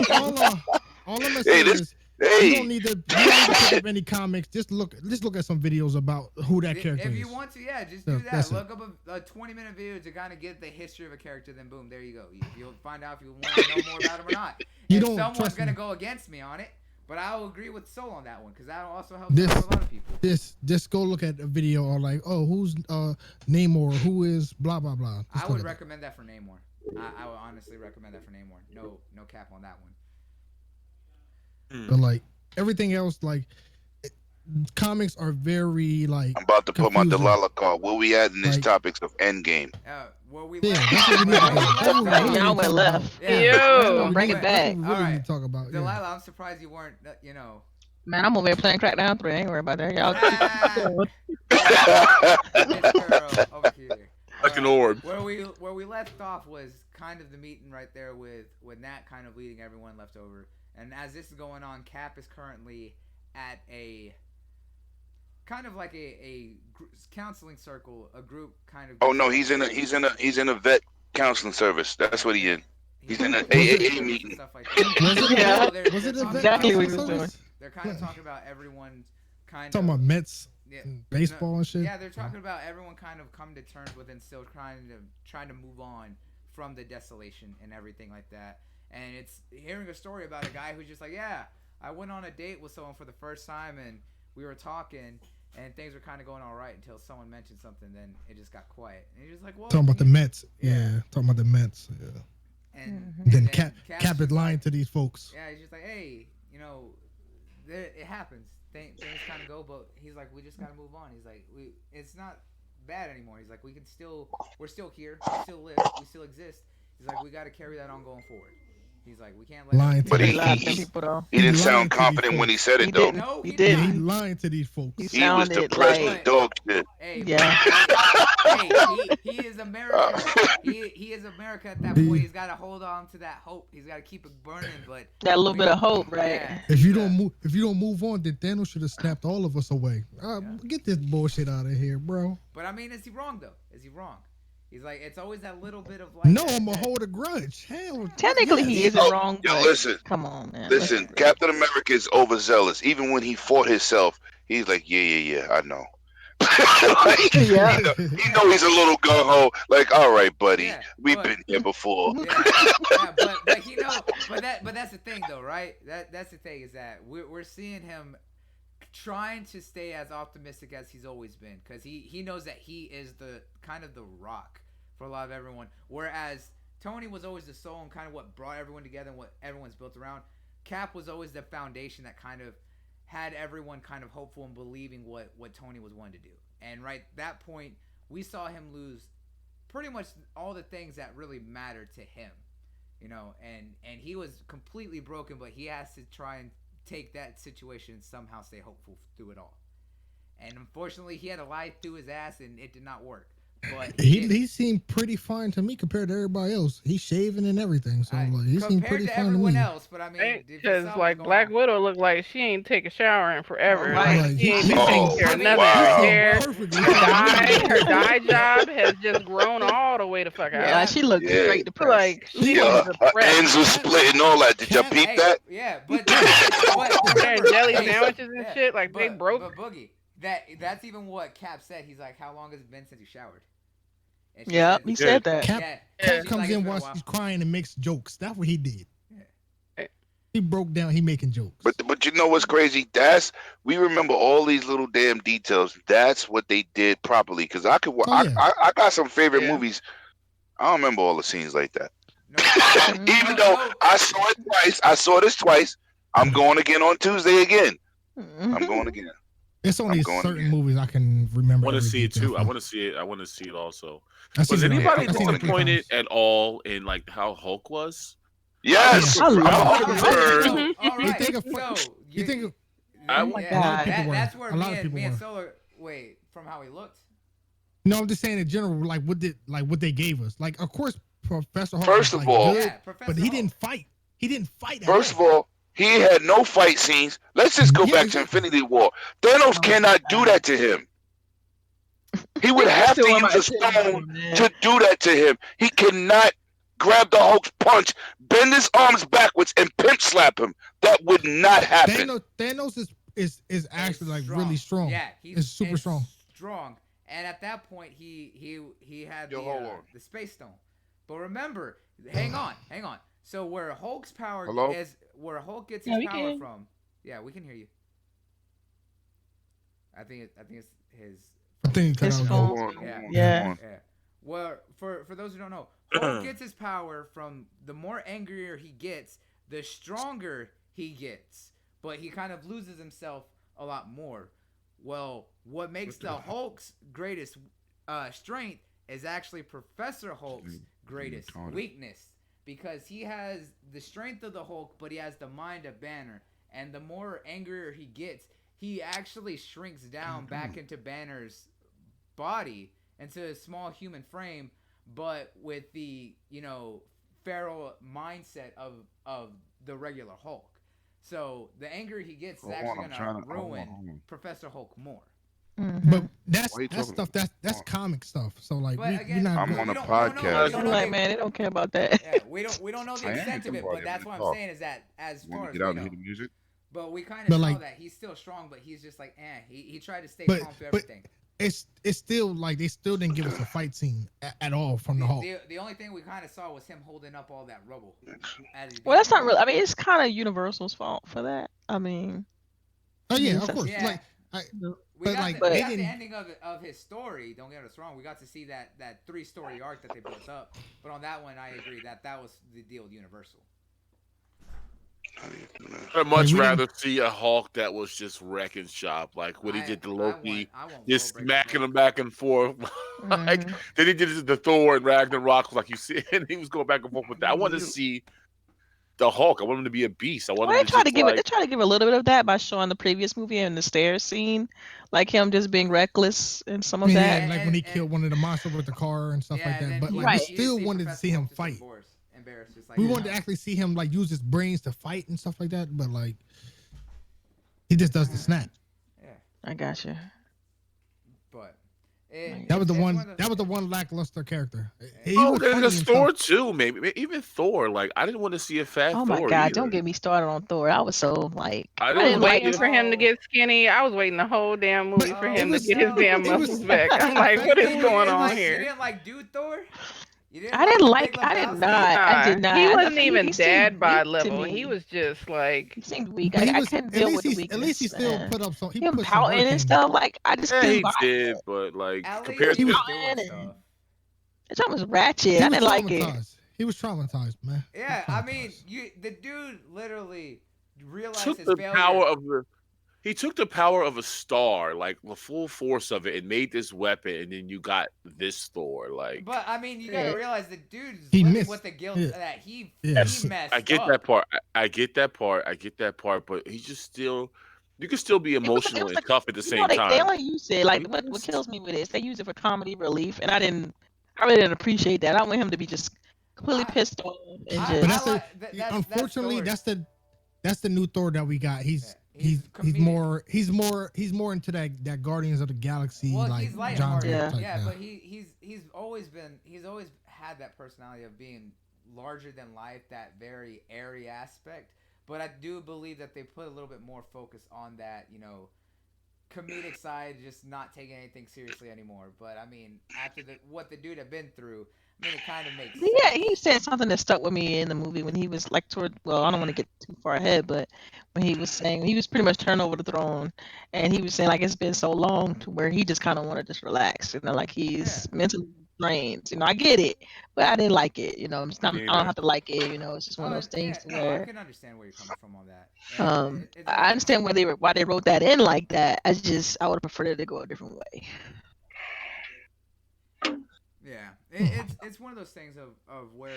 all I'm gonna say is you don't need to pick up any comics. Just look at some videos about who that character is. If you want to, yeah, just do that. Look up a 20-minute video to kind of get the history of a character. Then boom, there you go. You'll find out if you want to know more about him or not. If someone's gonna go against me on it, but I will agree with Soul on that one, because that also helps a lot of people. Just go look at a video or like, oh, who's Namor? Who is blah blah blah. I would recommend that for Namor. I would honestly recommend that for Namor. No cap on that one. But like everything else, like comics are very like. I'm about to put my confusing. Delilah card. Where we at in these topics of Endgame? Where we Yeah, left. that's what we need to go. Y'all went left. Yo. Bring it back. That's what we All really right. need to talk about. Delilah, I'm surprised you weren't, Man, I'm over here playing Crackdown 3. I ain't worried about that. Y'all this girl over here. like an orb. Where we left off was kind of the meeting right there with Nat kind of leading everyone left over. And as this is going on, Cap is currently at a kind of like a counseling circle, a group kind of. Oh no, he's in a vet counseling service. That's what he in. He's in an AAA meeting. Stuff like that. Yeah. Was it a Exactly what he was doing. They're kind of talking about everyone's kind Talking of. about Mets, Yeah, baseball and shit. Yeah, they're talking about everyone kind of come to terms with and still trying to move on from the desolation and everything like that. And it's hearing a story about a guy who's just like, yeah, I went on a date with someone for the first time and we were talking and things were kind of going all right until someone mentioned something, then it just got quiet. And you're just like, well, Talking about the Mets. Yeah, talking about the Mets. Yeah. And Then Cap is lying to these folks. Yeah, he's just like, hey, it happens. Things kind of go, but he's like, we just gotta move on. He's like, it's not bad anymore. He's like, we're still here, we still live, we still exist. He's like, we gotta carry that on going forward. He's like, we can't let Lying to everything But He these go. lied to folks. people though. he He didn't lying sound to these confident when he folks. said He it though. didn't. No, He he did Yeah, he not. didn't. lying to these He folks. He was sounded depressed as like, But dog shit. hey, yeah. hey, he is America. He is America at that point. He, He's got to hold on to that hope. He's got to keep it burning. But That little bit of hope, right? yeah, if he's you don't move, if you don't move on, then Thanos should have snapped all of us away. Yeah. Get this bullshit out of here, bro. But I mean, is he wrong though? Is he wrong? He's like, it's always that little bit of like. No, I'm gonna hold a grudge. Hell, Technically, he yes. isn't wrong, Yo, but listen, come on, man. Let's listen. be real. Captain America is overzealous. Even when he fought himself, he's like, yeah, I know. Like, Yeah. he know he's a little gung ho. Like, all right, buddy, Yeah, we've but- been here before. Yeah, but but that's the thing though, right? That's the thing is that we're seeing him trying to stay as optimistic as he's always been because he knows that he is the kind of the rock for a lot of everyone, whereas Tony was always the soul and kind of what brought everyone together and what everyone's built around. Cap was always the foundation that kind of had everyone kind of hopeful and believing what Tony was wanting to do. And right that point, we saw him lose pretty much all the things that really mattered to him, and he was completely broken, but he has to try and take that situation and somehow stay hopeful through it all. And unfortunately, he had to lie through his ass, and it did not work. But He seemed pretty fine to me compared to everybody else. He's shaving and everything, so like, he seemed pretty to fine to everyone me. else, but I mean, if you Because saw what like was Black going on- Widow looked like she ain't take a shower in forever. Right. Like she ain't been Oh, taking care of I mean, nothing. wow. Her hair, Perfectly her fine. dye job has just grown all the way the fuck out. Yeah, like she looked Yeah. straight depressed. Like she Yeah, was her depressed. ends were split and all that. Did y'all Cap- peep Hey, that? yeah, but remember, Sharing jelly hey, sandwiches and yeah, shit. Like they but broke. Boogie, that's even what Cap said. He's like, "How long has it been since you showered?" And she Yeah, says- he said that. Cap, yeah, Cap she's comes like, "It's in been a while while." she's crying and makes jokes. That's what he did. Yeah. He broke down. He making jokes. But you know what's crazy? We remember all these little damn details. That's what they did properly. Because I could, Oh, yeah. I got some favorite Yeah. movies. I don't remember all the scenes like that. No, Even though I saw it twice, I saw this twice. I'm going again on Tuesday again. I'm going again. It's only I'm going certain again. movies I can remember. I want to every see it detail too. I from. want to see it. I want to see it also. I've seen Was it all- anybody I've seen it 3 disappointed times. at all in like how Hulk was? Yes, I love I it. preferred. Mhm. all You right. think of- So You think Oh my yeah, God. A lot of people were. that's where A lot of me people and were. Solar wait from how he looked. no, I'm just saying in general, like what they gave us. Like, of course, Professor Hulk First was, of like, all- good, Yeah, Professor but he Hulk. didn't fight. He didn't fight. At First of all. all, he had no fight scenes. Let's just go Yeah, back to exactly. Infinity War. Thanos Oh, cannot do that to him. He would have to Still on my use a Infinity War, stone man. to do that to him. He cannot grab the Hulk's punch, bend his arms backwards, and pimp slap him. That would not happen. Thanos is actually like really strong. Yeah, It's super strong. Strong, and at that point, he had Yo, hold on. the space stone. But remember, hang on. So where Hulk's power Hello? is, where Hulk gets Yeah, his we power can. from. Yeah, we can hear you. I think it's his. I think he His cut out. phone. Hold on, hold Yeah. on, Yeah. hold on. Yeah. Well, for those who don't know, Hulk gets his power from the more angrier he gets, the stronger he gets. But he kind of loses himself a lot more. Well, what makes the Hulk's greatest strength is actually Professor Hulk's greatest weakness. Because he has the strength of the Hulk, but he has the mind of Banner. And the more angrier he gets, he actually shrinks down back into Banner's body, into a small human frame, but with the, feral mindset of the regular Hulk. So the angrier he gets is Hold on, actually I'm going trying to to- hold on, ruin hold on. Professor Hulk more. Mhm. But that's Why you that talking stuff. about- That's comic stuff. So like But we again, not. I'm good. on a we don't podcast. know- we don't I'm know like, the- man, they don't care about that. Yeah, we don't know the I am extent of it, thinking but about that's it. what I'm Talk. saying is that as Want far to as get we out and know, hear the music? but we kind But, of like- know that he's still strong, but he's just like, he tried to stay But- calm through but- everything. It's still like they still didn't give us a fight scene at all from the Hulk. The only thing we kind of saw was him holding up all that rubble. As he Well, that's did. not really. I mean, it's kind of Universal's fault for that. I mean, Oh yeah, Yes, of course. Yeah. Like We But, got, like, the, we they got the didn't- ending of his story. Don't get us wrong. We got to see that 3-story arc that they built up. But on that one, I agree that was the deal with Universal. How do you do that? I'd Like much we didn't. rather see a Hulk that was just wrecking shop, like what he did to Loki, I want just world breakers smacking Hulk. him back and forth. Like Mhm. then he did it to Thor and Ragnarok, like you see, and he was going back and forth with that. I want to see the Hulk. I want him to be a beast. I want Well, him they to try to just give it. They like try to give a little bit of that by showing the previous movie and the stairs scene, like him just being reckless and some of Yeah, that. and like when he killed one of the monsters with the car and stuff like yeah, and that. then But like we Right. you just still see wanted to Professor see Hulk him just fight. embarrassed, just like We you wanted know. to actually see him like use his brains to fight and stuff like that. But like he just does the snap. Yeah, I got you. but Right. That was the it's one one. of those That was the things. one lackluster character. He oh, was funny there's and Thor stuff. too. Maybe even Thor. Like I didn't want to see a fat Oh my Thor God! Don't either. get me started on Thor. I was so like, I I didn't I was didn't want to like. see waiting a for him to Oh, get skinny. I was waiting the whole damn But movie for oh it him to was. get his no! damn It was. muscles back. I'm like, what is going on You here? didn't like Dude Thor? You didn't I like didn't the like. Big I did Lebowski? not. I Nah, did not. he wasn't He even dad seemed bod weak to level. He me. was just like, He seemed weak. But he I was. couldn't At deal least with the he. At least he weakness, still man. put up some. He Him put some pouting work and in. stuff. Like I just yeah, couldn't he vibe did, with but like At least compared he He to was was. doing it. stuff. It was ratchet. He I was didn't like it. traumatized. He was traumatized, man. He was Yeah, I mean, traumatized. the dude literally realized took his the failure. power of the he took the power of a star, like the full force of it, and made this weapon, and then you got this Thor. Like, But I mean, you got to Yeah. realize the dude's He living with missed. the guilt Yeah. that Yeah. he yes, I messed get that up. part. I get that part. I get that part. But he's just still, you can still be It emotional was and like tough at the you know same they time. only use it like He what just, kills me with it is they use it for comedy relief and I really didn't appreciate that. I want him to be just completely I pissed off and But I that's just the. like that's Unfortunately, Thor. that's the new Thor that we got. Yeah, He's comedic. he's more into that Guardians of the Galaxy Well, like he's genre lighthearted. yeah. type. Yeah, Yeah. but he's always had that personality of being larger than life, that very airy aspect. But I do believe that they put a little bit more focus on that, comedic side, just not taking anything seriously anymore. But I mean, after what the dude had been through, I mean, it kind of makes Yeah, sense. he said something that stuck with me in the movie when he was like toward well, I don't want to get too far ahead, but when he was saying he was pretty much turned over the throne and he was saying like it's been so long to where he just kind of want to just relax, like Yeah. he's mentally drained. I get it, but I didn't like it. It's not I don't neither. have to like it, it's just one of Oh those things yeah, to no, I where can understand where you're coming from on that. Yeah, it does I make understand sense. why they wrote that in like that. I would have preferred it to go a different way. Yeah, Hmm. it's one of those things of where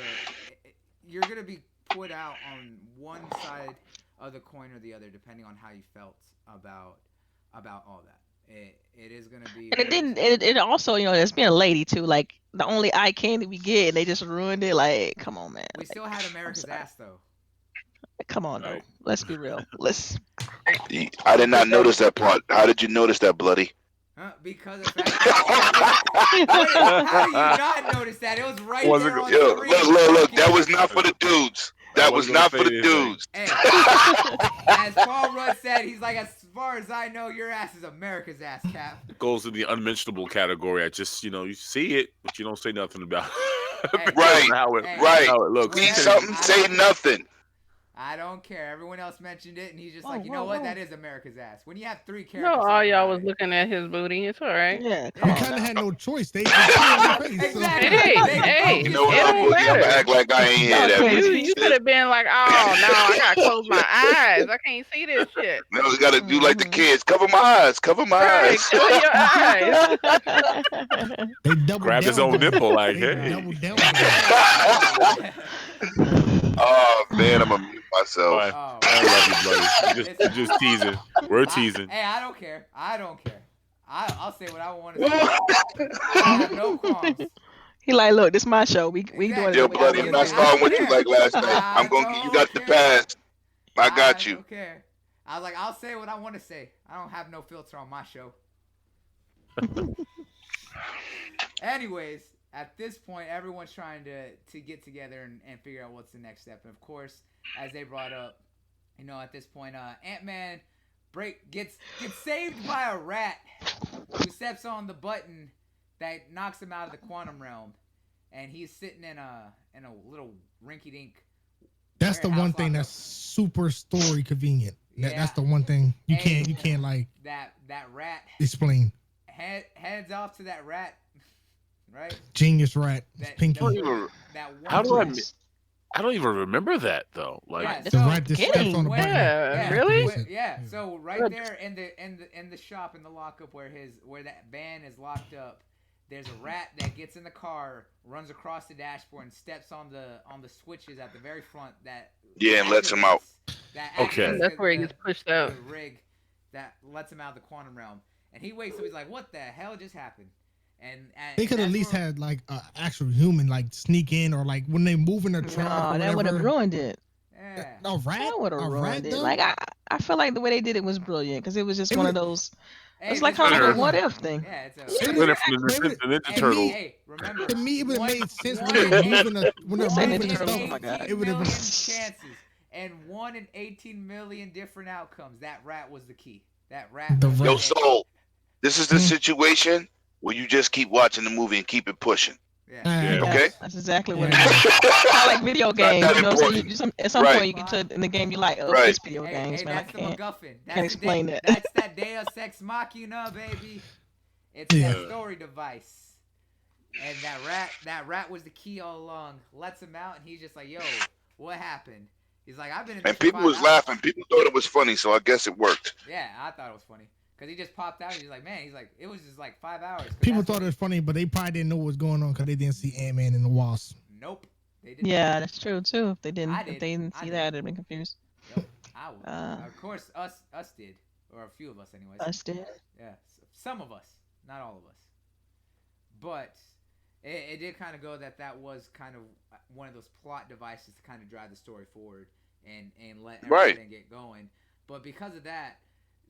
you're gonna be put out on one side of the coin or the other, depending on how you felt about all that. It is gonna be And it one of those didn't. things. It also, it's being a lady too. Like the only eye candy we get, and they just ruined it. Like, come on, man. We still had I'm America's sorry. ass though, Come on, though. Right. Let's be real. Let's. I did not because notice that part. How did you notice that, Bloody? because the fact that wait, how do you not notice that? It was right Wasn't there go- on Yo, look, screen, look, look. That fucking. was not for the dudes. I That was wasn't gonna not for say the anything. dudes. Hey, as Paul Rudd said, he's like, as far as I know, your ass is America's ass, Cap. It goes in the unmentionable category. I just, you see it, but you don't say nothing about it Hey, because of Right, hey, right. how it looks. See whatever. something, I say don't care. nothing. I don't care. Everyone else mentioned it, and he's just Whoa, like, you whoa, know what? That whoa. is America's ass. When you have three no, characters all talking y'all about was it, looking at his booty. It's all right. Yeah, come We yeah. on kind of now. had no choice. They put it in your face. So Exactly. Hey, They hey, You focused know what, it on little don't it. boogie? I'm gonna matter. act like I ain't hear Y'all that from You you, crazy. you could sis. have been like, oh no, I gotta close my eyes. I can't see this shit. Now we gotta do like the Hmm. kids. Cover my eyes. Cover my Right, eyes. cover your eyes. they doubled Grab his down own on it. nipple, like, They hey. Oh, doubled down on it. Oh man, I'm gonna mute All myself. right. oh I man. love you, buddy. We're Listen, just teasing. We're teasing. hey, I don't care. I don't care. I'll say what I want to say. I have no qualms. He like, look, this my show. We doing it Exactly. the Yo, way I bloody, want I'm He's to not like, do I it. starting don't with you care. like last night. I'm I gonna give you don't got the care. pass. I I got you. don't care. I was like, I'll say what I want to say. I don't have no filter on my show. Anyways, at this point, everyone's trying to get together and figure out what's the next step. And of course, as they brought up, at this point, Ant-Man gets saved by a rat who steps on the button that knocks him out of the quantum realm, and he's sitting in a little rinky-dink That's the warehouse one thing locked that's up. super story convenient. That's Yeah. the one thing you Hey. can't like That rat explain. heads off to that rat, right? Genius rat. It's That Pinky. the, Even- that How one do I rat. Yes. I don't even remember that though. Like, Yeah, Right, this The is so the rat just steps on beginning. the button Yeah, and yeah, really? activates it. yeah. Yeah. So right there in the shop in the lockup where that van is locked up, there's a rat that gets in the car, runs across the dashboard, and steps on the switches at the very front Yeah, and lets him out. activates that okay, activates That's where he gets pushed out. the rig that lets him out of the quantum realm. And he wakes up. He's like, "What the hell just happened?" They And could at that's least where had like an actual human like sneak in, or like when they move in the truck or No, that would have whatever. ruined it. yeah. A rat? That would have A ruined rat it. though? Like I feel like the way they did it was brilliant because it was just It one would of have. those. Hey, It's like this kind was of like a Hold what on. if thing. yeah. It's a It Stealing would it from have. the Ninja Hey, Turtle. hey, remember, To me, it would have one, made sense when one they in moving the when they're You say one moving Ninja the in Turtles? stuff. Oh my god. 18 It would have. million chances and 1 in 18 million different outcomes. That rat was the key. That rat The was Yo, rat. Soul, this is the Hmm? situation where you just keep watching the movie and keep it pushing. yeah. I Yeah. got Okay? you. Yes, that's exactly what Yeah, I it is. got you. Kind of like video It's not games. that You know what I'm saying? important. At some Right, point, you get to in the game, you're like, oh, right. it's video Hey, games, hey, man. I that's the can't MacGuffin. can't explain that. That's that Deus Ex Machina, baby. It's Yeah. that story device. And that rat was the key all along. Lets him out, and he's just like, "Yo, what happened?" He's like, "I've been in this And for people five was hours." laughing. People thought it was funny, so I guess it worked. Yeah, I thought it was funny because he just popped out. He's like, "Man," he's like, "It was just like 5 hours." 'Cause People that's thought when it was funny, but they probably didn't know what was going on because they didn't see Ant Man and the Wasp. Nope, they did not. Yeah, that's true too. I If did. they didn't I see did. that, they'd been confused. Yep. I would. Uh, Of course, us did, or a few of us, anyways. us did. Yeah, some of us, not all of us. But it did kind of go that was kind of one of those plot devices to kind of drive the story forward and let Right. everything get going. But because of that,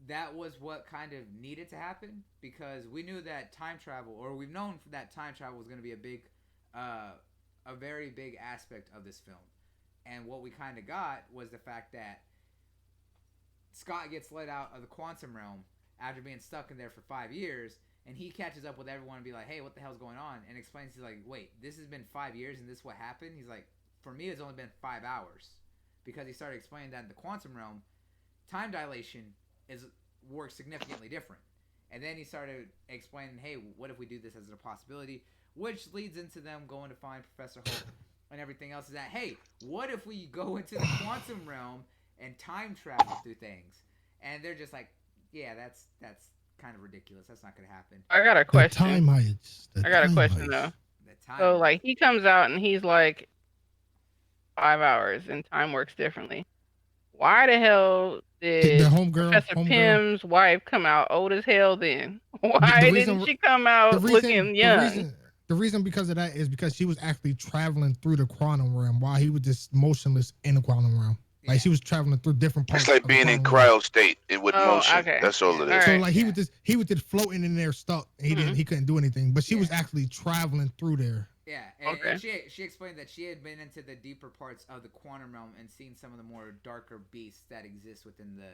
that was what kind of needed to happen because we knew that time travel, or we've known that time travel was going to be a very big aspect of this film. And what we kind of got was the fact that Scott gets let out of the quantum realm after being stuck in there for 5 years, and he catches up with everyone and be like, "Hey, what the hell's going on?" And explains, he's like, "Wait, this has been 5 years, and this is what happened." He's like, "For me, it's only been 5 hours," because he started explaining that in the quantum realm, time dilation is works significantly different. And then he started explaining, "Hey, what if we do this as a possibility?" Which leads into them going to find Professor Hulk and everything else. Is that, hey, what if we go into the quantum realm and time travel through things? And they're just like, "Yeah, that's kind of ridiculous. That's not going to happen." I got a The question. time heist. The I got a time question heist. though. The time. So like he comes out and he's like 5 hours and time works differently. Why the hell The did homegirl. Professor Pym's wife come out old as hell then? Why The didn't reason. she come The out reason. looking The young? reason. The reason because of that is because she was actually traveling through the quantum realm while he was just motionless in the quantum realm. Like Yeah. she was traveling through different parts. It's like of being the in quantum realm. cryo state with Oh, motion. okay. That's all it Yeah. is. So Alright. like Yeah. he was just floating in there stuck. He couldn't do anything. But she was Yeah. actually traveling through there. Yeah, Okay. and she explained that she had been into the deeper parts of the quantum realm and seen some of the more darker beasts that exist within the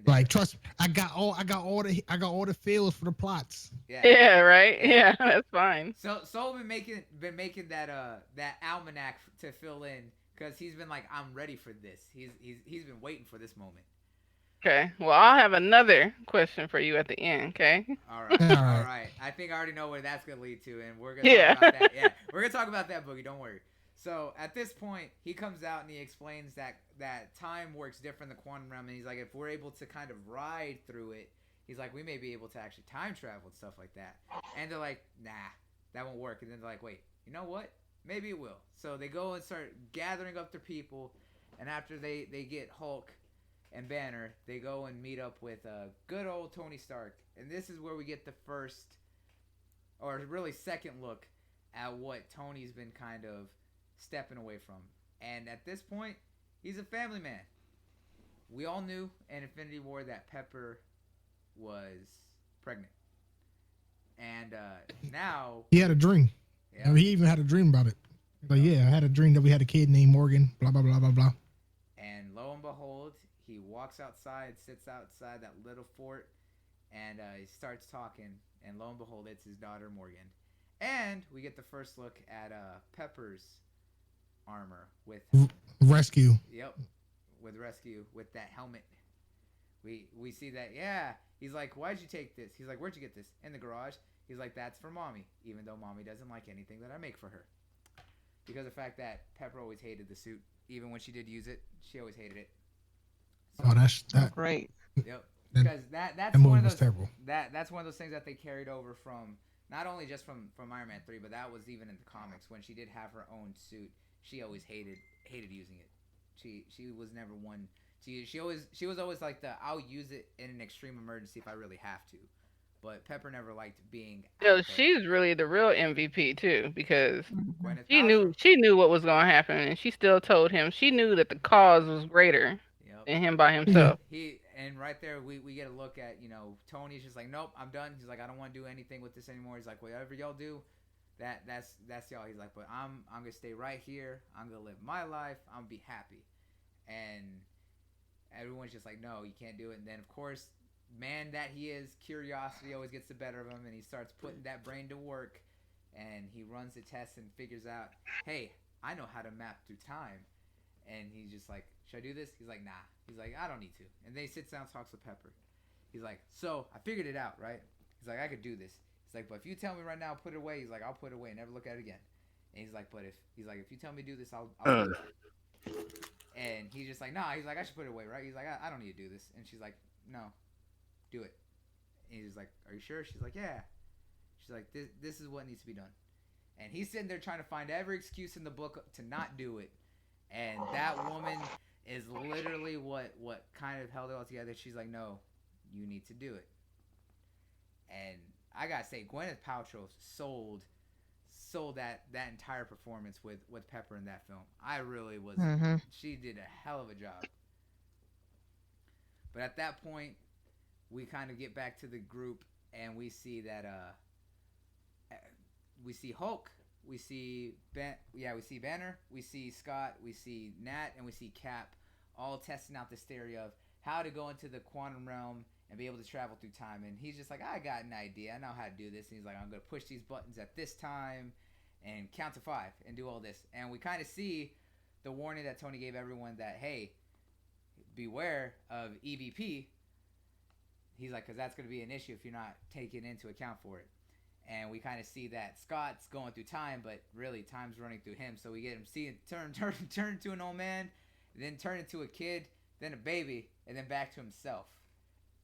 Like trust me, I got all the feels for the plots. yeah. Yeah, right. Yeah. Yeah, that's fine. So been making that almanac to fill in because he's been like, "I'm ready for this." He's been waiting for this moment. Okay. Well, I'll have another question for you at the end. Okay. All right, All all right. right. I think I already know where that's gonna lead to, and we're gonna Yeah. talk about that. Yeah, we're gonna talk about that, Boogie. Don't worry. So at this point, he comes out and he explains that time works different in the quantum realm, and he's like, if we're able to kind of ride through it, he's like, we may be able to actually time travel and stuff like that. And they're like, nah, that won't work. And then they're like, wait, you know what? Maybe it will. So they go and start gathering up their people, and after they get Hulk and Banner, they go and meet up with good old Tony Stark. And this is where we get the first, or really second look at what Tony's been kind of stepping away from. And at this point, he's a family man. We all knew in Infinity War that Pepper was pregnant. And now, He had a dream. yeah, And he even had a dream about it. Like, yeah, I had a dream that we had a kid named Morgan, blah, blah, blah, blah, blah. and lo and behold, he walks outside, sits outside that little fort, and he starts talking. And lo and behold, it's his daughter Morgan. And we get the first look at Pepper's armor with Rescue. yep, with rescue with that helmet. We see that, yeah. He's like, why'd you take this? He's like, where'd you get this? In the garage. He's like, that's for mommy, even though mommy doesn't like anything that I make for her. because of the fact that Pepper always hated the suit. Even when she did use it, she always hated it. Oh, So, Oh, that great. yep. that, Because that that's one movie of was those terrible. that's one of those things that they carried over from not only just from Iron Man 3, but that was even in the comics when she did have her own suit. She always hated using it. She was never one. She was always like the I'll use it in an extreme emergency if I really have to. But Pepper never liked being Yo, out there. she's really the real MVP too, because Hmm. Gwyneth she Paltrow. knew what was gonna happen, and she still told him she knew that the cause was greater Yep. than him by Yeah. himself. He and right there we get a look at Tony's just like nope, I'm done. He's like, I don't want to do anything with this anymore. He's like, whatever y'all do, that's y'all. He's like, but I'm gonna stay right here. I'm gonna live my life. I'm gonna be happy. And everyone's just like, no, you can't do it. And then of course, man that he is, curiosity always gets the better of him, and he starts putting that brain to work. And he runs the test and figures out, hey, I know how to map through time. And he's just like, should I do this? He's like, nah. He's like, I don't need to. And then he sits down and talks with Pepper. He's like, so I figured it out, right? He's like, I could do this. He's like, but if you tell me right now, put it away. He's like, I'll put it away and never look at it again. And he's like, but if you tell me to do this, I'll do it. And he's just like, nah. He's like, I should put it away, right? He's like, I don't need to do this. And she's like, no, do it. And he's like, are you sure? She's like, yeah. She's like, this is what needs to be done. And he's sitting there trying to find every excuse in the book to not do it. And that woman is literally what kind of held it all together. She's like, no, you need to do it. And I gotta say, Gwyneth Paltrow sold that entire performance with Pepper in that film. I really was. Hmm. She did a hell of a job. But at that point, we kind of get back to the group, and we see that we see Hulk, we see we see Banner, we see Scott, we see Nat, and we see Cap, all testing out this theory of how to go into the quantum realm and be able to travel through time. And he's just like, I got an idea, I know how to do this. And he's like, I'm gonna push these buttons at this time and count to 5 and do all this. And we kind of see the warning that Tony gave everyone that hey, beware of EVP. He's like, because that's going to be an issue if you're not taking into account for it. And we kind of see that Scott's going through time, but really time's running through him. So we get him seeing turn into an old man, then turn into a kid, then a baby, and then back to himself.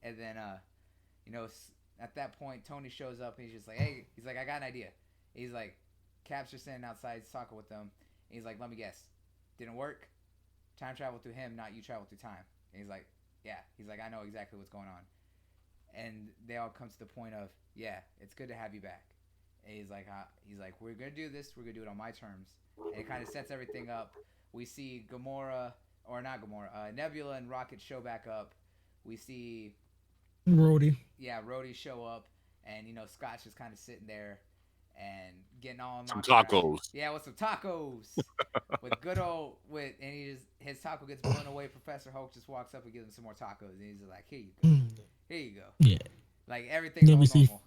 And then you know, at that point Tony shows up and he's just like, hey, he's like, I got an idea. He's like, Cap's just standing outside, he's talking with them. And he's like, let me guess, didn't work. Time travel through him, not you travel through time. And he's like, yeah. He's like, I know exactly what's going on. And they all come to the point of, yeah, it's good to have you back. And he's like, we're gonna do this. We're gonna do it on my terms. And it kind of sets everything up. We see Gamora, or not Gamora, Nebula and Rocket show back up. We see, Rhodey. yeah, Rhodey show up, and Scott's just kind of sitting there and getting all Some knocked around. tacos. Yeah, with some tacos, with good old and he just his taco gets blown away. Professor Hulk just walks up and gives him some more tacos, and he's like, here you go, Mm, here you go. yeah. Like everything's Then all we see normal.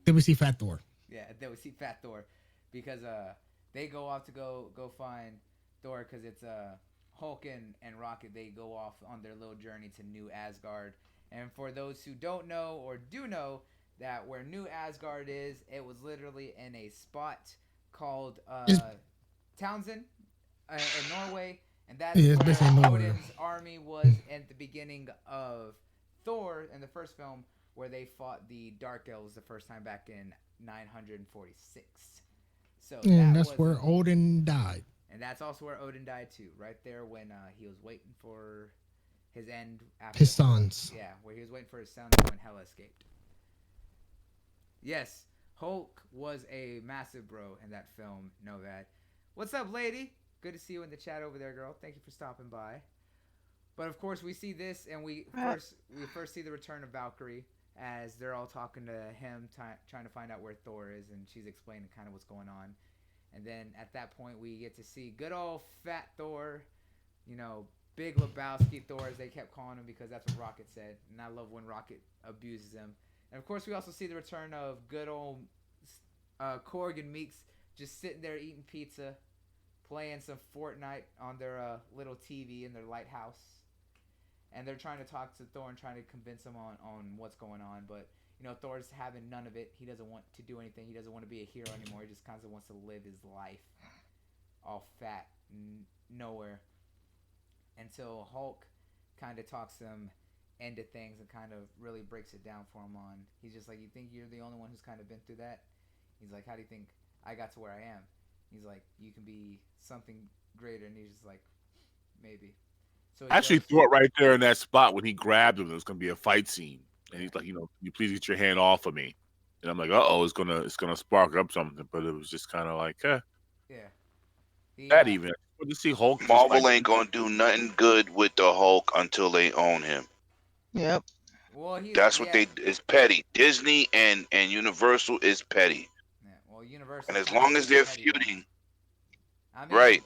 then we see Fat Thor. Yeah, then we see Fat Thor because they go off to go find Thor because it's Hulk and Rocket. They go off on their little journey to New Asgard. And for those who don't know or do know that where New Asgard is, it was literally in a spot called It's, Townsend in Norway, and that's yeah, it's where basically nowhere. Odin's army was at the beginning of Thor in the first film, where they fought the Dark Elves the first time back in 946. So And that that's was, where Odin died. and that's also where Odin died too, right there when he was waiting for his end after His sons. yeah, where he was waiting for his sons when Hela escaped. Yes, Hulk was a massive bro in that film. Know that. What's up, lady? Good to see you in the chat over there, girl. Thank you for stopping by. But of course, we see this, and we first see the return of Valkyrie as they're all talking to him, trying to find out where Thor is, and she's explaining kind of what's going on. And then at that point, we get to see good old fat Thor, Big Lebowski Thor, as they kept calling him because that's what Rocket said. And I love when Rocket abuses him. And of course, we also see the return of good old Korg and Meeks just sitting there eating pizza, playing some Fortnite on their little TV in their lighthouse. And they're trying to talk to Thor and trying to convince him on what's going on. But, Thor's having none of it. He doesn't want to do anything. He doesn't want to be a hero anymore. He just kind of wants to live his life. all fat, nowhere, until Hulk kind of talks him into things and kind of really breaks it down for him. On he's just like, you think you're the only one who's kind of been through that? He's like, how do you think I got to where I am? He's like, you can be something greater, and he's just like, maybe. So he I actually goes, thought right there in that spot when he grabbed him, there was gonna be a fight scene, and yeah, he's like, "Can you please get your hand off of me?" And I'm like, "Uh oh, it's gonna spark up something." But it was just kind of like, yeah. He that even. Good to see Hulk just like Marvel ain't gonna do nothing good with the Hulk until they own him. Yep. well, he's That's what yeah, they. It's petty. Disney and Universal is petty, yeah. Well, and Universal's as kind of long as getting they're petty now. feuding, I mean, right?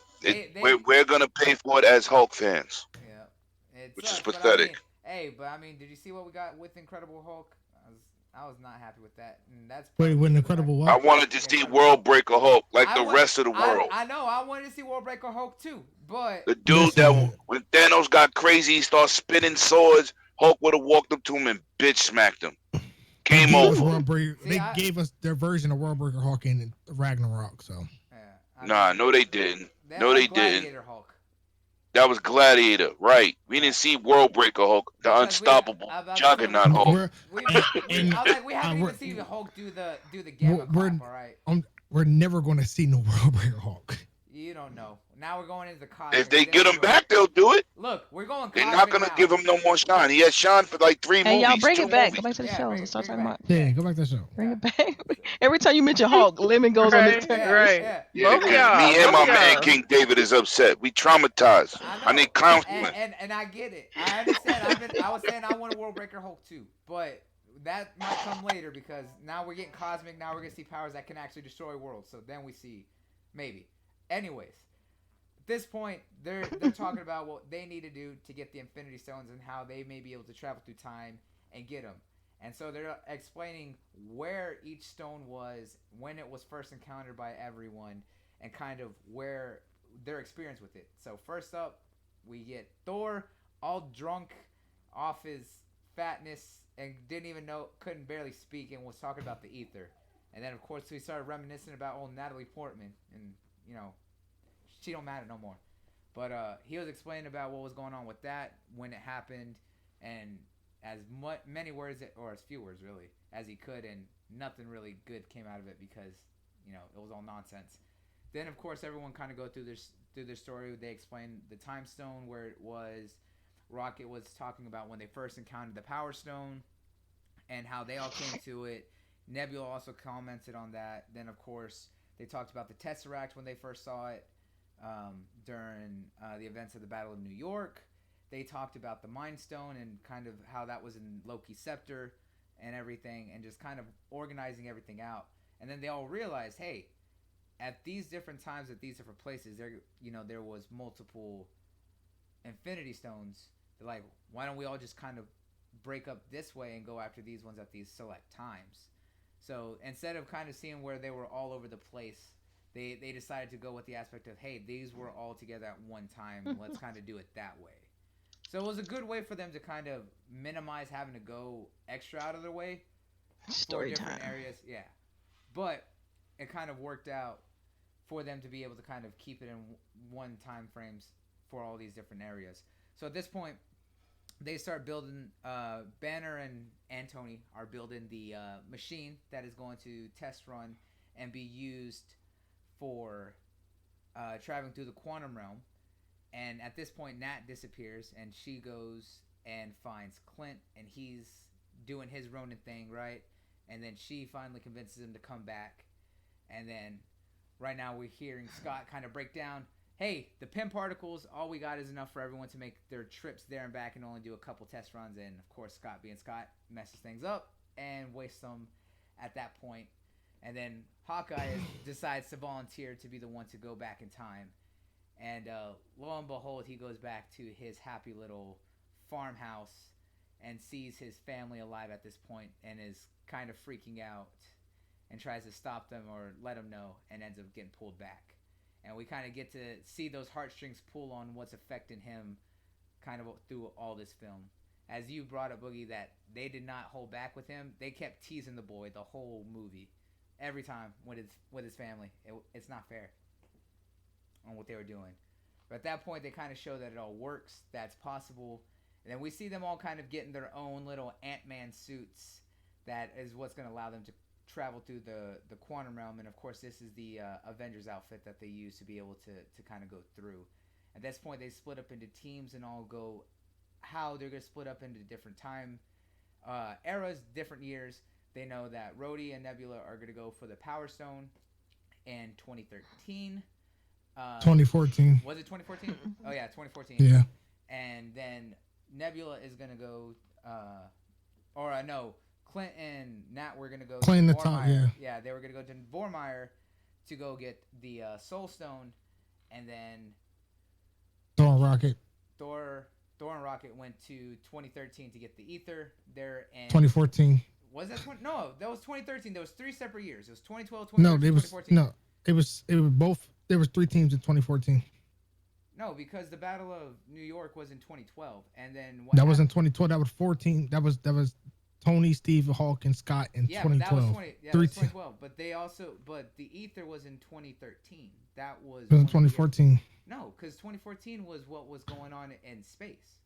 We're gonna pay for it as Hulk fans, yeah, it which is sucks, but I pathetic. mean, hey, but I mean, did you see what we got with Incredible Hulk? I was not happy with that, and that's Wait, partly when because of the fact, Incredible I what? wanted to yeah, see Incredible World Hulk. Breaker Hulk like I the want, rest of the world. I know, I wanted to see World Breaker Hulk too, but The dude that Listen, when Thanos got crazy, he started spinning swords. Hulk would have walked up to him and bitch smacked him. they Game gave us over. World Breaker. see, They gave us their version of World Breaker Hawk in Ragnarok. So yeah, I Nah, mean, no, they didn't. that No, was they didn't. Gladiator Hulk. That was Gladiator, right? We Yeah, didn't see World Breaker Hulk, the because we, unstoppable I was about to say Juggernaut Hulk. we're we and I was like, we haven't we're even seen the Hulk do the gamma we're clap. All right, we're never going to see no World Breaker Hawk. you don't know. Now we're going into the If cosmic, they and then get we're him going. back, they'll do it. Look, we're going They're not cosmic gonna now. give him no more shine. He has shine for like three Hey, y'all movies, bring two it back. Go movies. back to the Yeah, shows and start bring it talking back. about. Yeah, Yeah, go back to the show. Bring yeah, it back. Every time you mention Hulk, lemon goes on Right, the yeah, table. right. yeah. Yeah, Both of because y'all, me and both of my man y'all. King David is upset. We traumatized. I I know, need counseling. and I get it. I understand. I was saying I want a World Breaker Hulk too, but that might come later because now we're getting cosmic. Now we're gonna see powers that can actually destroy worlds. So then we see, maybe. Anyways, at this point, they're talking about what they need to do to get the Infinity Stones and how they may be able to travel through time and get them. And so they're explaining where each stone was, when it was first encountered by everyone, and kind of where their experience with it. So first up, we get Thor, all drunk off his fatness and didn't even know, couldn't barely speak, and was talking about the ether. And then of course we started reminiscing about old Natalie Portman, and you know she don't matter no more. But he was explaining about what was going on with that when it happened, and as many words or as few words really as he could, and nothing really good came out of it because it was all nonsense. Then of course everyone kind of go through their story. They explain the time stone where it was. Rocket was talking about when they first encountered the Power Stone and how they all came to it. Nebula also commented on that. Then of course they talked about the Tesseract when they first saw it during the events of the Battle of New York. They talked about the Mind Stone and kind of how that was in Loki's scepter and everything, and just kind of organizing everything out. And then they all realized, hey, at these different times, at these different places, there was multiple Infinity Stones. They're like, why don't we all just kind of break up this way and go after these ones at these select times? So instead of kind of seeing where they were all over the place, they decided to go with the aspect of, hey, these were all together at one time. Let's kind of do it that way. So it was a good way for them to kind of minimize having to go extra out of their way for Story different time. areas. Yeah. But it kind of worked out for them to be able to kind of keep it in one time frames for all these different areas. So at this point, they start building. Banner and Antony are building the machine that is going to test run and be used for traveling through the quantum realm. And at this point, Nat disappears, and she goes and finds Clint, and he's doing his Ronin thing, right? And then she finally convinces him to come back. And then right now we're hearing Scott kind of break down. Hey, the Pym particles, all we got is enough for everyone to make their trips there and back and only do a couple test runs. And of course, Scott being Scott messes things up and wastes them at that point. And then Hawkeye decides to volunteer to be the one to go back in time. And lo and behold, he goes back to his happy little farmhouse and sees his family alive at this point and is kind of freaking out and tries to stop them or let them know and ends up getting pulled back. And we kind of get to see those heartstrings pull on what's affecting him kind of through all this film. As you brought up, Boogie, that they did not hold back with him. They kept teasing the boy the whole movie. Every time with his family. It's not fair. on what they were doing. But at that point, they kind of show that it all works, that's possible. And then we see them all kind of getting their own little Ant-Man suits. That is what's going to allow them to travel through the quantum realm. And of course, this is the Avengers outfit that they use to be able to kind of go through. At this point, they split up into teams and all go how they're going to split up into different time eras, different years. They know that Rhodey and Nebula are going to go for the Power Stone in 2013. 2014. Was it 2014? Oh yeah, 2014. Yeah. And then Nebula is gonna go, no, Clint and Nat were gonna go Clint to the top, Vormire. yeah. Yeah, they were gonna go to Vormire to go get the Soul Stone, and then Thor Rocket. Thor and Rocket went to 2013 to get the Ether. There and 2014. Was that 20? No, that was 2013. There was three separate years. It was 2012, No, 2013, it was 2014. no. It was both. There was three teams in 2014. No, because the Battle of New York was in 2012, and then that was in 2012. That was 14. That was Tony, Steve, Hulk, and Scott in 2012. But that was 20. Yeah, that was 2012. But they also, the Ether was in 2013. That was. It was in 2014. No, because 2014 was what was going on in space.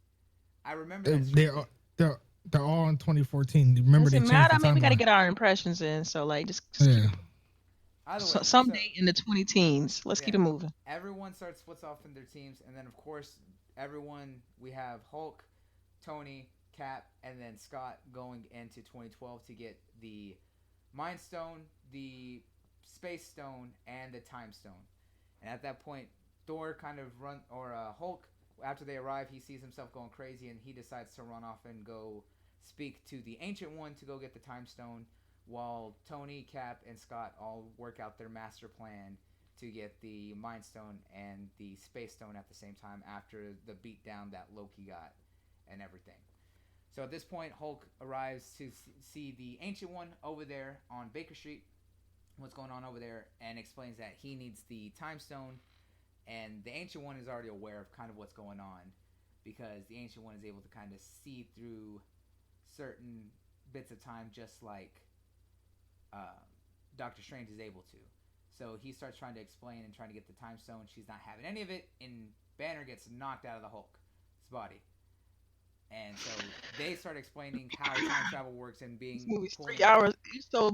I remember that. They're all in 2014. Remember Doesn't they changed matter. I the mean, we got to timeline. get our impressions in. So like, just Yeah. someday in the 20 teens. Let's keep it moving. Everyone splits off in their teams, and then of course we have Hulk, Tony, Cap, and then Scott going into 2012 to get the Mind Stone, the Space Stone, and the Time Stone. And at that point, Thor kind of Hulk, after they arrive, he sees himself going crazy, and he decides to run off and go speak to the Ancient One to go get the Time Stone, while Tony, Cap, and Scott all work out their master plan to get the Mind Stone and the Space Stone at the same time after the beatdown that Loki got and everything. So at this point, Hulk arrives to see the Ancient One over there on Baker Street, what's going on over there, and explains that he needs the Time Stone, and the Ancient One is already aware of kind of what's going on, because the Ancient One is able to kind of see through certain bits of time, just like Doctor Strange is able to. So he starts trying to explain and trying to get the Time Stone. She's not having any of it, and Banner gets knocked out of the Hulk's body. And so they start explaining how time travel works and being. This movie's 3 hours. You so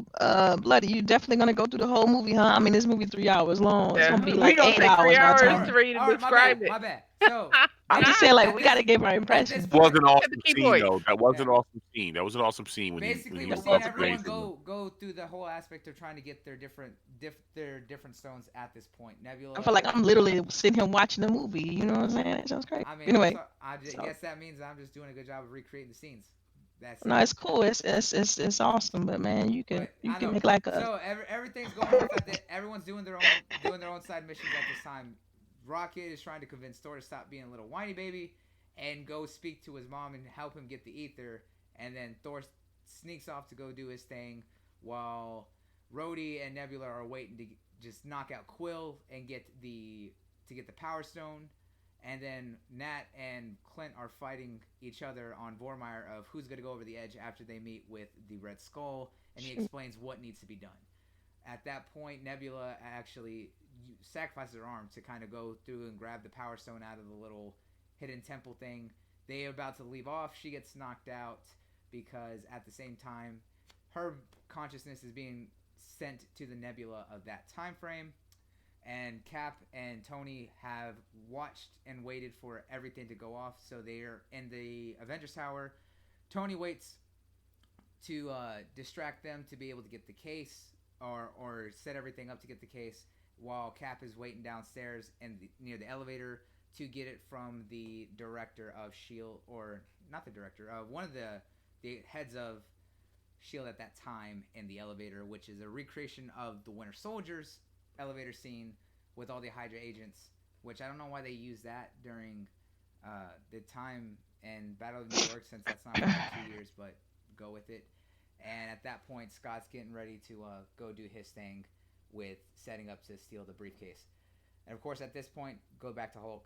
bloody. You definitely gonna go through the whole movie, huh? I mean, this movie 3 hours long. It's Yeah, gonna be we like gonna 8 take hours by the 3 hours time. for you to describe it. My bad. So I'm just saying, like, at we this- gotta give our at impressions. this That was an point, awesome the key scene, points. though. That was an awesome scene. That was an awesome scene when basically he we're was seeing about to everyone raise him. go through the whole aspect of trying to get their different stones at this point. Nebula. I feel like I'm literally sitting here watching the movie. You know what I'm saying? That sounds crazy. I mean, Anyway, I so- guess that means I'm just doing a good job of recreating the scenes. That's no, it. it's cool. It's awesome. But man, you can But I can know. make like a. So everything's going off at everyone's doing their own side missions at this time. Rocket is trying to convince Thor to stop being a little whiny baby and go speak to his mom and help him get the ether. And then Thor sneaks off to go do his thing, while Rhodey and Nebula are waiting to just knock out Quill and get the Power Stone. And then Nat and Clint are fighting each other on Vormire of who's going to go over the edge after they meet with the Red Skull, and he explains what needs to be done. At that point, Nebula actually sacrifices her arm to kind of go through and grab the Power Stone out of the little hidden temple thing. They are about to leave off. She gets knocked out because at the same time, her consciousness is being sent to the Nebula of that time frame. And Cap and Tony have watched and waited for everything to go off. So they're in the Avengers Tower. Tony waits to distract them to be able to get the case or set everything up to get the case, while Cap is waiting downstairs and near the elevator to get it from the director of S.H.I.E.L.D. Or not the director, one of the heads of S.H.I.E.L.D. at that time in the elevator, which is a recreation of the Winter Soldier's elevator scene with all the Hydra agents, which I don't know why they use that during the time in Battle of New York, since that's not for like 2 years, but go with it. And at that point, Scott's getting ready to go do his thing with setting up to steal the briefcase. And of course, at this point, go back to Hulk.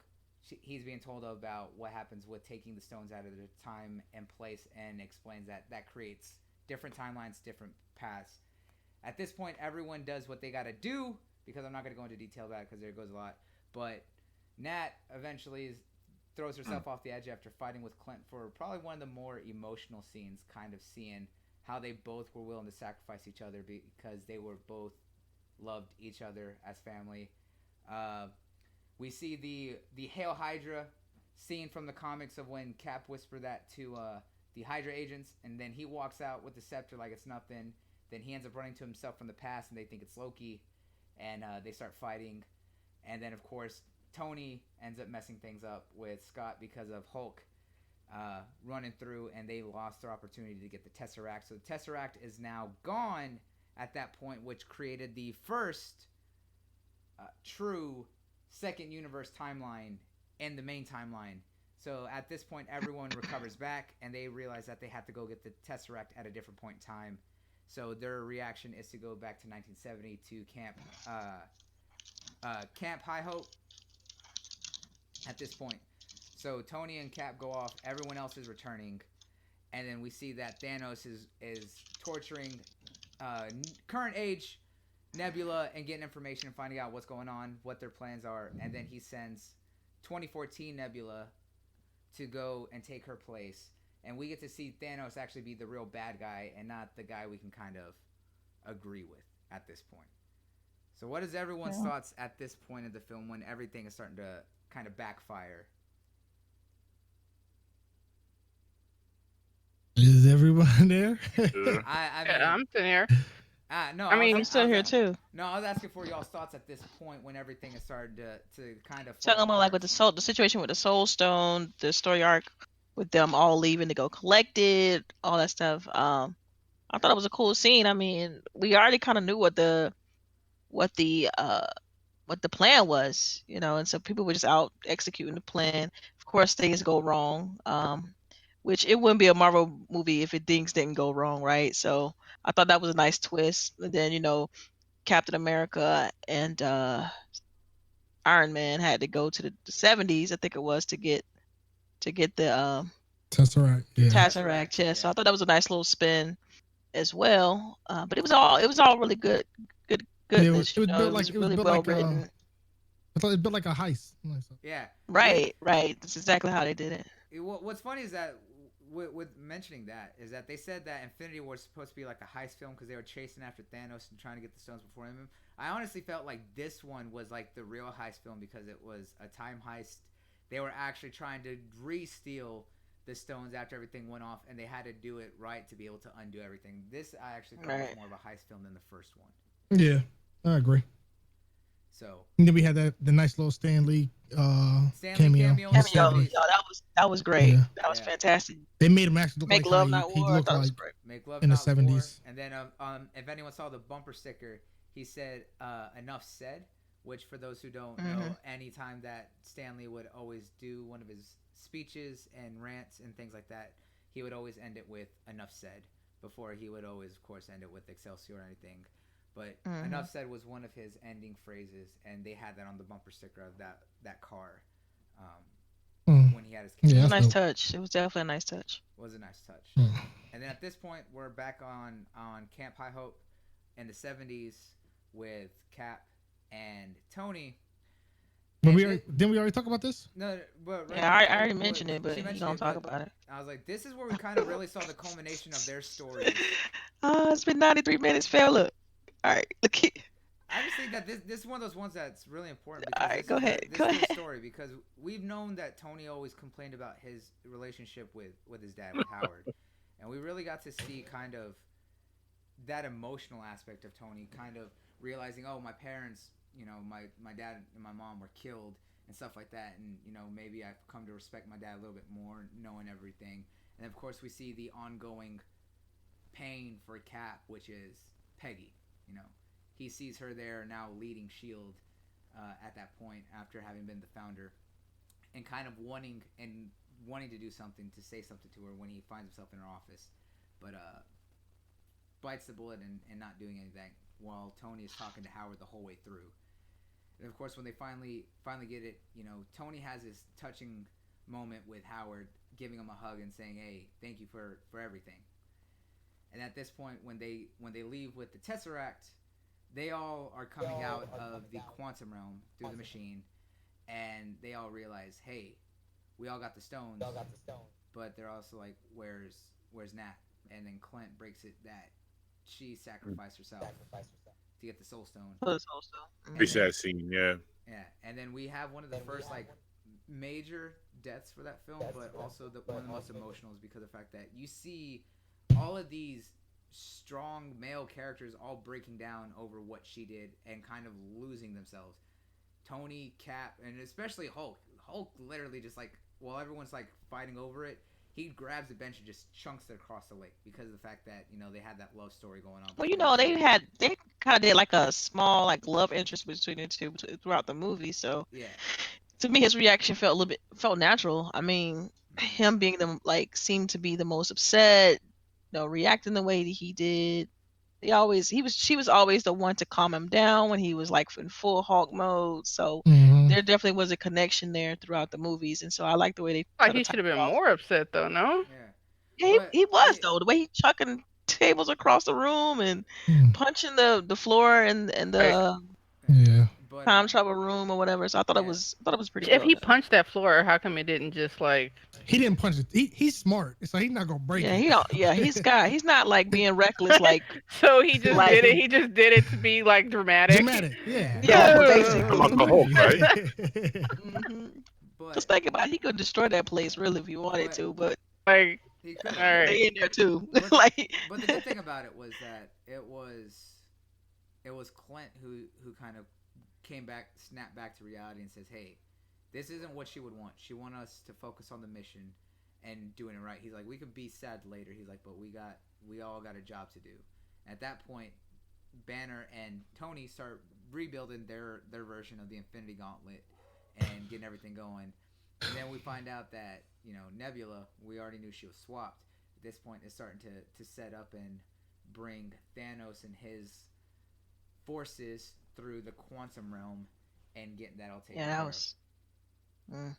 He's being told about what happens with taking the stones out of their time and place, and explains that creates different timelines, different paths. At this point, everyone does what they got to do, because I'm not going to go into detail about it because there goes a lot. But Nat eventually throws herself off the edge after fighting with Clint for probably one of the more emotional scenes, kind of seeing how they both were willing to sacrifice each other because they were both loved each other as family. Uh, we see the Hail Hydra scene from the comics of when Cap whispered that to the Hydra agents, and then he walks out with the scepter like it's nothing. Then he ends up running to himself from the past, and they think it's Loki, and they start fighting. And then, of course, Tony ends up messing things up with Scott because of Hulk running through, and they lost their opportunity to get the Tesseract. So the Tesseract is now gone at that point, which created the first true second universe timeline in the main timeline. So at this point, everyone recovers back, and they realize that they have to go get the Tesseract at a different point in time. So their reaction is to go back to 1970 to Camp High Hope at this point. So Tony and Cap go off. Everyone else is returning, and then we see that Thanos is torturing current age Nebula and getting information and finding out what's going on, what their plans are, and then he sends 2014 Nebula to go and take her place. And we get to see Thanos actually be the real bad guy and not the guy we can kind of agree with at this point. So what is everyone's thoughts at this point of the film when everything is starting to kind of backfire? Is everyone there? Yeah. I mean, Yeah, I'm sitting here. no, I mean, I'm still here too. No, I was asking for y'all's thoughts at this point when everything is starting to kind of Talking fall about like with apart. the situation with the Soul Stone, the story arc with them all leaving to go collect it, all that stuff. I thought it was a cool scene. I mean, we already kind of knew what the uh what the plan was, and so people were just out executing the plan. Of course, things go wrong. Which it wouldn't be a Marvel movie if things didn't go wrong, right? So I thought that was a nice twist. And then Captain America and Iron Man had to go to the 70s, I think it was, to get Tesseract, the yeah. Tesseract. Yeah, so I thought that was a nice little spin as well. But it was all really good Yeah, goodness. it was built It like was really well written. I thought it was built like a heist. Yeah. Right. That's exactly how they did it. What's funny is that with mentioning that is that they said that Infinity War was supposed to be like a heist film because they were chasing after Thanos and trying to get the stones before him. I honestly felt like this one was like the real heist film because it was a time heist. They were actually trying to re-steal the stones after everything went off, and they had to do it right to be able to undo everything. This I actually thought was more of a heist film than the first one. Yeah, I agree. So And then we had the nice little Stan Lee cameo. cameo in the Cameo, 70s. that was great. Yeah. That was Yeah. fantastic. They made him actually look Make like how love not he war. I looked thought it was like great. Make love in the not war. 70s. And then if anyone saw the bumper sticker, he said enough said, which for those who don't know, anytime that Stanley would always do one of his speeches and rants and things like that, he would always end it with enough said before he would always of course end it with Excelsior or anything. But enough said was one of his ending phrases, and they had that on the bumper sticker of that car when he had his camera. It Yeah, was a that's nice dope. touch. It was definitely a nice touch. Was a nice touch. Mm. And then at this point, we're back on Camp High Hope in the 70s with Cap and Tony. But And didn't we already talk about this? no, but Yeah, I already mentioned it, but she you mentioned don't it, talk but about it. I was like, this is where we kind of really saw the culmination of their stories. It's been 93 minutes, fell. Look. All right, look here. I just think that this is one of those ones that's really important All because right, go ahead. this Go is their ahead. story because we've known that Tony always complained about his relationship with his dad, with Howard, and we really got to see kind of that emotional aspect of Tony, kind of realizing, oh, my parents, my dad and my mom were killed and stuff like that, and maybe I've come to respect my dad a little bit more, knowing everything, and of course we see the ongoing pain for Cap, which is Peggy, he sees her there now leading Shield at that point after having been the founder, and kind of wanting to do something to say something to her when he finds himself in her office, but bites the bullet and not doing anything while Tony is talking to Howard the whole way through. And of course, when they finally get it, Tony has this touching moment with Howard, giving him a hug and saying, "Hey, thank you for everything." And at this point, when they leave with the Tesseract, they all are coming out of the quantum realm through the machine, and they all realize, hey, we all got the stones, but they're also like, where's Nat? And then Clint breaks it that she sacrificed herself to get the soul stone, For this whole stuff. and Pretty then Hmm. sad scene, yeah. yeah, and then we have one of the first like major deaths for that film, but also one of the most emotional is because of the fact that you see all of these strong male characters all breaking down over what she did and kind of losing themselves. Tony, Cap, and especially Hulk. Hulk literally just like while everyone's like fighting over it, he grabs a bench and just chunks it across the lake because of the fact that they had that love story going on Well, you between the know, two. they kind of did like a small like love interest between the two throughout the movie. So Yeah. to me, his reaction felt a little bit felt natural. I mean, Mm-hmm. him being the like seemed to be the most upset, reacting the way that he did. She was always the one to calm him down when he was like in full Hulk mode. So Hmm. there definitely was a connection there throughout the movies, and so I like the way they Like kind of he tied should have it been off. more upset though, no? Yeah. Yeah, But he was it though. The way he chucking tables across the room and Hmm. punching the floor and the Like Yeah. but time travel room or whatever. So yeah. I thought it was pretty if well he done. punched that floor, how come it didn't just like He didn't punch it. He's smart, so he's not gonna break Yeah, it. he don't. Yeah, he's not like being reckless so he just like did it. He just did it to be like dramatic. Dramatic, yeah. Yeah. yeah, I'm basically. not the Hulk, right? Hmm. Just But think about it, he could destroy that place really if he wanted but to, but Like, he could all have. right. they in there too. But like, but the good thing about it was that it was Clint who kind of came back, snapped back to reality, and says, "Hey, this isn't what she would want. She want us to focus on the mission and doing it right." He's like, "We could be sad later." He's like, "But we all got a job to do." At that point, Banner and Tony start rebuilding their version of the Infinity Gauntlet and getting everything going. And then we find out that Nebula, we already knew she was swapped. At this point, is starting to set up and bring Thanos and his forces through the quantum realm and getting that all taken yeah, care of. mm,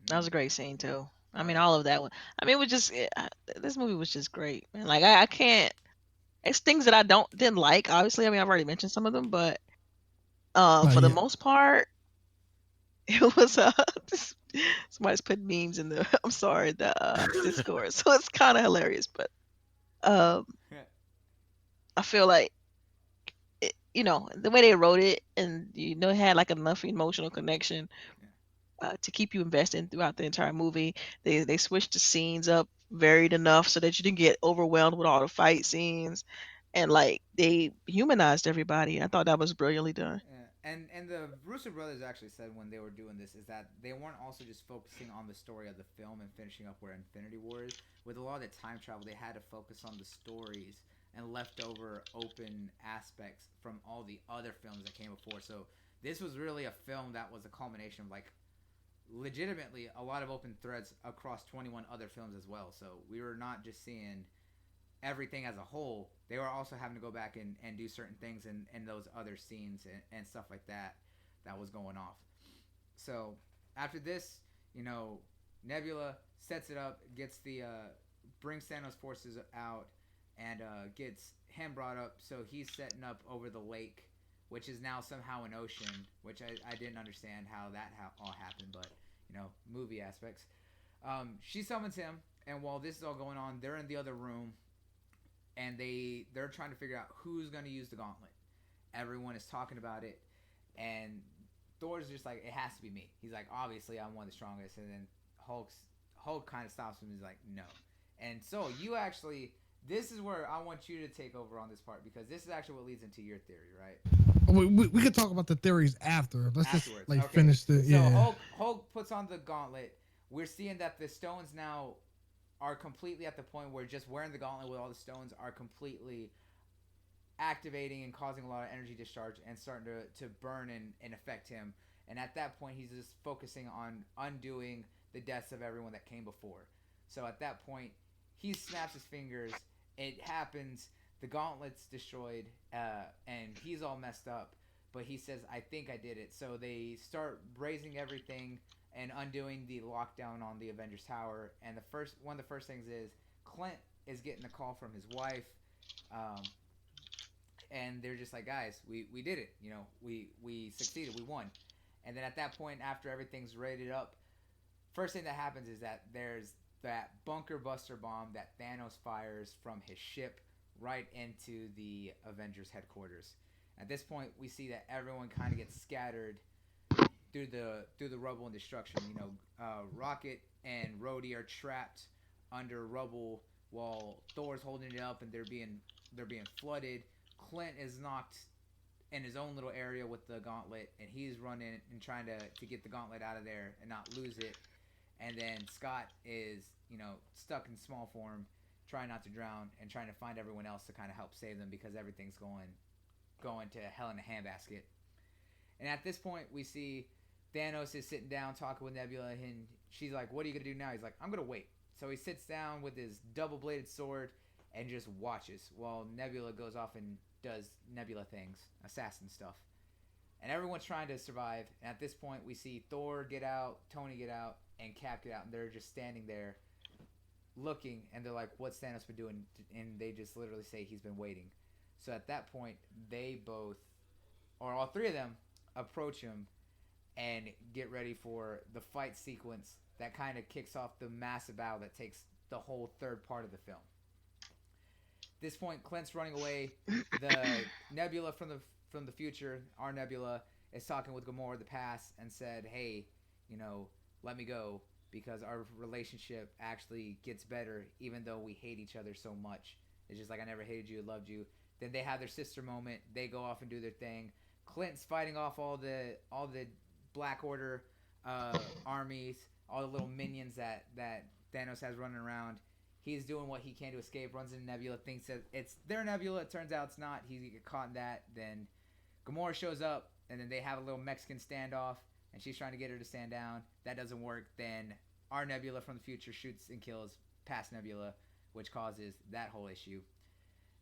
that was Mm. a great scene too. I Oh mean, yeah. all of that one. I mean, it was just this movie was just great, man. Like I can't. It's things that I don't didn't like. Obviously, I mean, I've already mentioned some of them, but Not for the yet. most part, it was this, somebody's putting memes in the I'm sorry the Discord, so it's kind of hilarious. But um, I feel like the way they wrote it, and it had like enough emotional connection Yeah. to keep you invested throughout the entire movie. They switched the scenes up varied enough so that you didn't get overwhelmed with all the fight scenes, and like they humanized everybody. I thought that was brilliantly done. Yeah. And the Russo brothers actually said when they were doing this is that they weren't also just focusing on the story of the film and finishing up where Infinity War is. With a lot of the time travel, they had to focus on the stories and leftover open aspects from all the other films that came before. So this was really a film that was a culmination of like legitimately a lot of open threads across 21 other films as well. So we were not just seeing everything as a whole, they were also having to go back and do certain things in those other scenes and stuff like that was going off. So after this, Nebula sets it up, gets brings Thanos' forces out, and gets him brought up. So he's setting up over the lake, which is now somehow an ocean, which I didn't understand how that all happened, but movie aspects. She summons him, and while this is all going on, they're in the other room and they're trying to figure out who's going to use the gauntlet. Everyone is talking about it, and Thor's just like, it has to be me. He's like, obviously I'm one of the strongest, and then Hulk kind of stops him. And he's like, no. And so you actually, this is where I want you to take over on this part because this is actually what leads into your theory, right? We could talk about the theories after. Let's just Afterwards, like okay. finish the So yeah. Hulk puts on the gauntlet. We're seeing that the stones now are completely at the point where just wearing the gauntlet with all the stones are completely activating and causing a lot of energy discharge and starting to burn and affect him. And at that point, he's just focusing on undoing the deaths of everyone that came before. So at that point, he snaps his fingers. It happens. The gauntlet's destroyed, and he's all messed up. But he says, "I think I did it." So they start raising everything and undoing the lockdown on the Avengers Tower. And one of the first things is Clint is getting a call from his wife. Um, and they're just like, guys, we did it. We succeeded. We won. And then at that point, after everything's rated up, first thing that happens is that there's that bunker buster bomb that Thanos fires from his ship right into the Avengers headquarters. At this point, we see that everyone kind of gets scattered through the rubble and destruction. Rocket and Rhodey are trapped under rubble while Thor's holding it up, and they're being flooded. Clint is knocked in his own little area with the gauntlet, and he's running and trying to get the gauntlet out of there and not lose it. And then Scott is stuck in small form, trying not to drown and trying to find everyone else to kind of help save them because everything's going to hell in a handbasket. And at this point, we see Thanos is sitting down talking with Nebula, and she's like, "What are you gonna do now?" He's like, "I'm gonna wait." So he sits down with his double-bladed sword and just watches while Nebula goes off and does Nebula things, assassin stuff. And everyone's trying to survive. And at this point, we see Thor get out, Tony get out, and Cap get out, and they're just standing there looking, and they're like, "What's Thanos been doing?" And they just literally say he's been waiting. So at that point, they both, or all three of them, approach him and get ready for the fight sequence that kind of kicks off the massive battle that takes the whole third part of the film. At this point, Clint's running away. The Nebula from the future, our Nebula, is talking with Gamora of the past and said, "Hey, let me go because our relationship actually gets better even though we hate each other so much. It's just like I never hated you, loved you." Then they have their sister moment. They go off and do their thing. Clint's fighting off all the Black Order armies, all the little minions that Thanos has running around. He's doing what he can to escape. Runs into Nebula, thinks that it's their Nebula. It turns out it's not. He gets caught in that. Then Gamora shows up, and then they have a little Mexican standoff, and she's trying to get her to stand down. That doesn't work. Then our Nebula from the future shoots and kills past Nebula, which causes that whole issue.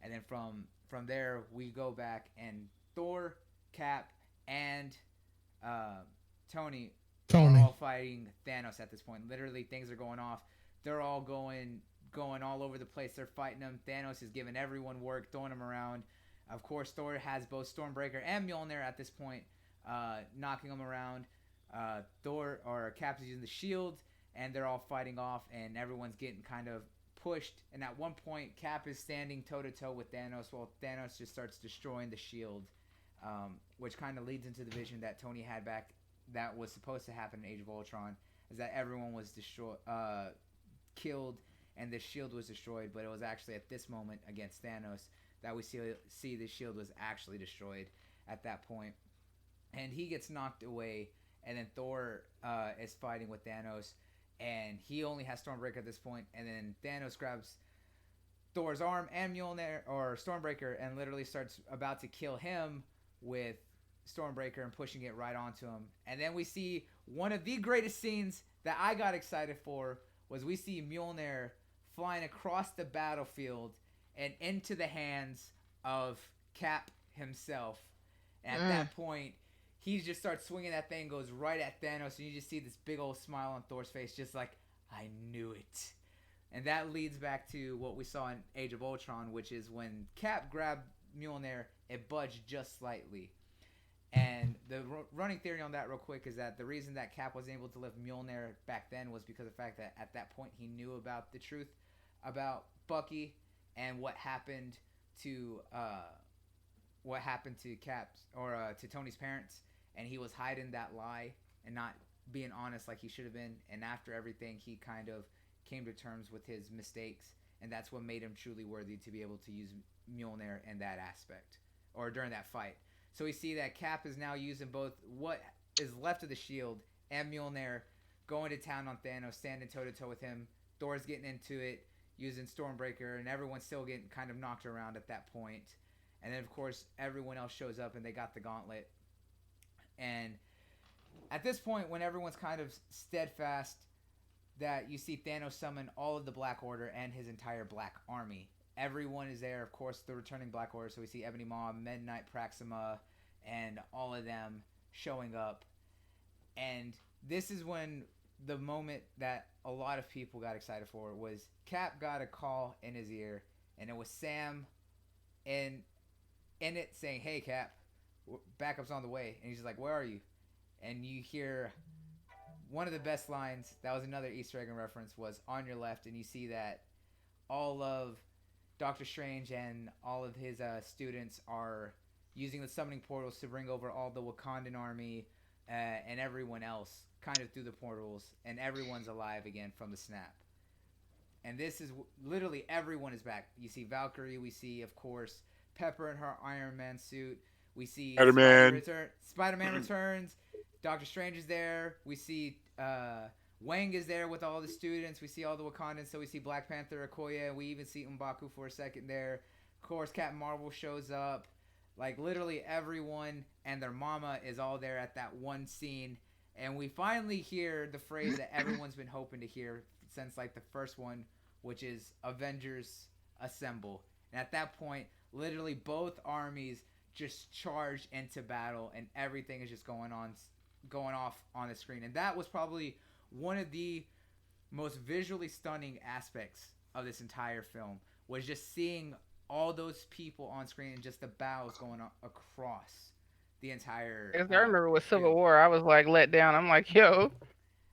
And then from there we go back, and Thor, Cap, and uh, Tony are Tony. all fighting Thanos at this point. Literally, things are going off. They're all going all over the place. They're fighting him. Thanos is giving everyone work, throwing them around. Of course, Thor has both Stormbreaker and Mjolnir at this point, knocking them around. Thor or Cap is using the shield, and they're all fighting off, and everyone's getting kind of pushed. And at one point, Cap is standing toe to toe with Thanos, while Thanos just starts destroying the shield, which kind of leads into the vision that Tony had back that was supposed to happen in Age of Ultron, is that everyone was killed, and the shield was destroyed. But it was actually at this moment against Thanos that we see the shield was actually destroyed at that point, and he gets knocked away. And then Thor is fighting with Thanos, and he only has Stormbreaker at this point. And then Thanos grabs Thor's arm and Mjolnir or Stormbreaker and literally starts about to kill him with Stormbreaker and pushing it right onto him. And then we see one of the greatest scenes that I got excited for was we see Mjolnir flying across the battlefield and into the hands of Cap himself. And at that point, he just starts swinging that thing, goes right at Thanos, and you just see this big old smile on Thor's face, just like, "I knew it." And that leads back to what we saw in Age of Ultron, which is when Cap grabbed Mjolnir, it budged just slightly. And the running theory on that real quick is that the reason that Cap wasn't able to lift Mjolnir back then was because of the fact that at that point he knew about the truth about Bucky and to what happened to Cap's or to Tony's parents, and he was hiding that lie and not being honest like he should have been. And after everything, he kind of came to terms with his mistakes, and that's what made him truly worthy to be able to use Mjolnir in that aspect or during that fight. So we see that Cap is now using both what is left of the shield and Mjolnir, going to town on Thanos, standing toe to toe with him. Thor's getting into it, using Stormbreaker, and everyone's still getting kind of knocked around at that point. And then, of course, everyone else shows up, and they got the gauntlet. And at this point, when everyone's kind of steadfast, that you see Thanos summon all of the Black Order and his entire Black Army. Everyone is there, of course, the returning Black Order. So we see Ebony Maw, Midnight Praxima, and all of them showing up. And this is when the moment that a lot of people got excited for was Cap got a call in his ear, and it was Sam in it saying, "Hey, Cap, backup's on the way." And he's just like, "Where are you?" and you hear one of the best lines. That was another Easter egg and reference. Was on your left, and you see that all of Doctor Strange and all of his students are using the summoning portals to bring over all the Wakandan army and everyone else kind of through the portals, and everyone's alive again from the snap. And this is literally everyone is back. You see Valkyrie, we see, of course, Pepper in her Iron Man suit. We see Spider Man. Spider Man returns. Doctor Strange is there. We see Wang is there with all the students. We see all the Wakandans. So we see Black Panther, Okoye. We even see M'Baku for a second there. Of course, Captain Marvel shows up. Like literally everyone and their mama is all there at that one scene. And we finally hear the phrase that everyone's been hoping to hear since like the first one, which is Avengers assemble. And at that point, literally both armies just charge into battle and everything is just going off on the screen. And that was probably one of the most visually stunning aspects of this entire film, was just seeing all those people on screen and just the battles going on across the entire Because I remember with Civil field. War, I was like let down. I'm like, yo,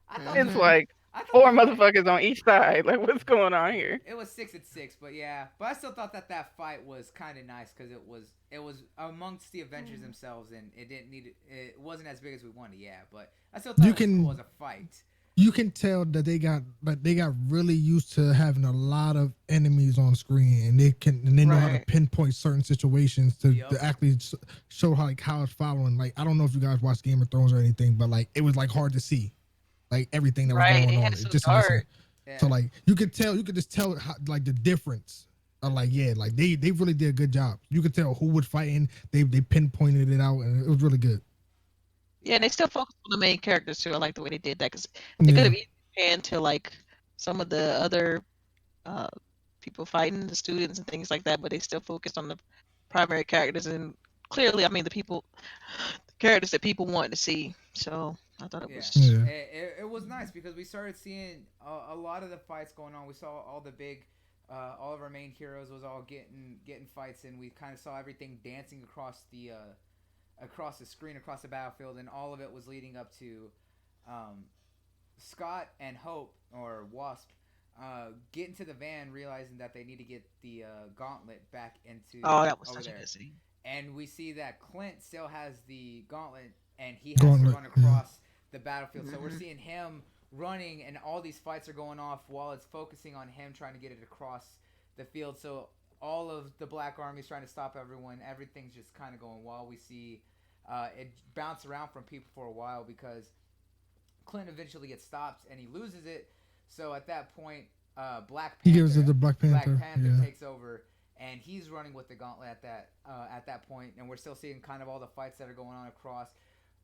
I thought the it's Mhm. like I thought four the fight motherfuckers on each side. Like, what's going on here? it was 6-6, but yeah, but I still thought that that fight was kind of nice because it was amongst the Avengers themselves, and it didn't need it wasn't as big as we wanted, yeah, but I still thought You it was cool as can a fight. you can tell that they got really used to having a lot of enemies on screen, and they know how to Right. pinpoint certain situations Yep. to actually show how it's following. Like, I don't know if you guys watch Game of Thrones or anything, but like it was like hard to see like everything that was Right. going They had on it so just in this. dark. So Yeah. like you could just tell how, like the difference. Like, yeah, like they really did a good job. You could tell who was fighting. They pinpointed it out, and it was really good. Yeah, Yeah. they still focus on the main characters too. I like the way they did that because they could Yeah, have easily panned to like some of the other uh, people fighting, the students and things like that, but they still focused on the primary characters and clearly, I mean, the characters that people want to see. So I thought it Yeah. was yeah. It was nice because we started seeing a lot of the fights going on. We saw all the big, all of our main heroes was all getting fights, and we kind of saw everything dancing across the screen, across the battlefield, and all of it was leading up to um, Scott and Hope or Wasp get into the van, realizing that they need to get the gauntlet back into oh, that was over such a there, good scene. and we see that Clint still has the gauntlet and he has to Gauntlet. run Yeah. across the battlefield. So we're Hmm. seeing him running and all these fights are going off while it's focusing on him trying to get it across the field. So all of the Black Army's trying to stop everyone. Everything's just kind of going wild. We see it bounce around from people for a while because Clint eventually gets stopped and he loses it. So at that point, Black He gives it Panther to Black Black Panther. Panther Yeah. takes over and he's running with the gauntlet at that point, and we're still seeing kind of all the fights that are going on across.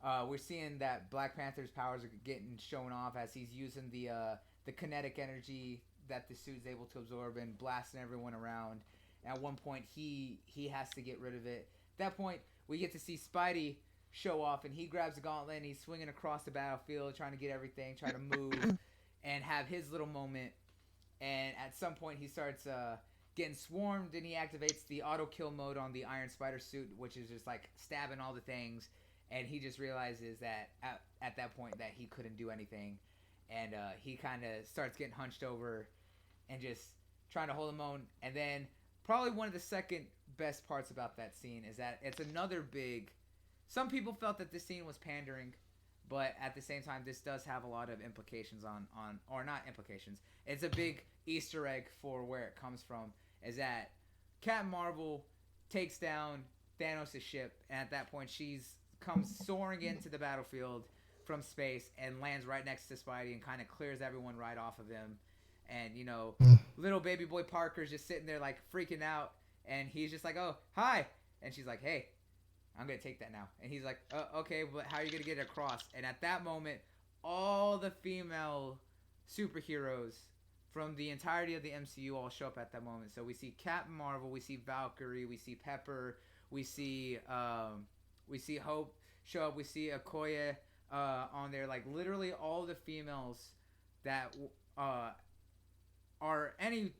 We're seeing that Black Panther's powers are getting shown off as he's using the kinetic energy that the suit's able to absorb and blasting everyone around. At one point, he has to get rid of it. At that point, we get to see Spidey show off, and he grabs the gauntlet and he's swinging across the battlefield, trying to get everything, trying to move, and have his little moment. And at some point, he starts getting swarmed, and he activates the auto kill mode on the Iron Spider suit, which is just like stabbing all the things. And he just realizes that at that point that he couldn't do anything, and he kind of starts getting hunched over and just trying to hold him on. And then probably one of the second best parts about that scene is that it's another big. Some people felt that this scene was pandering, but at the same time, this does have a lot of implications on or not implications. It's a big Easter egg for where it comes from. Is that Captain Marvel takes down Thanos' ship, and at that point, she's comes soaring into the battlefield from space and lands right next to Spidey and kind of clears everyone right off of him. And Mm. little baby boy Parker's just sitting there like freaking out, and he's just like, "Oh, hi," and she's like, "Hey, I'm gonna take that now." And he's like, "Okay, but how are you gonna get it across?" And at that moment, all the female superheroes from the entirety of the MCU all show up at that moment. So we see Captain Marvel, we see Valkyrie, we see Pepper, we see Hope show up, we see Okoye on there. Like literally all the females that uh, are any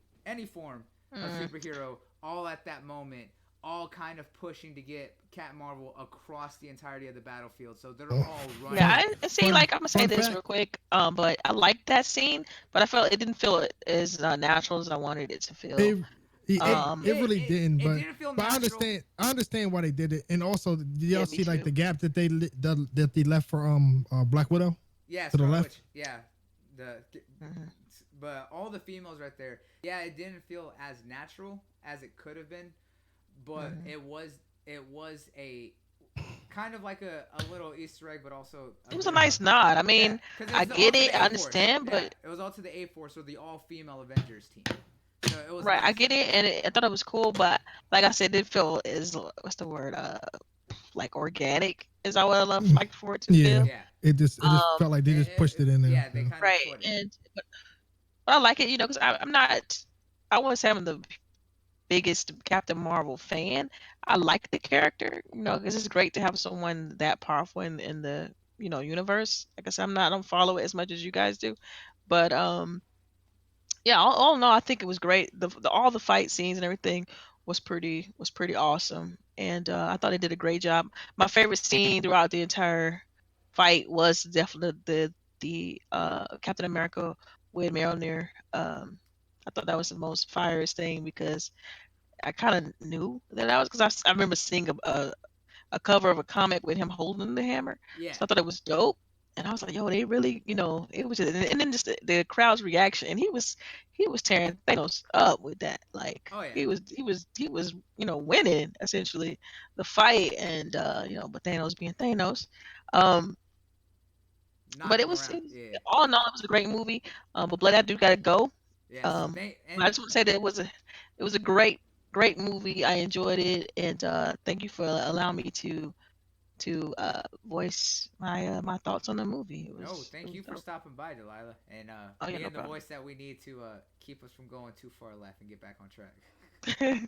form of Mm. superhero, all at that moment, all kind of pushing to get Cat Marvel across the entirety of the battlefield. So they're Oh, all Yeah, running. fun, I see. fun, Like, I'm gonna say fun this fact. real quick. But I liked that scene, but I felt it didn't feel as natural as I wanted it to feel. It, it It Um, it it really it, didn't, it didn't feel but I natural. understand. I understand why they did it, and also, did yeah, y'all me see like too. the gap that that they left for Black Widow Yeah, to the Scarlet left? Witch. Yeah, the Hmm. but all the females right there. Yeah, it didn't feel as natural as it could have been, but Hmm. it was a kind of like a little Easter egg, but also a It was a bit of a nice nod. I yeah, mean, because it I was all get to it, the I A Force. understand, Yeah, but it was all to the A Force or the all female Avengers team. So it was right, I nice. get it, and I thought it was cool. But like I said, it felt is what's the word? Like organic is I would have loved Mm, like for it to yeah, feel. Yeah, it just Um, felt like they just pushed it in there. yeah, they Yeah. kind of right, put it. and but I like it, because I'm not. I was having the biggest Captain Marvel fan. I like the character, because it's great to have someone that powerful in the universe. Like I said, I don't follow it as much as you guys do, but yeah, all in all, I think it was great. The all the fight scenes and everything was pretty awesome, and I thought they did a great job. My favorite scene throughout the entire fight was definitely the Captain America with Mjolnir. I thought that was the most fireest thing because I kind of knew that I was because I remember seeing a cover of a comic with him holding the hammer, Yeah. so I thought it was dope. And I was like, yo, they really, it was just, and then just the crowd's reaction, and he was tearing Thanos up with that, like Oh yeah. he was winning essentially the fight, and but Thanos being Thanos, um, but Knocked him around. it was Yeah. all in all, it was a great movie. But Blood that dude got to go. Yes. Um, They but I and just want to say that it was a great movie. I enjoyed it, and thank you for allowing me to voice my thoughts on the movie. It no, was it thank was you for dope. stopping by, Delilah, and Oh yeah, no being the problem. voice that we need to keep us from going too far left and get back on track.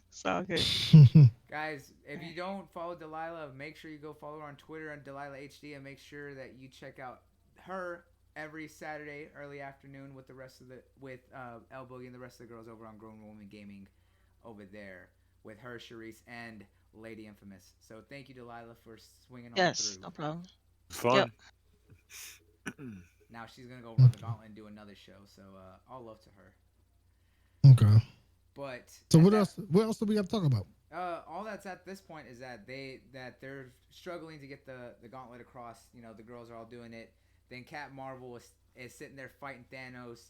It's all good. Guys, if you don't follow Delilah, make sure you go follow her on Twitter on Delilah HD, and make sure that you check out her every Saturday early afternoon with the rest of the with El Boogie and the rest of the girls over on Grown Woman Gaming over there with her, Sharice, and Lady Infamous. So thank you, Delilah, for swinging on Yes, through. no problem. Yep. Fun. Now she's gonna go run the gauntlet and do another show. So all love to her. Okay. But So at what that else? What else do we got to talk about? all that's at this point is that they're struggling to get the gauntlet across. The girls are all doing it. Then Cat Marvel is sitting there fighting Thanos,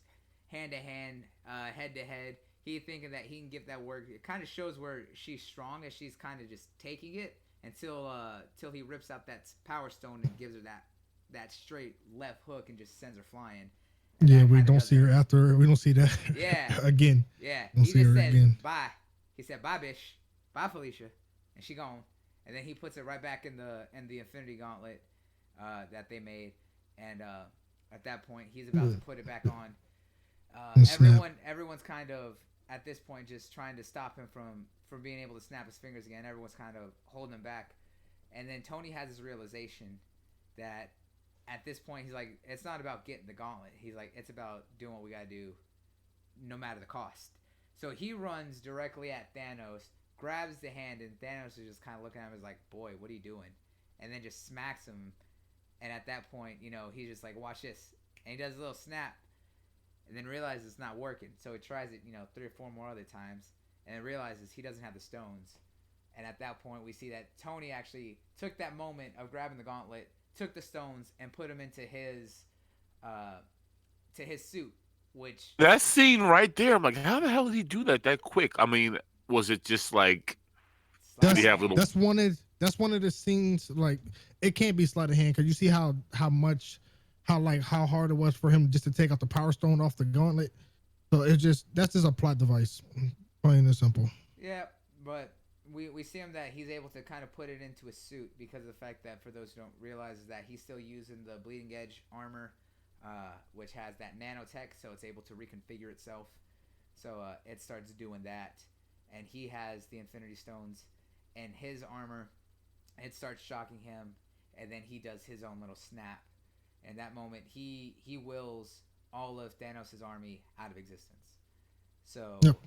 hand to hand, head to head. He thinking that he can get that work. It kind of shows where she's strong, as she's kind of just taking it until till he rips out that Power Stone and gives her that straight left hook and just sends her flying. And Yeah, that we kind of don't does see it. her after. We don't see that Yeah, again. yeah. Don't He see just her says again. bye. He said bye, bish. Bye, Felicia, and she gone. And then he puts it right back in the Infinity Gauntlet that they made. And at that point, he's about to put it back on. And snap. Everyone's kind of at this point just trying to stop him from being able to snap his fingers again. Everyone's kind of holding him back. And then Tony has this realization that at this point he's like, it's not about getting the gauntlet. He's like, it's about doing what we gotta do, no matter the cost. So he runs directly at Thanos, grabs the hand, and Thanos is just kind of looking at him as like, boy, what are you doing? And then just smacks him. And at that point, he's just like, watch this. And he does a little snap, and then realizes it's not working. So he tries it, 3 or 4 more other times, and then realizes he doesn't have the stones. And at that point, we see that Tony actually took that moment of grabbing the gauntlet, took the stones, and put them into uh, his suit, which That scene right there, I'm like, how the hell did he do that quick? I mean, was it just like, did sleight he of That's have hand. little? that's one of the scenes, like, it can't be sleight of hand because you see how hard it was for him just to take out the Power Stone off the gauntlet. So that's just a plot device, plain and simple. Yeah, but we see him that he's able to kind of put it into a suit because of the fact that, for those who don't realize, is that he's still using the bleeding edge armor, which has that nanotech, so it's able to reconfigure itself. So it starts doing that, and he has the Infinity Stones, and his armor, it starts shocking him, and then he does his own little snap. And that moment, he wills all of Thanos' army out of existence. So Yep.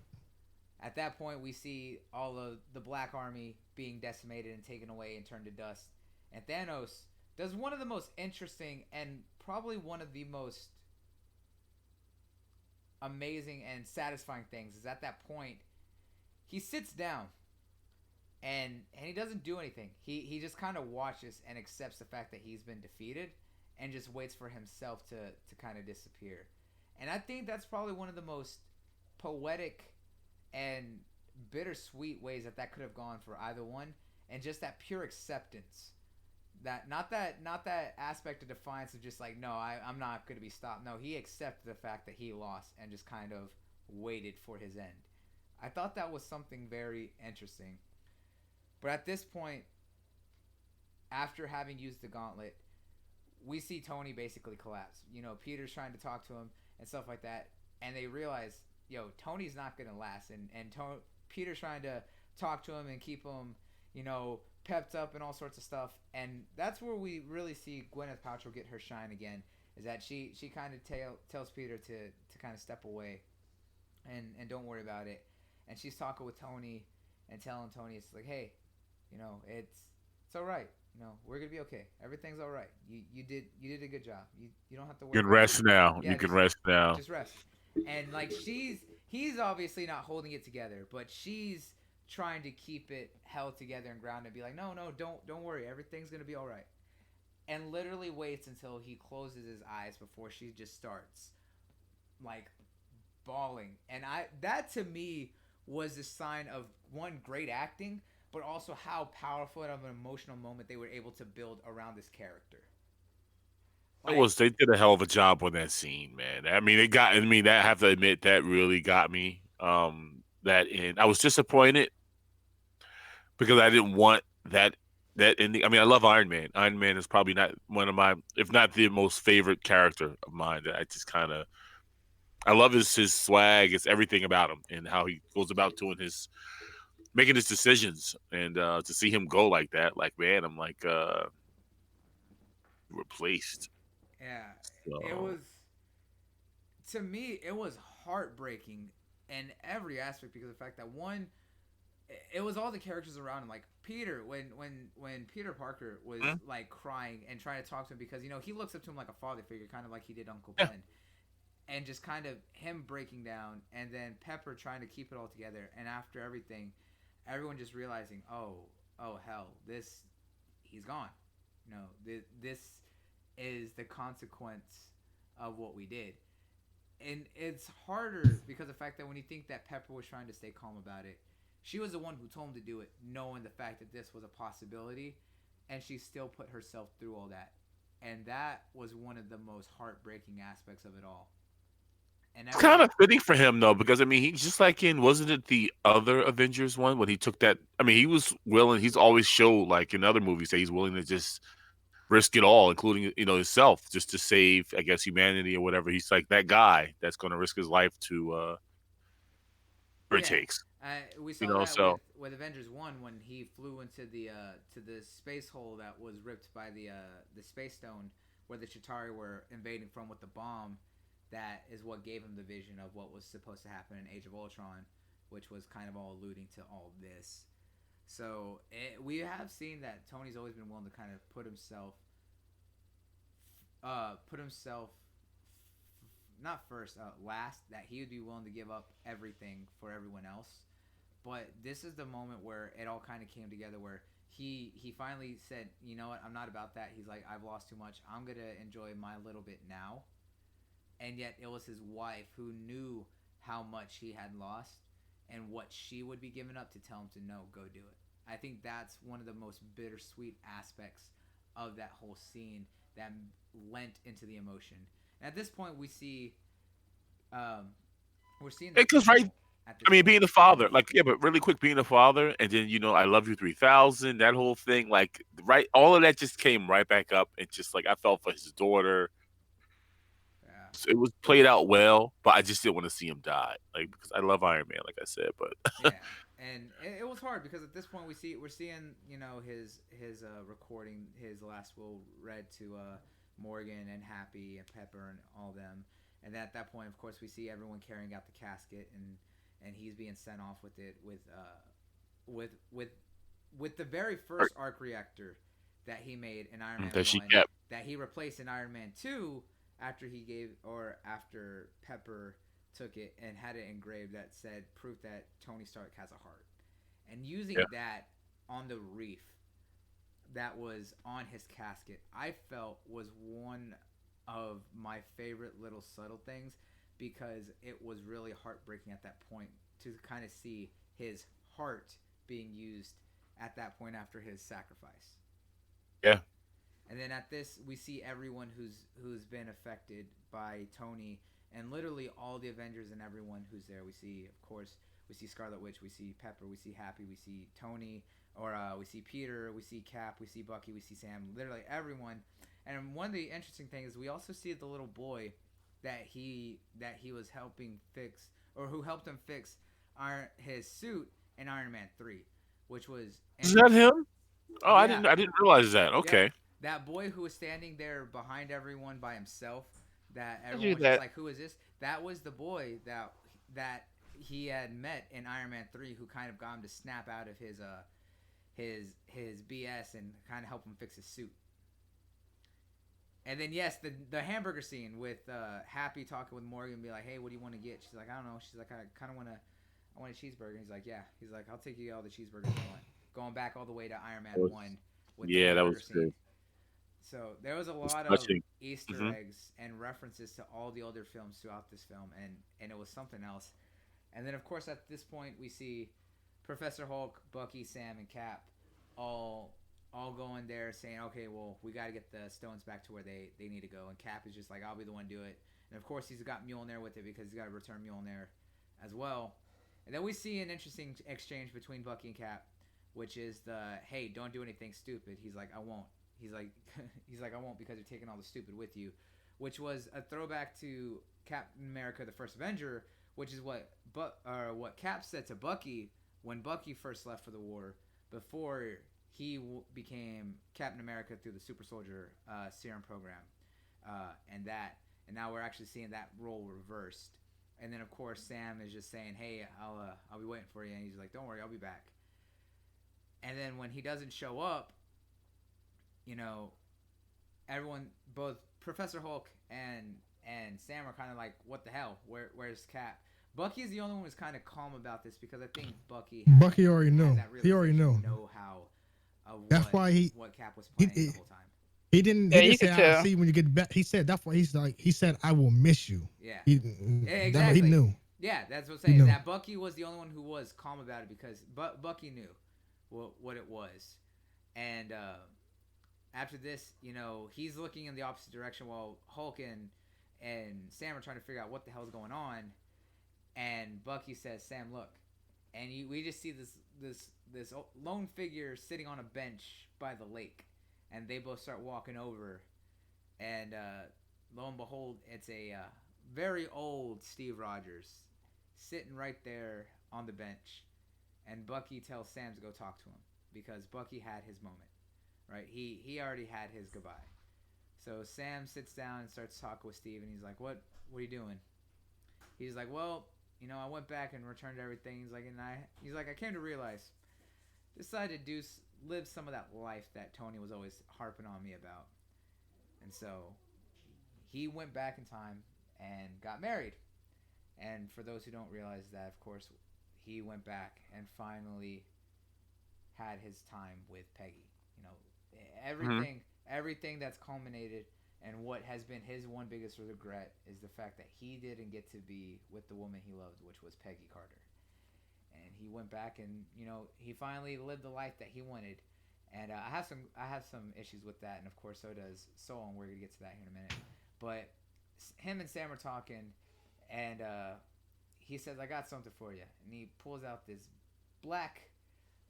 At that point, we see all of the Black Army being decimated and taken away and turned to dust. And Thanos does one of the most interesting and probably one of the most amazing and satisfying things is at that point he sits down and he doesn't do anything. He just kind of watches and accepts the fact that he's been defeated and just waits for himself to kind of disappear. And I think that's probably one of the most poetic and bittersweet ways that that could have gone for either one, and just that pure acceptance, that aspect of defiance of just like, no, I'm not going to be stopped. No, he accepted the fact that he lost and just kind of waited for his end. I thought that was something very interesting. But at this point, after having used the gauntlet, we see Tony basically collapse. Peter's trying to talk to him and stuff like that, and they realize, Tony's not gonna last, and Peter's trying to talk to him and keep him, pepped up and all sorts of stuff, and that's where we really see Gwyneth Paltrow get her shine again. Is that she kind of tells Peter to kind of step away, and don't worry about it, and she's talking with Tony and telling Tony it's like, hey, it's all right. We're gonna be okay. Everything's all right. You did a good job. You don't have to You worry can about rest anything. now. Yeah, You can rest now. just rest. And like he's obviously not holding it together, but she's trying to keep it held together and grounded and be like, no, don't worry. Everything's gonna be all right. And literally waits until he closes his eyes before she just starts like bawling. And that to me was a sign of one, great acting, but also how powerful of an emotional moment they were able to build around this character. Like, They did a hell of a job on that scene, man. I mean, I have to admit that really got me. That end. I was disappointed because I didn't want that ending. I mean, I love Iron Man. Iron Man is probably not one of my, if not the most favorite character of mine. That I just kind of, I love his swag. It's everything about him and how he goes about doing his making his decisions. And to see him go like that, like man, I'm like replaced. yeah, it So was, to me it was heartbreaking in every aspect because of the fact that one, it was all the characters around him. Like Peter, when Peter Parker was hmm? like crying and trying to talk to him because he looks up to him like a father figure, kind of like he did Uncle Yeah. Ben, and just kind of him breaking down, and then Pepper trying to keep it all together, and after everything, everyone just realizing, oh hell, this, he's gone. This is the consequence of what we did. And it's harder because of the fact that when you think that Pepper was trying to stay calm about it, she was the one who told him to do it, knowing the fact that this was a possibility, and she still put herself through all that. And that was one of the most heartbreaking aspects of it all. And It's kind everyone, of fitting for him though, because I mean, he's just like in wasn't it the other Avengers one when he took that? I mean, he was willing. He's always showed like in other movies that he's willing to just risk it all, including himself, just to save, I guess, humanity or whatever. He's like that guy that's going to risk his life to whatever it yeah, takes. we saw that So with Avengers 1 when he flew into the space hole that was ripped by the space stone where the Chitauri were invading from with the bomb. That is what gave him the vision of what was supposed to happen in Age of Ultron, which was kind of all alluding to all this. So we have seen that Tony's always been willing to kind of put himself not first, last. That he would be willing to give up everything for everyone else. But this is the moment where it all kind of came together, where he finally said, you know what, I'm not about that. He's like, I've lost too much. I'm gonna enjoy my little bit now. And yet it was his wife who knew how much he had lost and what she would be giving up to tell him to no, go do it. I think that's one of the most bittersweet aspects of that whole scene that lent into the emotion. And at this point, um, we're seeing the because right, people at I this mean, point. being the father, like yeah, but really quick, being the father, and then I love you 3000, that whole thing, like right, all of that just came right back up, and just like I felt for his daughter. Yeah. It was played out well, but I just didn't want to see him die, like because I love Iron Man, like I said, but Yeah, and it was hard because at this point we're seeing his recording his last will read to Morgan and Happy and Pepper and all them, and at that point, of course, we see everyone carrying out the casket, and he's being sent off with it with with with the very Or- first arc reactor that he made in Iron Man that she 1 kept. that he replaced in Iron Man 2 after he gave or after Pepper took it and had it engraved that said proof that Tony Stark has a heart. And Yeah. using that on the reef that was on his casket, I felt was one of my favorite little subtle things because it was really heartbreaking at that point to kind of see his heart being used at that point after his sacrifice. Yeah. And then at this, we see everyone who's been affected by Tony, and literally all the Avengers and everyone who's there. We see, of course, we see Scarlet Witch, we see Pepper, we see Happy, we see Tony, or we see Peter, we see Cap, we see Bucky, we see Sam. Literally everyone. And one of the interesting things is we also see the little boy that he was helping fix, or who helped him fix his suit in Iron Man 3, which was Is that interesting. him? Oh, I Yeah, didn't. I didn't realize that. yep. Okay. That boy who was standing there behind everyone by himself, that I everyone do was just that. like, "Who is this?" That was the boy that he had met in Iron Man 3, who kind of got him to snap out of his BS and kind of help him fix his suit. And then yes, the hamburger scene with Happy talking with Morgan, and be like, "Hey, what do you want to get?" She's like, "I don't know." She's like, "I kind of I want a cheeseburger." And he's like, "Yeah." He's like, "I'll take you all the cheeseburgers you want." Going back all the way to Iron That Man was, 1 with the yeah, that hamburger was scene. good. So there was a It was lot of touching. Easter Hmm. eggs and references to all the other films throughout this film, and it was something else. And then of course at this point we see Professor Hulk, Bucky, Sam, and Cap all all going there saying, okay, well we got to get the stones back to where they need to go. And Cap is just like, I'll be the one to do it. And of course he's got Mjolnir with it because he's got to return Mjolnir as well. And then we see an interesting exchange between Bucky and Cap, which is the hey, don't do anything stupid. He's like, I won't. He's like, he's like, I won't because you're taking all the stupid with you, which was a throwback to Captain America: The First Avenger, which is what Cap said to Bucky when Bucky first left for the war before he became Captain America through the Super Soldier Serum program, and that, and now we're actually seeing that role reversed. And then of course Sam is just saying, "Hey, I'll be waiting for you," and he's like, "Don't worry, I'll be back." And then when he doesn't show up, you know, everyone, both Professor Hulk and Sam are kind of like, "What the hell? Where's Cap?" Bucky is the only one who's kind of calm about this because I think Bucky Bucky already had knew. that He already realization, knew. know how of That's why what Cap was he, planning he the whole time. he didn't Yeah, he you didn't say could I'll tell. see you when you get back. He said that's why he's like he said I will miss you. Yeah, He yeah, that he exactly. knew. Yeah, that's what I'm He saying. knew. That Bucky was the only one who was calm about it because Bucky knew what it was. And after this, he's looking in the opposite direction while Hulk and Sam are trying to figure out what the hell's going on. And Bucky says, "Sam, look," and we just see this lone figure sitting on a bench by the lake, and they both start walking over, and lo and behold, it's a very old Steve Rogers sitting right there on the bench, and Bucky tells Sam to go talk to him because Bucky had his moment, right? He already had his goodbye. So Sam sits down and starts talking with Steve, and he's like, What are you doing?" He's like, "Well, I went back and returned everything." He's like, "I came to realize, decided to live some of that life that Tony was always harping on me about." And so he went back in time and got married. And for those who don't realize that, of course, he went back and finally had his time with Peggy. You know, Hmm. everything that's culminated, and what has been his one biggest regret is the fact that he didn't get to be with the woman he loved, which was Peggy Carter. And he went back and he finally lived the life that he wanted. And I have some issues with that, and of course so does Soul, and we're gonna get to that here in a minute. But him and Sam are talking, and he says, "I got something for you," and he pulls out this black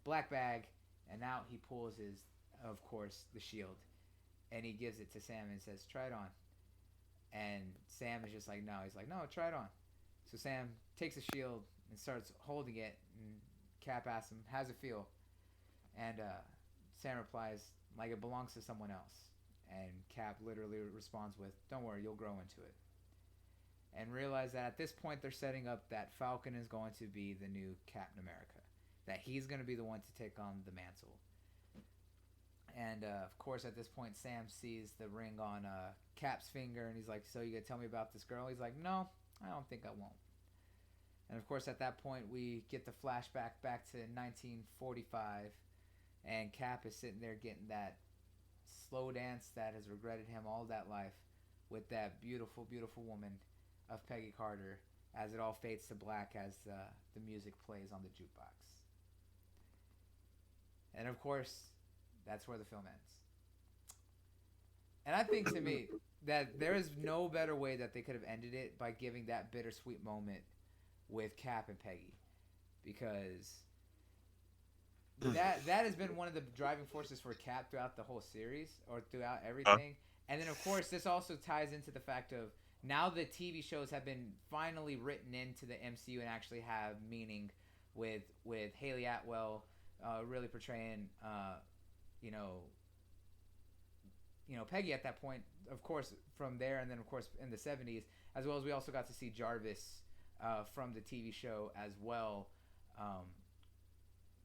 black bag, and now he pulls of course, the shield, and he gives it to Sam and says, "Try it on." And Sam is just like, "No." He's like, "No, try it on." So Sam takes the shield and starts holding it, and Cap asks him, "How's it feel?" And Sam replies, "Like it belongs to someone else." And Cap literally responds with, "Don't worry, you'll grow into it." and realize that at this point they're setting up that Falcon is going to be the new Captain America, that he's going to be the one to take on the mantle. And of course, at this point, Sam sees the ring on Cap's finger, and he's like, "So you gonna tell me about this girl?" He's like, "No, I don't think I won't." And of course, at that point, we get the flashback back to 1945, and Cap is sitting there getting that slow dance that has regretted him all that life with that beautiful, beautiful woman of Peggy Carter as it all fades to black as the music plays on the jukebox. And of course, that's where the film ends. And I think to me that there is no better way that they could have ended it by giving that bittersweet moment with Cap and Peggy, because that has been one of the driving forces for Cap throughout the whole series or throughout everything. And then of course this also ties into the fact of now the TV shows have been finally written into the MCU and actually have meaning with Haley Atwell really portraying you know Peggy at that point, of course, from there, and then of course in the 70s, as well as we also got to see Jarvis from the TV show as well,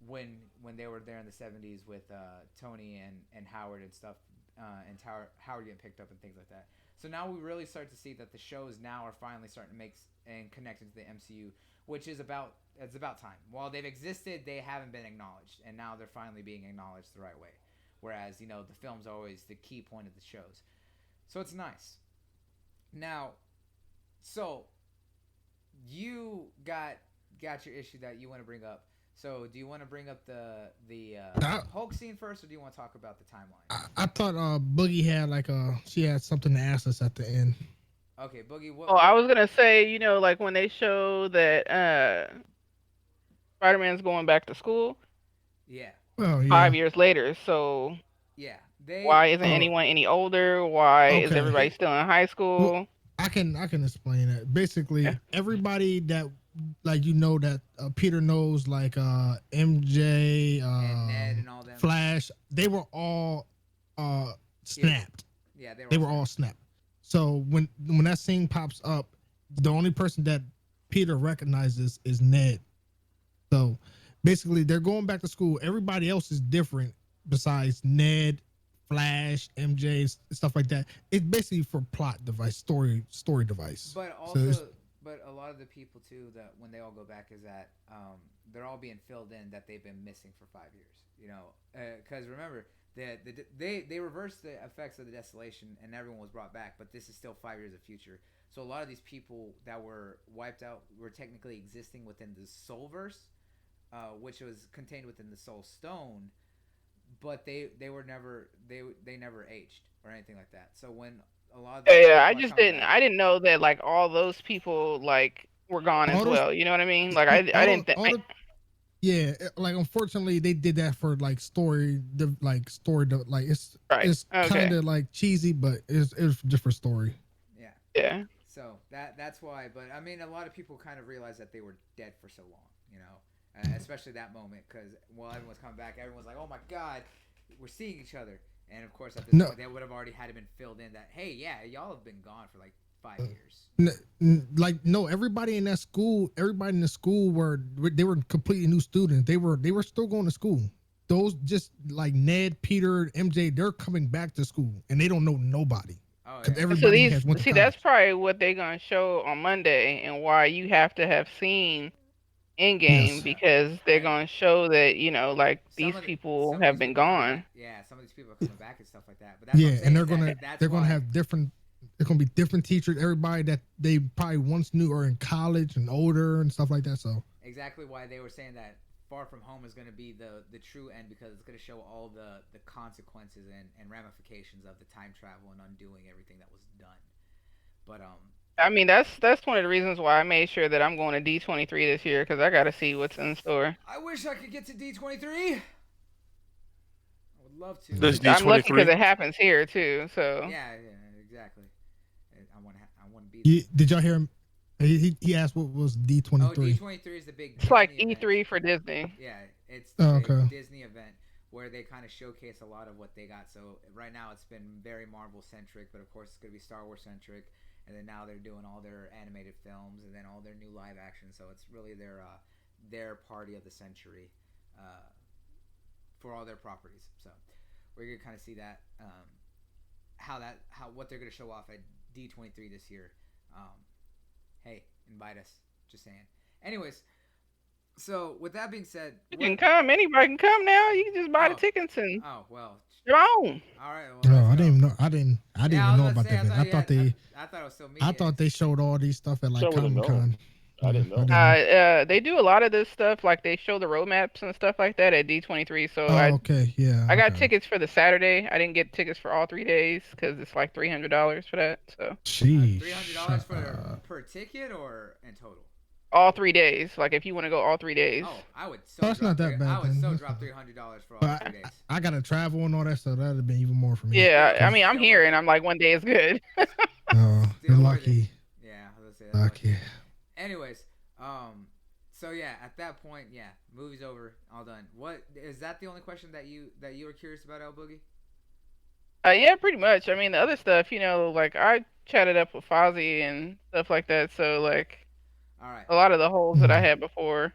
when they were there in the 70s with Tony and Howard and stuff, and Howard getting picked up and things like that. So now we really start to see that the shows now are finally starting to make and connect into the MCU, which is it's about time. While they've existed, they haven't been acknowledged, and now they're finally being acknowledged the right way. Whereas the film's always the key point of the shows, so it's nice. Now, so you got your issue that you want to bring up. So do you want to bring up the I, Hulk scene first, or do you want to talk about the timeline? I thought Boogie had like she had something to ask us at the end. Okay, Boogie, Oh, what I what? was gonna say, like when they show that Spider-Man's going back to school Yeah, Oh yeah. 5 years later. So yeah. They why isn't Oh anyone any older? Why is okay. everybody still in high Well, school? I can explain that. Yeah. Basically, everybody that like that Peter knows, like MJ, and Ned and all them. Flash, they were all uh Yeah, snapped. yeah. They were They all were all snapped. snapped. So when that scene pops up, the only person that Peter recognizes is Ned. So basically, they're going back to school. Everybody else is different besides Ned, Flash, MJ, stuff like that. It's basically for plot device, story device. But So it's also, but a lot of the people too that when they all go back is that they're all being filled in that they've been missing for 5 years. Because remember that they reversed the effects of the desolation and everyone was brought back, but this is still 5 years of future. So a lot of these people that were wiped out were technically existing within the Soulverse, which was contained within the Soul Stone, but they were never they never aged or anything like that. So when a lot of Yeah, these yeah. people are coming back. I didn't know that like all those people like were gone all as those well. You know what I mean? Like I didn't think. all the yeah, like unfortunately they did that for like like Right. it's kind Okay. of like cheesy, but it's just for story. Yeah. Yeah. So that's why. But I mean, a lot of people kind of realized that they were dead for so long. Especially that moment because while everyone was coming back, everyone was like, "Oh my God, we're seeing each other." And of course, at this No, point, they would have already had it been filled in that, "Hey, yeah, y'all have been gone for like 5 years." like no, everybody in the school they were completely new students. They were still going to school. Those just like Ned, Peter, MJ, they're coming back to school and they don't know nobody Oh because yeah, So everybody these has went to see that's college. probably what they're gonna show on Monday and why you have to have seen Endgame Yes. yeah. because they're And gonna show that like some these of the people some of have these been people are coming back. gone. Yeah, some of these people are coming back and stuff like that. But that's what I'm Yeah, and saying is that that's they're gonna why have different. They're gonna be different teachers. Everybody that they probably once knew are in college and older and stuff like that. So exactly why they were saying that Far From Home is going to be the true end because it's going to show all the consequences and ramifications of the time travel and undoing everything that was done. But I mean that's one of the reasons why I made sure that I'm going to D23 this year because I got to see what's in store. I wish I could get to D23. I would love to. This D I'm twenty lucky because three. it happens here too. So Yeah, yeah, exactly. I want to be there. did y'all hear him? He asked what was D twenty Oh, three. D23 is the big it's like Disney event. E3 for Disney. Yeah, it's the Oh, big okay. Disney event where they kind of showcase a lot of what they got. So right now it's been very Marvel centric, but of course it's going to be Star Wars centric, and then now they're doing all their animated films and then all their new live action. So it's really their party of the century for all their properties. So we're gonna kind of see that how what they're gonna show off at D23 this year. Hey, invite us. Just saying. Anyways, so with that being said, You can come. Anybody can come now. You can just buy the Oh. tickets and Oh well. you're on. All right. Well, No, let's I go. didn't even know. I didn't Yeah, I even was know about to about say, that. I I thought they. I thought it was still me. I thought they showed all these stuff at like I would've Comic known. Con. I didn't know. I didn't know. They do a lot of this stuff. Like they show the roadmaps and stuff like that at D23. So Oh, okay, yeah. I got Okay. tickets for the Saturday. I didn't get tickets for all 3 days because it's like $300 for that. So Sheesh. $300 for per ticket or in total? all 3 days. Like if you want to go all 3 days. Oh, I would so That's drop. not that bad. I would then. so That's drop not- $300 for all But 3 days. I gotta travel and all that, so that'd have been even more for me. Yeah, I Still- mean I'm still here worth and it. I'm like 1 day is good. Oh, Still you're worth it. lucky. Yeah, I was gonna say that's Lucky. Anyways, so yeah, at that point, yeah, movie's over, all done. What is that? The only question that you were curious about, El Boogie? Yeah, pretty much. I mean the other stuff, like I chatted up with Fozzie and stuff like that. So like All right. a lot of the holes that I had before.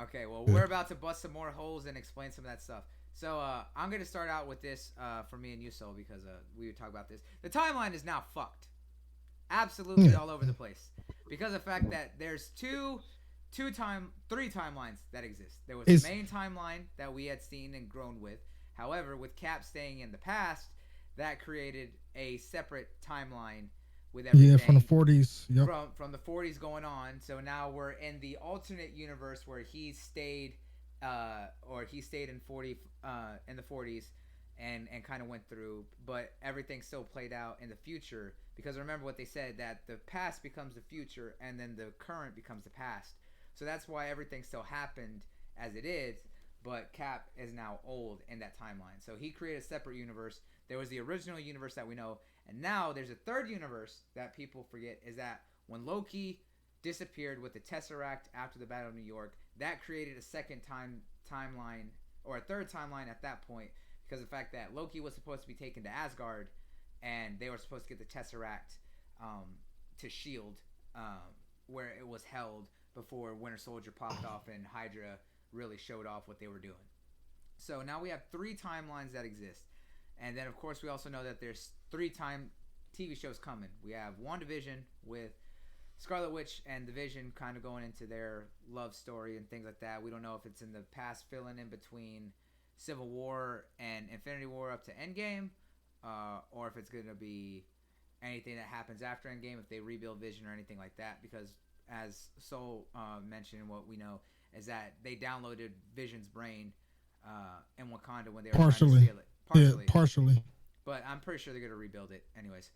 Okay, well, Yeah. we're about to bust some more holes and explain some of that stuff. So I'm going to start out with this for me and you, Sol, because we were talking about this. The timeline is now fucked. Absolutely Yeah. all over the place. Because of the fact that there's three timelines that exist. There was Is- the main timeline that we had seen and grown with. However, with Cap staying in the past, that created a separate timeline with everything Yeah, from the 40s. Yep. from the 40s going on. So now we're in the alternate universe where he stayed in 40 in the 40s and kind of went through, but everything still played out in the future, because remember what they said, that the past becomes the future and then the current becomes the past. So that's why everything still happened as it is, but Cap is now old in that timeline. So he created a separate universe. There was the original universe that we know, and now there's a third universe that people forget, is that when Loki disappeared with the Tesseract after the Battle of New York, that created a second timeline, or a third timeline at that point, because of the fact that Loki was supposed to be taken to Asgard, and they were supposed to get the Tesseract to S.H.I.E.L.D., where it was held before Winter Soldier popped off and Hydra really showed off what they were doing. So now we have 3 timelines that exist. And then, of course, we also know that there's 3 TV shows coming. We have WandaVision with Scarlet Witch and the Vision kind of going into their love story and things like that. We don't know if it's in the past filling in between Civil War and Infinity War up to Endgame, or if it's going to be anything that happens after Endgame, if they rebuild Vision or anything like that. Because as Sol mentioned, what we know is that they downloaded Vision's brain in Wakanda when they were trying to steal it. Yeah, partially. But I'm pretty sure they're going to rebuild it anyways.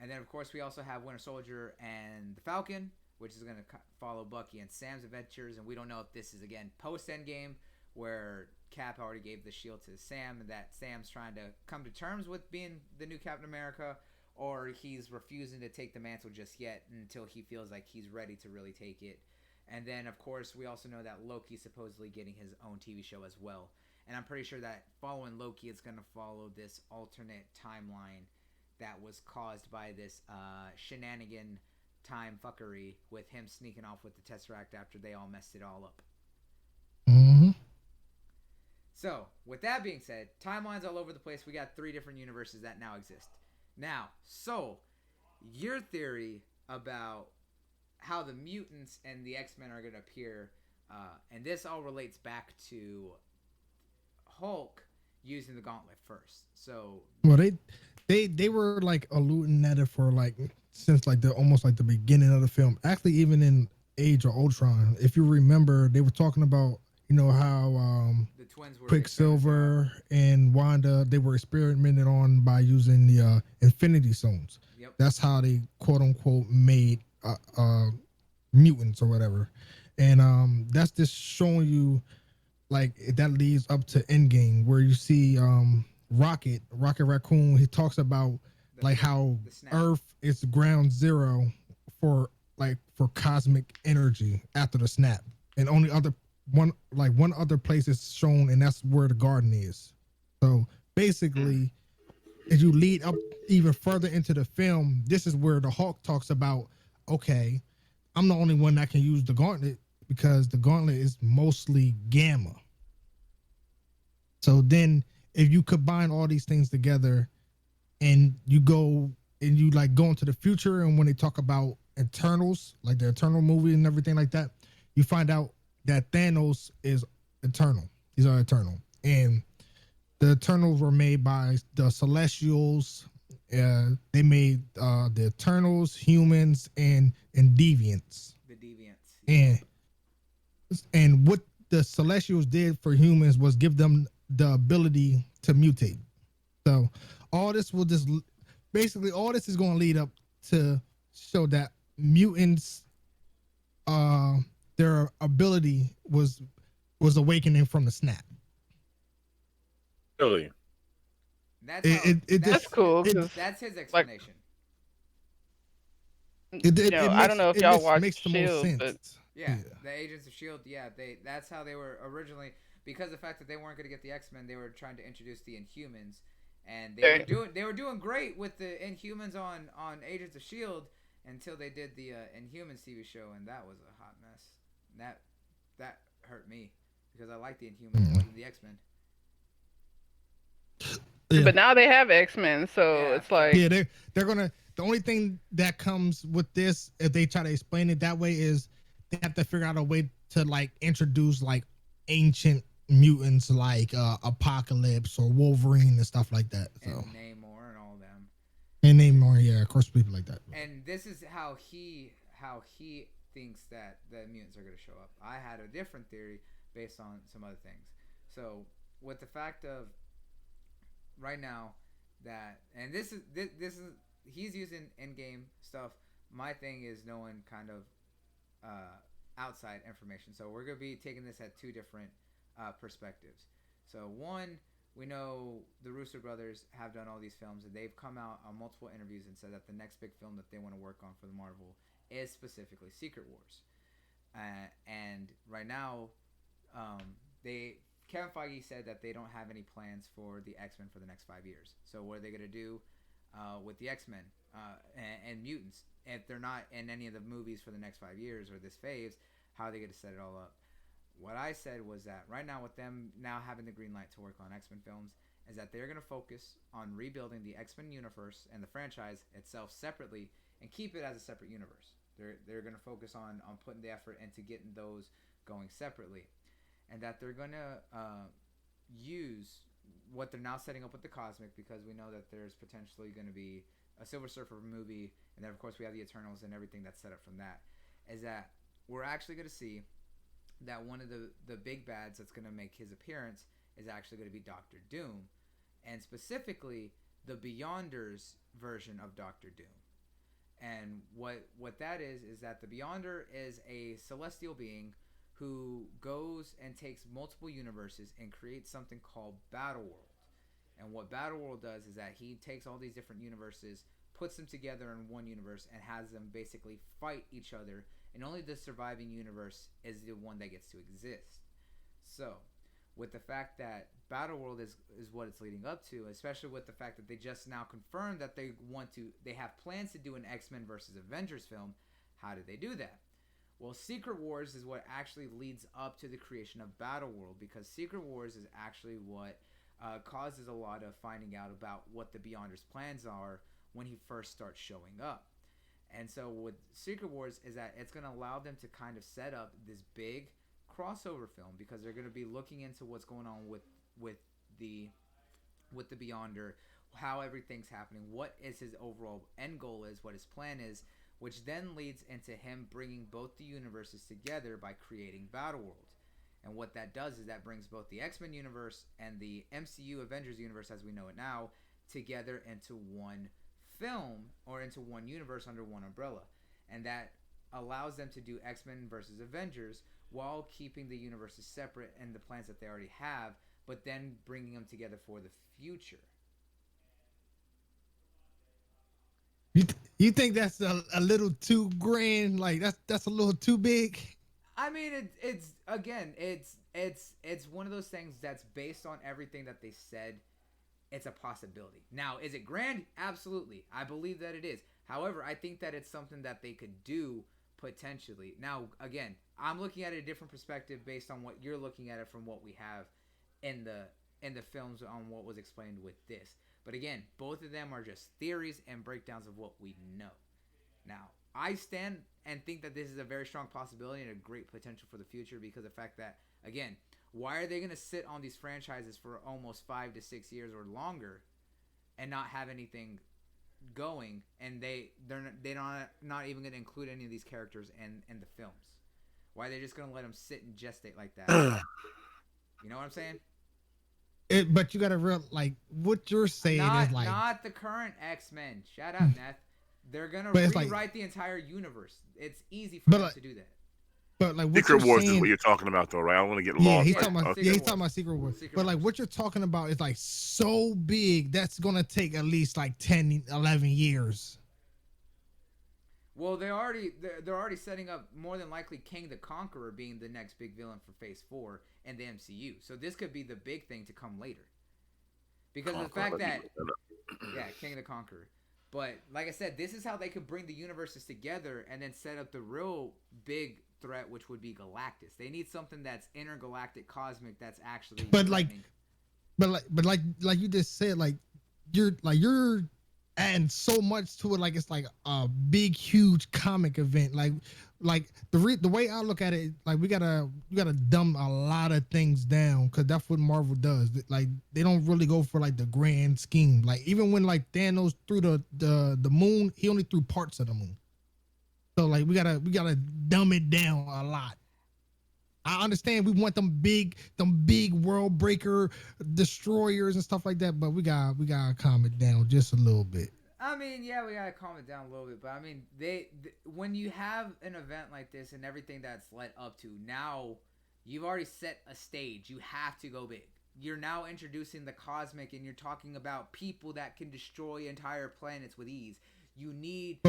And then, of course, we also have Winter Soldier and the Falcon, which is going to follow Bucky and Sam's adventures. And we don't know if this is, again, post-Endgame, where Cap already gave the shield to Sam, and that Sam's trying to come to terms with being the new Captain America, or he's refusing to take the mantle just yet until he feels like he's ready to really take it. And then, of course, we also know that Loki's supposedly getting his own TV show as well. And I'm pretty sure that following Loki, it's going to follow this alternate timeline that was caused by this shenanigan time fuckery with him sneaking off with the Tesseract after they all messed it all up. Mm-hmm. So, with that being said, timelines all over the place. We got 3 different universes that now exist. Now, Sol, your theory about how the mutants and the X-Men are going to appear, and this all relates back to Hulk using the gauntlet first. So, well, they were like alluding at it for like since like the almost like the beginning of the film. Actually, even in Age of Ultron, if you remember, they were talking about how the twins were Quicksilver and Wanda, they were experimented on by using the Infinity Stones. Yep. That's how they quote unquote made mutants or whatever, and that's just showing you like that leads up to Endgame, where you see Rocket Raccoon. He talks about like how Earth is ground zero for cosmic energy after the snap, and only one other place is shown, and that's where the garden is. So basically, as you lead up even further into the film, this is where the Hulk talks about, okay, I'm the only one that can use the gauntlet because the gauntlet is mostly gamma. So then if you combine all these things together and you go and you like go into the future, and when they talk about Eternals, like the Eternal movie and everything like that, you find out that Thanos is eternal. These are eternal. And the Eternals were made by the Celestials. They made the Eternals, humans, and deviants. The deviants. And what the Celestials did for humans was give them the ability to mutate. So all this will just basically all this is going to lead up to show that mutants, uh, their ability was awakening from the snap. Really? That's how. It That's just cool it because, That's his like, explanation. I don't know if y'all watch makes the most Shield, but sense. Yeah, Yeah. the Agents of Shield. Yeah, they. That's how they were originally. Because the fact that they weren't going to get the X Men, they were trying to introduce the Inhumans, and they were doing great with the Inhumans on Agents of Shield until they did the Inhumans TV show, and that was a hot mess. That hurt me because I like the Inhumans more than the X Men. Yeah. but now they have X Men, so Yeah, it's like, Yeah, they're gonna. The only thing that comes with this, if they try to explain it that way, is they have to figure out a way to like introduce like ancient mutants like Apocalypse or Wolverine and stuff like that. So and Namor and all them. and name more, yeah, of course, people like that. And this is how he thinks that the mutants are going to show up. I had a different theory based on some other things. So with the fact of right now that, and this is he's using Endgame stuff. My thing is knowing kind of outside information. So we're gonna be taking this at two different perspectives. So one, we know the Russo brothers have done all these films, and they've come out on multiple interviews and said that the next big film that they want to work on for the Marvel is specifically Secret Wars. And right now, they Kevin Feige said that they don't have any plans for the X Men for the next 5 years. So what are they gonna do with the X Men and mutants if they're not in any of the movies for the next 5 years or this phase? How are they gonna set it all up? What I said was that right now, with them now having the green light to work on X Men films, is that they're gonna focus on rebuilding the X Men universe and the franchise itself separately and keep it as a separate universe. They're gonna focus on putting the effort into getting those going separately, and that they're gonna use what they're now setting up with the cosmic, because we know that there's potentially going to be a Silver Surfer movie, and then of course we have the Eternals and everything that's set up from that. Is that we're actually going to see that one of the big bads that's going to make his appearance is actually going to be Doctor Doom, and specifically the Beyonders version of Doctor Doom. And what that is that the Beyonder is a celestial being who goes and takes multiple universes and creates something called Battleworld. And what Battleworld does is that he takes all these different universes, puts them together in one universe, and has them basically fight each other. And only the surviving universe is the one that gets to exist. So, with the fact that Battleworld is what it's leading up to, especially with the fact that they just now confirmed that they have plans to do an X-Men versus Avengers film. How did they do that? Well, Secret Wars is what actually leads up to the creation of Battleworld, because Secret Wars is actually what causes a lot of finding out about what the Beyonders' plans are when he first starts showing up. And so with Secret Wars is that it's going to allow them to kind of set up this big crossover film, because they're going to be looking into what's going on with the Beyonder, how everything's happening, what is his overall end goal is, what his plan is, which then leads into him bringing both the universes together by creating Battleworld. And what that does is that brings both the X-Men universe and the MCU Avengers universe as we know it now together into one film, or into one universe under one umbrella. And that allows them to do X-Men versus Avengers while keeping the universes separate and the plans that they already have, but then bringing them together for the future. You think that's a little too grand? Like that's a little too big? I mean, it's again, it's one of those things that's based on everything that they said it's a possibility. Now, is it grand? Absolutely. I believe that it is. However, I think that it's something that they could do potentially. Now, again, I'm looking at it a different perspective based on what you're looking at it from what we have in the films on what was explained with this. But again, both of them are just theories and breakdowns of what we know. Now, I stand and think that this is a very strong possibility and a great potential for the future because of the fact that, again, why are they going to sit on these franchises for almost 5 to 6 years or longer and not have anything going? And they're not even going to include any of these characters in the films. Why are they just going to let them sit and gestate like that? You know what I'm saying? But you gotta real like what you're saying is like, Not the current X-Men. Shut up, Neth. They're gonna but it's rewrite like, the entire universe. It's easy for them like, to do that. but like what Secret you're Wars saying, is what you're talking about, though, right? I don't want to get yeah, lost. he's Yeah, talking about, Secret yeah, he's Wars. talking about Secret Wars. Secret But like Wars. what you're talking about is like so big that's gonna take at least like 10, 11 years. Well, they're already setting up more than likely King the Conqueror being the next big villain for Phase 4 in the MCU. So this could be the big thing to come later. Because of the fact that yeah, King the Conqueror. But like I said, this is how they could bring the universes together and then set up the real big threat, which would be Galactus. They need something that's intergalactic, cosmic, that's actually But like, threatening. but like you just said, you're adding so much to it, like it's like a big huge comic event. Like the way I look at it, like we gotta dumb a lot of things down because that's what Marvel does. Like they don't really go for like the grand scheme. Like even when like Thanos threw the moon, he only threw parts of the moon. So like we gotta dumb it down a lot. I understand we want them big world breaker destroyers and stuff like that, but we gotta calm it down just a little bit. I mean, yeah, we gotta calm it down a little bit, but I mean, when you have an event like this and everything that's led up to, now you've already set a stage. You have to go big. You're now introducing the cosmic, and you're talking about people that can destroy entire planets with ease. You need,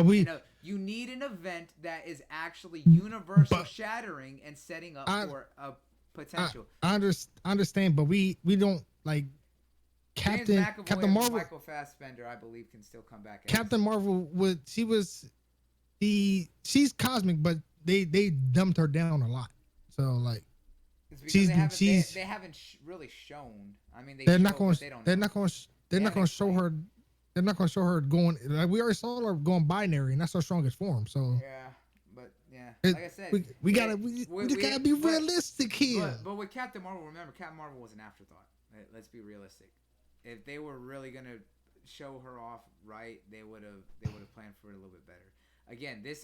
you need an event that is actually universal shattering and setting up for a potential. I understand, but we don't like Captain Marvel. Michael Fassbender, I believe, can still come back. Captain Marvel she's cosmic, but they dumped her down a lot. So like, it's because they haven't really shown. I mean, they're not going to show her. They're not going to show her going. Like we already saw her going binary, and that's her strongest form. So yeah, but yeah, like I said, we gotta be realistic here. But with Captain Marvel, remember, Captain Marvel was an afterthought. Let's be realistic. If they were really gonna show her off right, they would have planned for it a little bit better. Again, they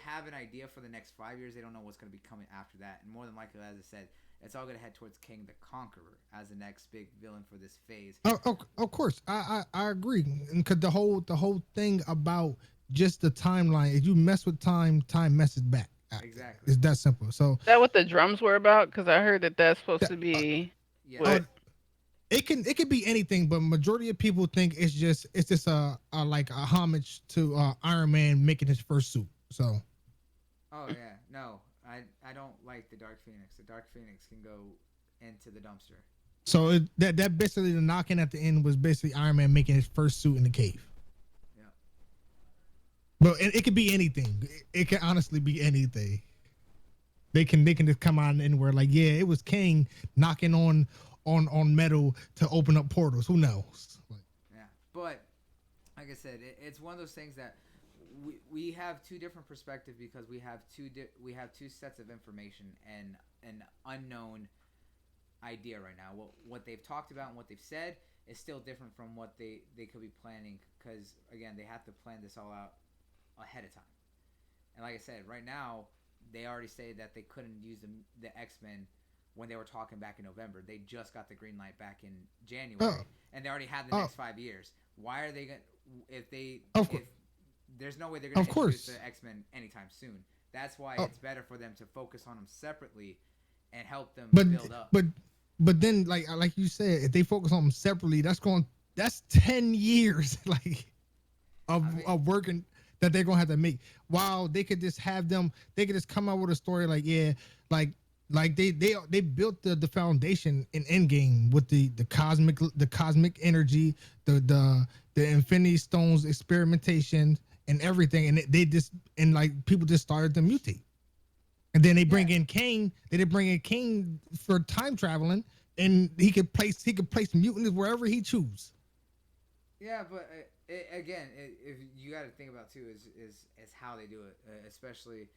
have an idea for the next 5 years. They don't know what's going to be coming after that, and more than likely, as I said, it's all going to head towards King the Conqueror as the next big villain for this phase. Of course, I agree, because the whole thing about just the timeline, if you mess with time messes back. Exactly, it's that simple. So is that what the drums were about? Because I heard that's supposed to be. Yeah. It can be anything, but majority of people think it's just like a homage to Iron Man making his first suit. So. Oh yeah, no, I don't like the Dark Phoenix. The Dark Phoenix can go into the dumpster. So that basically the knocking at the end was basically Iron Man making his first suit in the cave. Yeah. But it could be anything. It can honestly be anything. They can just come out and we're like, yeah, it was King knocking on metal to open up portals. Who knows? Yeah, but like I said, it's one of those things that we have two different perspectives because we have two sets of information and an unknown idea right now. What they've talked about and what they've said is still different from what they could be planning because again they have to plan this all out ahead of time. And like I said, right now they already say that they couldn't use the X-Men when they were talking back in November. They just got the green light back in January, and they already have the next 5 years. Why are they going to, if there's no way they're going to introduce the X-Men anytime soon. That's why it's better for them to focus on them separately and help them build up. But then, like you said, if they focus on them separately, that's 10 years of working that they're gonna have to make. While they could just have them, they could just come out with a story like, yeah, like like they built the foundation in Endgame with the cosmic energy, the Infinity Stones experimentation and everything, and they just and like people just started to mutate, and then they bring in Kane. They did bring in Kane for time traveling, and he could place mutants wherever he choose. Yeah, but again, if you got to think about too is how they do it, especially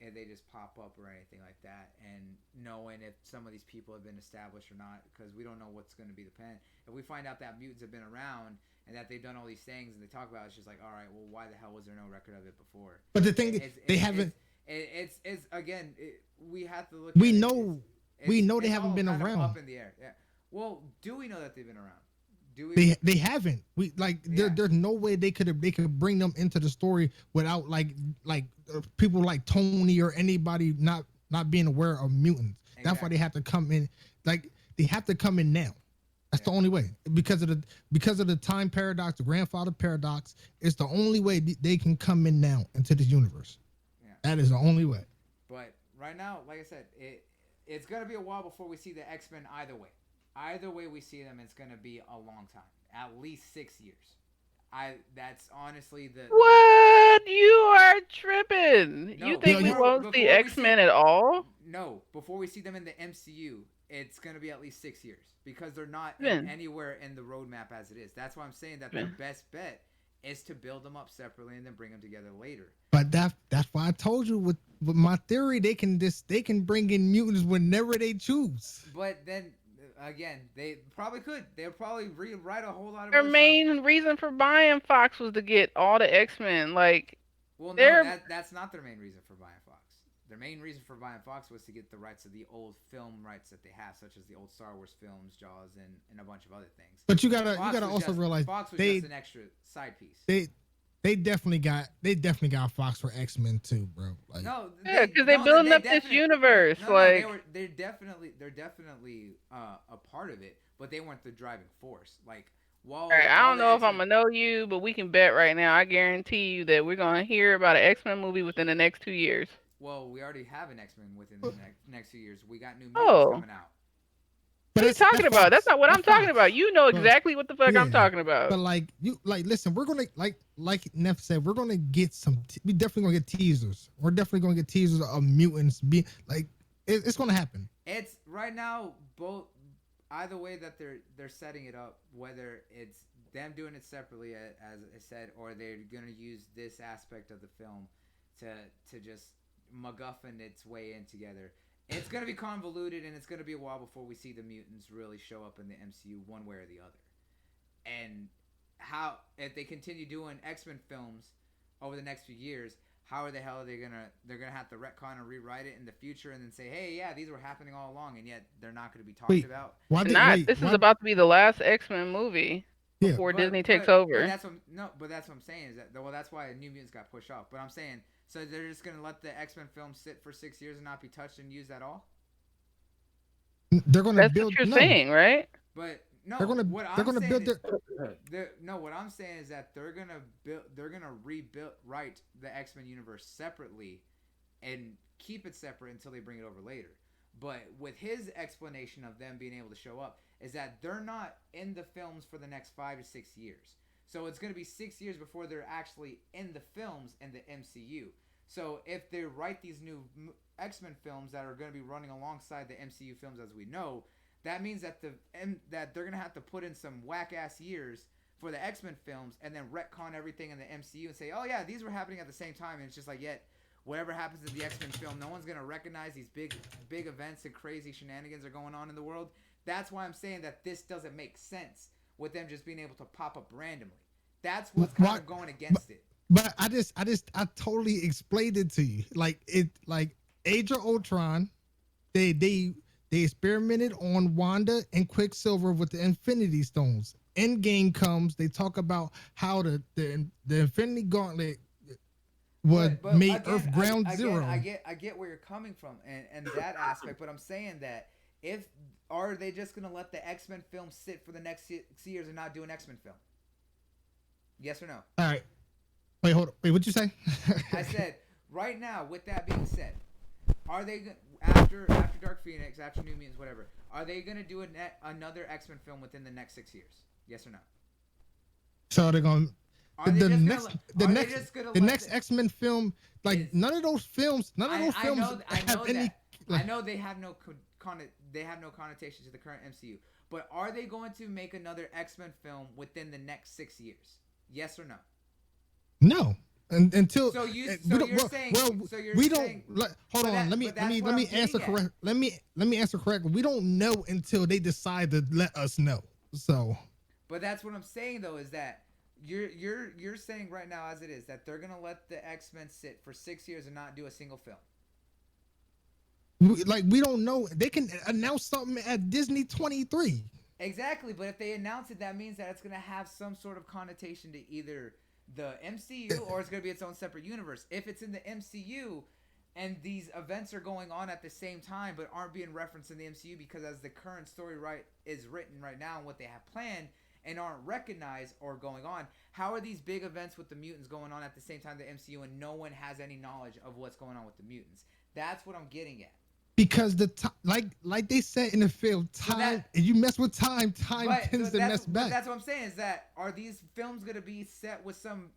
if they just pop up or anything like that, and knowing if some of these people have been established or not, because we don't know what's going to be the plan. If we find out that mutants have been around and that they've done all these things and they talk about it, it's just like, all right, well, why the hell was there no record of it before? But the thing they haven't. It's again, we have to look. We at know it, we know they it's haven't all been kind of around. up in the air. Yeah. Well, do we know that they've been around? Do we? They haven't. We like there's no way they could bring them into the story without people like Tony or anybody not being aware of mutants. Exactly. That's why they have to come in. Like they have to come in now. That's the only way because of the time paradox, the grandfather paradox. It's the only way they can come in now into this universe. Yeah. That is the only way. But right now, like I said, it's gonna be a while before we see the X-Men either way. Either way we see them, it's gonna be a long time, at least 6 years. That's honestly the what you are tripping. No, you think we won't see X-Men at all? No, before we see them in the MCU, it's gonna be at least 6 years because they're not anywhere in the roadmap as it is. That's why I'm saying that their best bet is to build them up separately and then bring them together later. But that's why I told you with my theory they can bring in mutants whenever they choose. But then again, they probably could. They'll probably rewrite a whole lot of. Their main reason for buying Fox was to get all the X-Men. Like, well, no, that's not their main reason for buying Fox. Their main reason for buying Fox was to get the rights of the old film rights that they have, such as the old Star Wars films, Jaws, and a bunch of other things. But you gotta also realize Fox was just an extra side piece. They definitely got Fox for X-Men too, bro. Like, yeah, because they're building up this universe. They're definitely a part of it, but they weren't the driving force. Like, right, I don't know if I'm gonna know you, but we can bet right now. I guarantee you that we're gonna hear about an X-Men movie within the next 2 years. Well, we already have an X-Men within the next few years. We got new movies coming out. What are you talking about? That's not what I'm talking about. You know exactly what the fuck I'm talking about. But listen, we're gonna like Neff said, we're gonna get we definitely gonna get teasers. We're definitely gonna get teasers of mutants. It's gonna happen. It's right now both either way that they're setting it up, whether it's them doing it separately as I said, or they're gonna use this aspect of the film to just MacGuffin its way in together. It's going to be convoluted, and it's going to be a while before we see the mutants really show up in the MCU one way or the other. And if they continue doing X-Men films over the next few years, how the hell are they're gonna have to retcon and rewrite it in the future and then say, hey, yeah, these were happening all along, and yet they're not going to be talked about? This is about to be the last X-Men movie before Disney takes over. But that's what I'm saying is that that's why New Mutants got pushed off. But I'm saying. So they're just going to let the X-Men film sit for 6 years and not be touched and used at all? They're going to build. That's what you're saying, right? But no, what I'm saying is that they're going to write the X-Men universe separately and keep it separate until they bring it over later. But with his explanation of them being able to show up is that they're not in the films for the next 5 to 6 years. So it's going to be 6 years before they're actually in the films in the MCU. So if they write these new X-Men films that are going to be running alongside the MCU films as we know, that means that that they're going to have to put in some whack-ass years for the X-Men films and then retcon everything in the MCU and say, oh yeah, these were happening at the same time. And it's just like, yet, whatever happens in the X-Men film, no one's going to recognize these big events and crazy shenanigans are going on in the world. That's why I'm saying that this doesn't make sense with them just being able to pop up randomly. That's what's kind of going against it. But I totally explained it to you. Like Age of Ultron, they experimented on Wanda and Quicksilver with the Infinity Stones. Endgame comes, they talk about how the Infinity Gauntlet made Earth ground zero. I get where you're coming from and that aspect, but I'm saying that are they just gonna let the X-Men film sit for the next 6 years and not do an X-Men film? Yes or no? All right. Wait, hold on. Wait, what'd you say? I said, right now, with that being said, are they after Dark Phoenix, after New Mutants, whatever, are they gonna do another X-Men film within the next 6 years? Yes or no? So they're going Are the, they the just gonna? next the Are they next just gonna the let next X-Men film, like is none of those films I have know any that. I like, know they have no they have no connotation to the current MCU. But are they going to make another X-Men film within the next 6 years? Yes or no? no. Until So you we so don't you're saying well so you're we saying don't hold on, but that's what I'm answer getting at. correct, let me answer correctly. We don't know until they decide to let us know. So But that's what I'm saying though is that you're saying right now as it is that they're gonna let the X-Men sit for 6 years and not do a single film. we don't know. They can announce something at Disney 23. Exactly, but if they announce it, that means that it's gonna have some sort of connotation to either the MCU or it's gonna be its own separate universe. If it's in the MCU and these events are going on at the same time but aren't being referenced in the MCU because as the current story is written right now and what they have planned and aren't recognized or going on, how are these big events with the mutants going on at the same time the MCU and no one has any knowledge of what's going on with the mutants? That's what I'm getting at. Because like they said in the film, time and you mess with time tends to mess But back. that's what I'm saying is that are these films gonna be set with some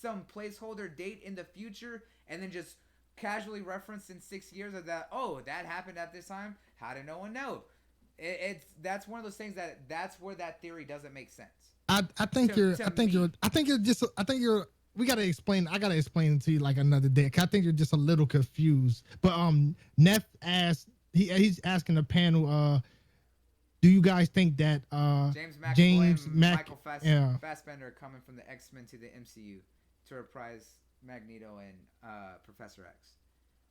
placeholder date in the future and then just casually referenced in 6 years of that? Oh, that happened at this time. How did no one know? It's that's one of those things that's where that theory doesn't make sense. I think you're we gotta explain. I gotta explain it to you like another day. 'Cause I think you're just a little confused. But Neff asked. He's asking the panel. Do you guys think that James Mac, Michael Fassbender are coming from the X-Men to the MCU to reprise Magneto and Professor X?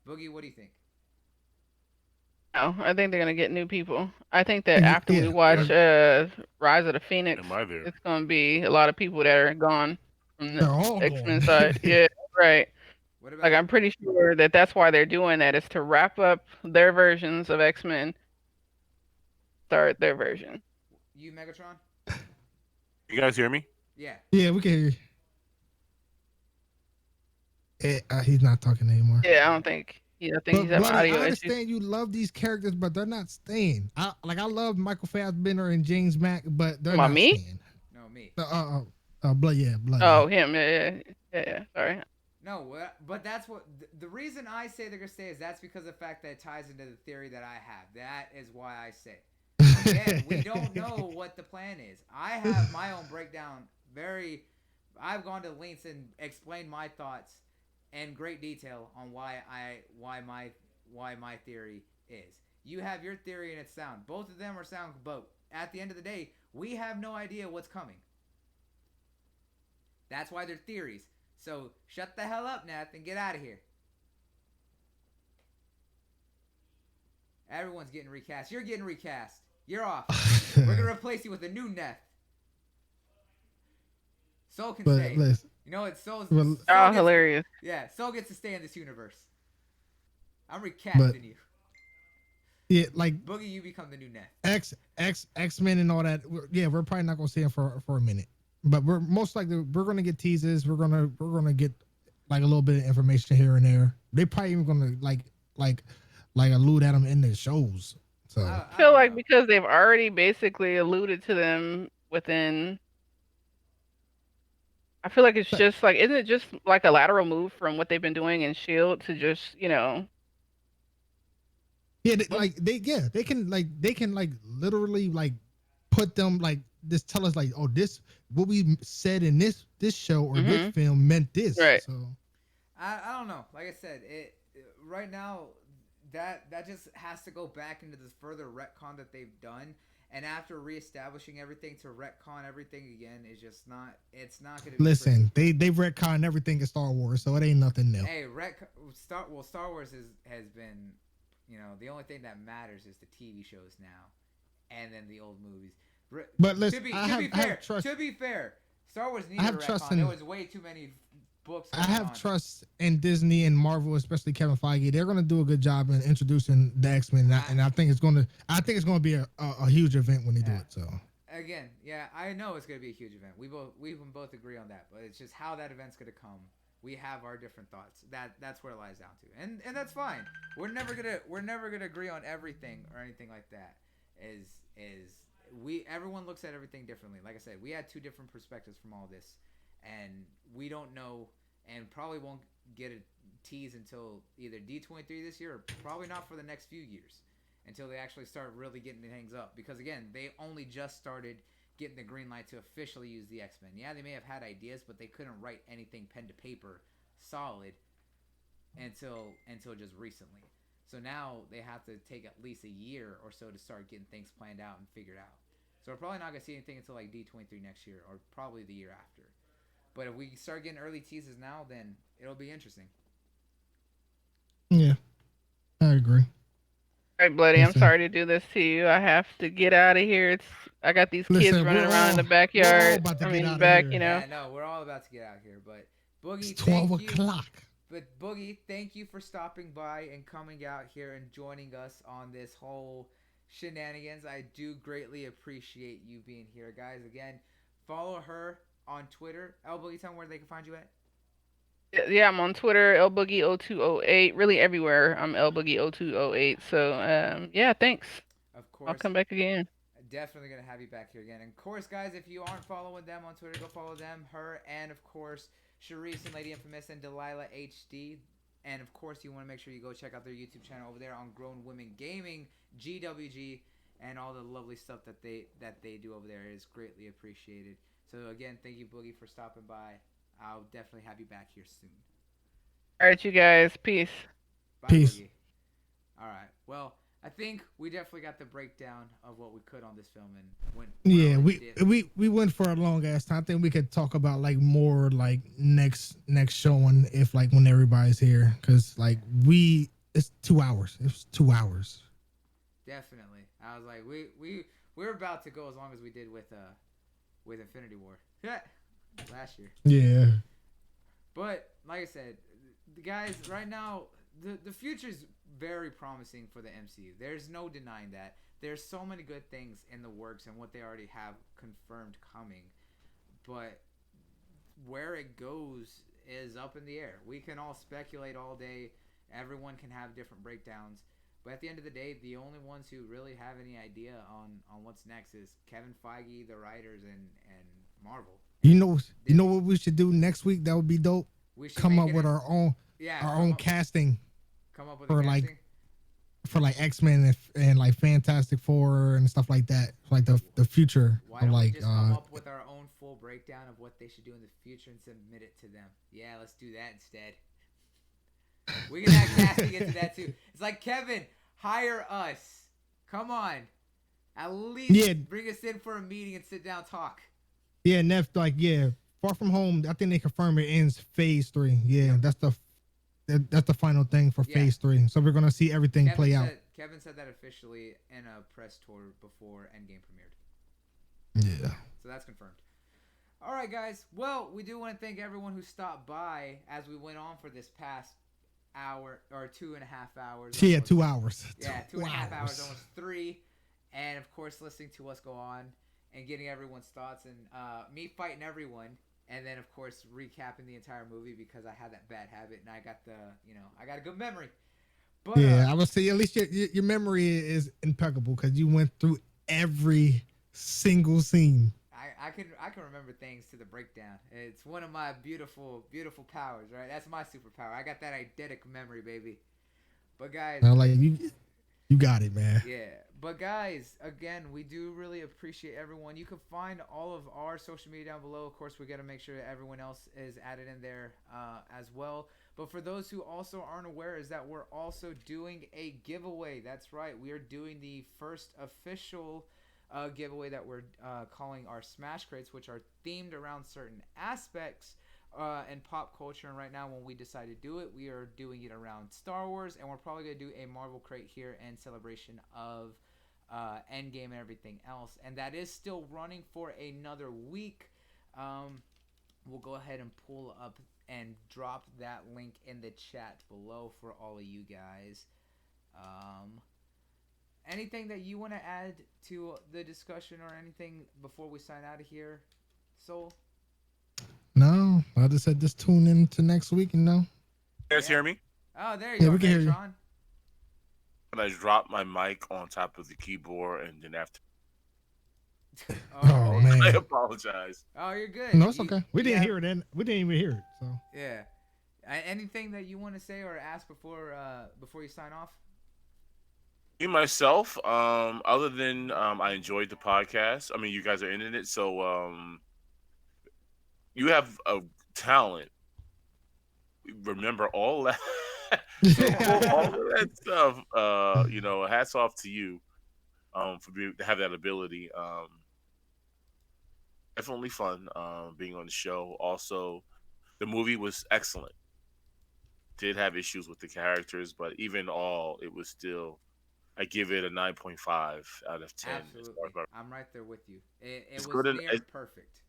Boogie, what do you think? No, I think they're gonna get new people. I think that after we watch Rise of the Phoenix, Am I there? it's gonna be a lot of people that are gone from they're the all X-Men gone. side. Yeah, right. What Like about I'm pretty sure that that's why they're doing that is to wrap up their versions of X-Men, start their version. you, Megatron? You guys hear me? Yeah. Yeah, we can hear you. He's not talking anymore. Yeah, I don't think. Yeah, I think But he's having Bloody, I audio issues. understand you love these characters, but they're not staying. I love Michael Fassbender and James Mack, but they're not Me? staying. No, me. Bloody. Oh, him. Yeah. Sorry. No, but that's what the reason I say they're gonna stay is that's because of the fact that it ties into the theory that I have. That is why I say. Again, we don't know what the plan is. I have my own breakdown. I've gone to lengths and explained my thoughts in great detail on why my theory is. You have your theory and it's sound. Both of them are sound, but at the end of the day, we have no idea what's coming. That's why they're theories. So shut the hell up, Nath, and get out of here. Everyone's getting recast. You're getting recast. You're off. We're gonna replace you with a new Nath. Soul can stay. You know what? Soul Hilarious. Yeah, Soul gets to stay in this universe. I'm recasting you. Yeah, like Boogie, you become the new Nath. X-Men and all that. We're probably not gonna see it for a minute. But we're most likely we're gonna get teases. We're gonna get like a little bit of information here and there. They probably even gonna like allude at them in the shows. So I feel like because they've already basically alluded to them within. I feel like it's just like isn't it just like a lateral move from what they've been doing in Shield to just Yeah, they can literally like put them like just tell us like, oh, this what we said in this show or this film meant this. Right. So I don't know. Like I said, it right now that just has to go back into this further retcon that they've done. And after reestablishing everything to retcon everything again is just not. It's not going to be. Listen, they've retconned everything in Star Wars, so it ain't nothing new. Hey, Star Wars has been, the only thing that matters is the TV shows now, and then the old movies. But listen, to be fair, Star Wars needed a retcon. There was way too many books. I have trust in Disney and Marvel, especially Kevin Feige. They're going to do a good job in introducing the X-Men, and I think it's going to be a huge event when they do it. So again, yeah, I know it's going to be a huge event. We can both agree on that, but it's just how that event's going to come. We have our different thoughts. That's where it lies down to, and that's fine. We're never gonna agree on everything or anything like that. Is we everyone looks at everything differently. Like I said, we had two different perspectives from all this, and we don't know, and probably won't get a tease until either D23 this year or probably not for the next few years until they actually start really getting things up. Because again, they only just started getting the green light to officially use the X-Men. Yeah, they may have had ideas, but they couldn't write anything pen to paper solid until just recently. So now they have to take at least a year or so to start getting things planned out and figured out. So we're probably not gonna see anything until like D23 next year or probably the year after. But if we start getting early teases now, then it'll be interesting. Yeah, I agree. All right, Bloody, I'm Listen, sorry to do this to you. I have to get out of here. I got these kids listen, running around in the we're all backyard. about to I get mean, out of back, here. Yeah, no, we're all about to get out of here. But It's Boogie, 12 thank you. o'clock. But Boogie, thank you for stopping by and coming out here and joining us on this whole shenanigans. I do greatly appreciate you being here, guys. Again, follow her on Twitter. El Boogie, tell them where they can find you at. Yeah, I'm on Twitter, lboogie0208. Really everywhere. I'm lboogie0208. So, yeah, thanks. Of I'll course, come back again. definitely gonna have you back here again. And of course, guys, if you aren't following them on Twitter, go follow them, her, and of course, Sharice and Lady Infamous and Delilah HD. And of course, you want to make sure you go check out their YouTube channel over there on Grown Women Gaming, GWG, and all the lovely stuff that they do over there is greatly appreciated. So again, thank you, Boogie, for stopping by. I'll definitely have you back here soon. All right, you guys. Peace. Bye, Peace. Boogie. All right. Well, I think we definitely got the breakdown of what we could on this film and went. Yeah, well we into we we went for a long ass time. I think we could talk about like more like next showing if like when everybody's here, because like it's 2 hours. It's 2 hours. Definitely. I was like, we're about to go as long as we did with Infinity War. Yeah, last year. Yeah. But like I said, the guys right now, the future's very promising for the MCU. There's no denying that. There's so many good things in the works and what they already have confirmed coming, but where it goes is up in the air. We can all speculate all day. Everyone can have different breakdowns. But at the end of the day, the only ones who really have any idea on what's next is Kevin Feige, the writers, and Marvel. You know, what we should do next week? That would be dope. We should Come make up it with our own casting come up with for a like casting. for like X-Men and like Fantastic Four and stuff like that. Like the future Why of don't we like just come up with our own full breakdown of what they should do in the future and submit it to them? Yeah, let's do that instead. We can add casting into that too. It's like, Kevin, hire us. Come on. At least bring us in for a meeting and sit down talk. Yeah, Neff, like Far From Home. I think they confirmed it ends phase 3. Yeah, that's the final thing for phase 3. So we're gonna see everything play out. Kevin said that officially in a press tour before Endgame premiered. Yeah. So that's confirmed. All right, guys. Well, we do want to thank everyone who stopped by as we went on for this past hour or 2.5 hours. Yeah, 2 hours. Yeah, 2.5 hours, almost 3. And of course, listening to us go on and getting everyone's thoughts and me fighting everyone. And then, of course, recapping the entire movie because I had that bad habit and I got I got a good memory. But, yeah, I would say at least your memory is impeccable because you went through every single scene. I can remember things to the breakdown. It's one of my beautiful powers, right? That's my superpower. I got that eidetic memory, baby. But guys, like you got it, man. Yeah. But guys, again, we do really appreciate everyone. You can find all of our social media down below. Of course, we got to make sure that everyone else is added in there as well. But for those who also aren't aware, is that we're also doing a giveaway. That's right. We are doing the first official giveaway that we're calling our Smash Crates, which are themed around certain aspects in pop culture. And right now, when we decide to do it, we are doing it around Star Wars. And we're probably going to do a Marvel crate here in celebration of Endgame and everything else, and that is still running for another week. We'll go ahead and pull up and drop that link in the chat below for all of you guys. Anything that you want to add to the discussion or anything before we sign out of here, Soul? No, I just said just tune in to next week. You guys Yeah. hear me? Oh, there Yeah, you we are, can hear you. Megatron. And I dropped my mic on top of the keyboard, and then after Oh Oh man. I man, apologize. Oh, you're good. no, it's okay. We You didn't have hear it, and we didn't even hear it. So yeah. Anything that you want to say or ask before you sign off? Me myself, other than I enjoyed the podcast. I mean, you guys are in it, so you have a talent. Remember all that, so all of that stuff. Hats off to you, for being to have that ability. Definitely fun, being on the show. Also, the movie was excellent. Did have issues with the characters, but even all, it was still. I give it a 9.5 out of 10. As far Absolutely. as I'm right there with you. It it's was good, and near perfect.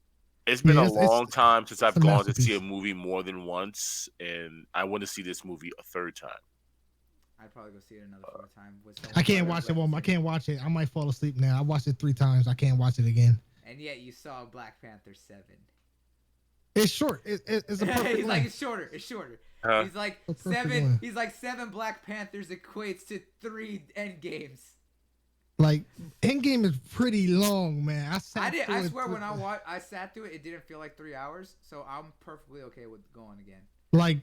it's been yeah, a it's long time since it's I've a gone to see a masterpiece. movie more than once, and I want to see this movie a third time. I'd probably go see it another fourth time with I someone who can't I've watch it let one. I see it. can't watch it. I might fall asleep now. I watched it 3 times. I can't watch it again. And yet you saw Black Panther 7. It's short. It's a perfect He's like length. it's shorter. It's shorter. Uh, He's like A perfect seven. length. He's like seven Black Panthers equates to 3 Endgames. Like Endgame is pretty long, man. I I sat did. through I it. swear when I sat through it, it didn't feel like 3 hours. So I'm perfectly okay with going again. Like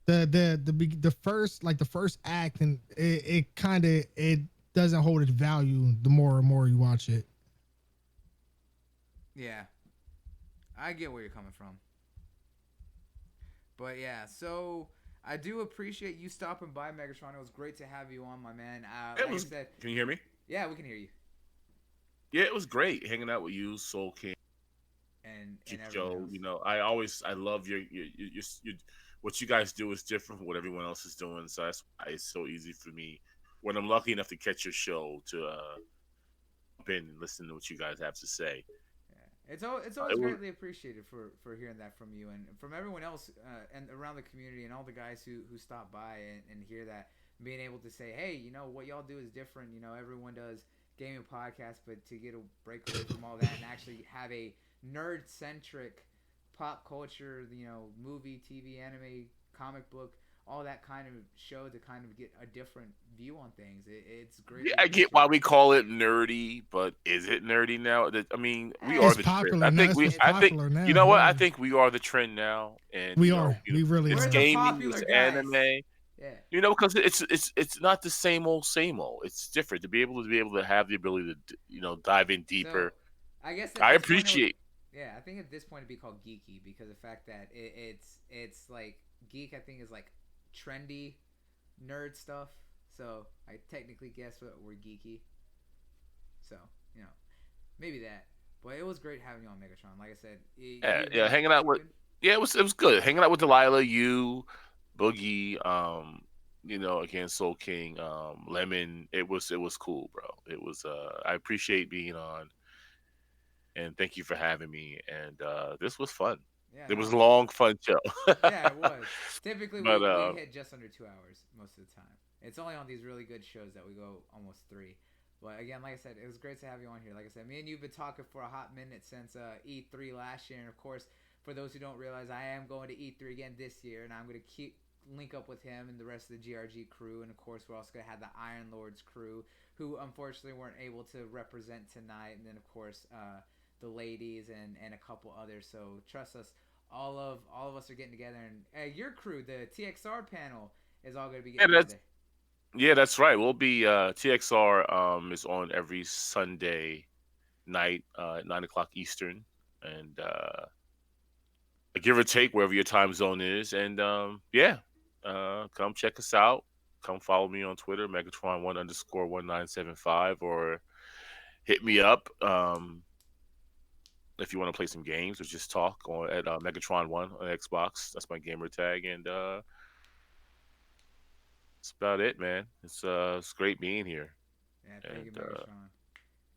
the first like the first act, and it kind of it doesn't hold its value the more and more you watch it. Yeah, I get where you're coming from. But yeah, so I do appreciate you stopping by, Megatron. It was great to have you on, my man. it Like I was. said, Can you hear me? yeah, we can hear you Yeah, it was great hanging out with you, Soul King, and everyone Joe. else. I love your what you guys do is different from what everyone else is doing. So that's why it's so easy for me when I'm lucky enough to catch your show to jump in and listen to what you guys have to say. Yeah. It's It always was greatly appreciated for hearing that from you and from everyone else and around the community and all the guys who stop by and hear that, being able to say, hey, what y'all do is different. Everyone does gaming podcasts, but to get a break away from all that and actually have a nerd centric pop culture, movie, TV, anime, comic book, all that kind of show to kind of get a different view on things. It's Yeah, greatly I get why appreciated. we call it nerdy, but is it nerdy now? I mean, we are It's the trend. popular now. It's It's I think, popular you now. know what? I Yeah, think we are the trend now, and we are. We really it's we're are. the gaming, popular it's guys. anime, Yeah. because it's not the same old same old. It's different to be able to have the ability to dive in So, deeper. I guess at I this point it would. appreciate. Yeah, I think at this point it'd be called geeky because the fact that it's like geek. I think is like trendy nerd stuff. So I technically guess what we're geeky. So you know maybe that. But it was great having you on Megatron. Like I said, Yeah, you yeah, have hanging out with been. yeah, it was good hanging out with Delilah, you, Boogie, again Soul King, Lemon. It was cool, bro. I appreciate being on, and thank you for having me. And this was fun. Yeah, It was no. a long, fun show. Yeah, it was. Typically, but we hit just under 2 hours most of the time. It's only on these really good shows that we go almost three. But again, like I said, it was great to have you on here. Like I said, me and you've been talking for a hot minute since E3 last year, and of course, for those who don't realize, I am going to E3 again this year, and I'm going to keep link up with him and the rest of the GRG crew, and of course, we're also going to have the Iron Lords crew, who unfortunately weren't able to represent tonight, and then of course, the ladies and a couple others. So trust us, all of us are getting together, and your crew, the TXR panel, is all going to be yeah, getting that's together. yeah, that's right. We'll be TXR is on every Sunday night at 9 o'clock Eastern, and give or take wherever your time zone is. And yeah, come check us out. Come follow me on Twitter, Megatron1_1975, or hit me up if you want to play some games or just talk on at Megatron1 on Xbox. That's my gamer tag, and that's about it, man. It's great being here, Yeah, thank you, and Megatron.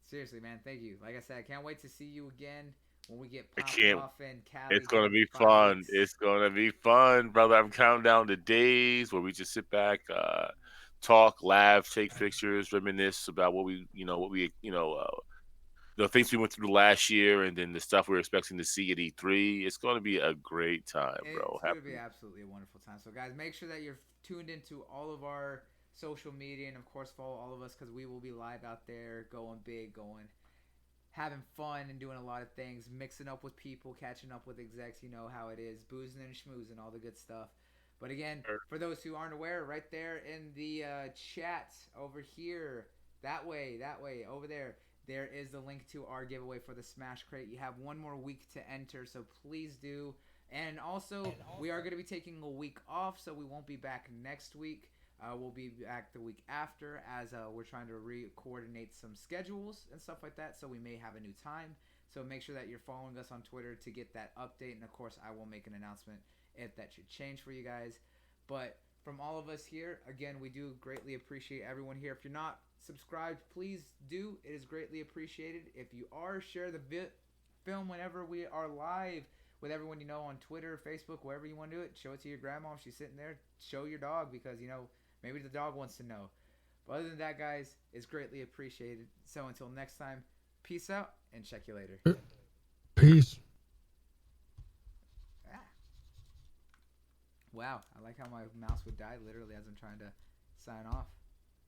Seriously, man, thank you. Like I said, I can't wait to see you again when we get I popping can't. off in Cali It's here gonna in be fun. 5 weeks. It's gonna be fun, brother. I'm counting down the days where we just sit back, talk, laugh, take pictures, reminisce about what we the things we went through last year, and then the stuff we're expecting to see at E3. It's going to be a great time, bro. It's going to be Happy. absolutely a wonderful time. So, guys, make sure that you're tuned into all of our social media and, of course, follow all of us because we will be live out there going big, going having fun and doing a lot of things, mixing up with people, catching up with execs. You know how it is, boozing and schmoozing, all the good stuff. But again, for those who aren't aware, right there in the chat over here, that way, over there, there is the link to our giveaway for the Smash Crate. You have one more week to enter, so please do. And also, we are going to be taking a week off, so we won't be back next week. We'll be back the week after as we're trying to coordinate some schedules and stuff like that. So we may have a new time. So make sure that you're following us on Twitter to get that update. And of course, I will make an announcement if that should change for you guys. But from all of us here, again, we do greatly appreciate everyone here. If you're not subscribed, please do. It is greatly appreciated. If you are, share the film whenever we are live with everyone you know on Twitter, Facebook, wherever you want to do it. Show it to your grandma if she's sitting there. Show your dog because, you know, maybe the dog wants to know. But other than that, guys, it's greatly appreciated. So until next time, peace out and check you later. Peace. Ah. Wow, I like how my mouse would die literally as I'm trying to sign off.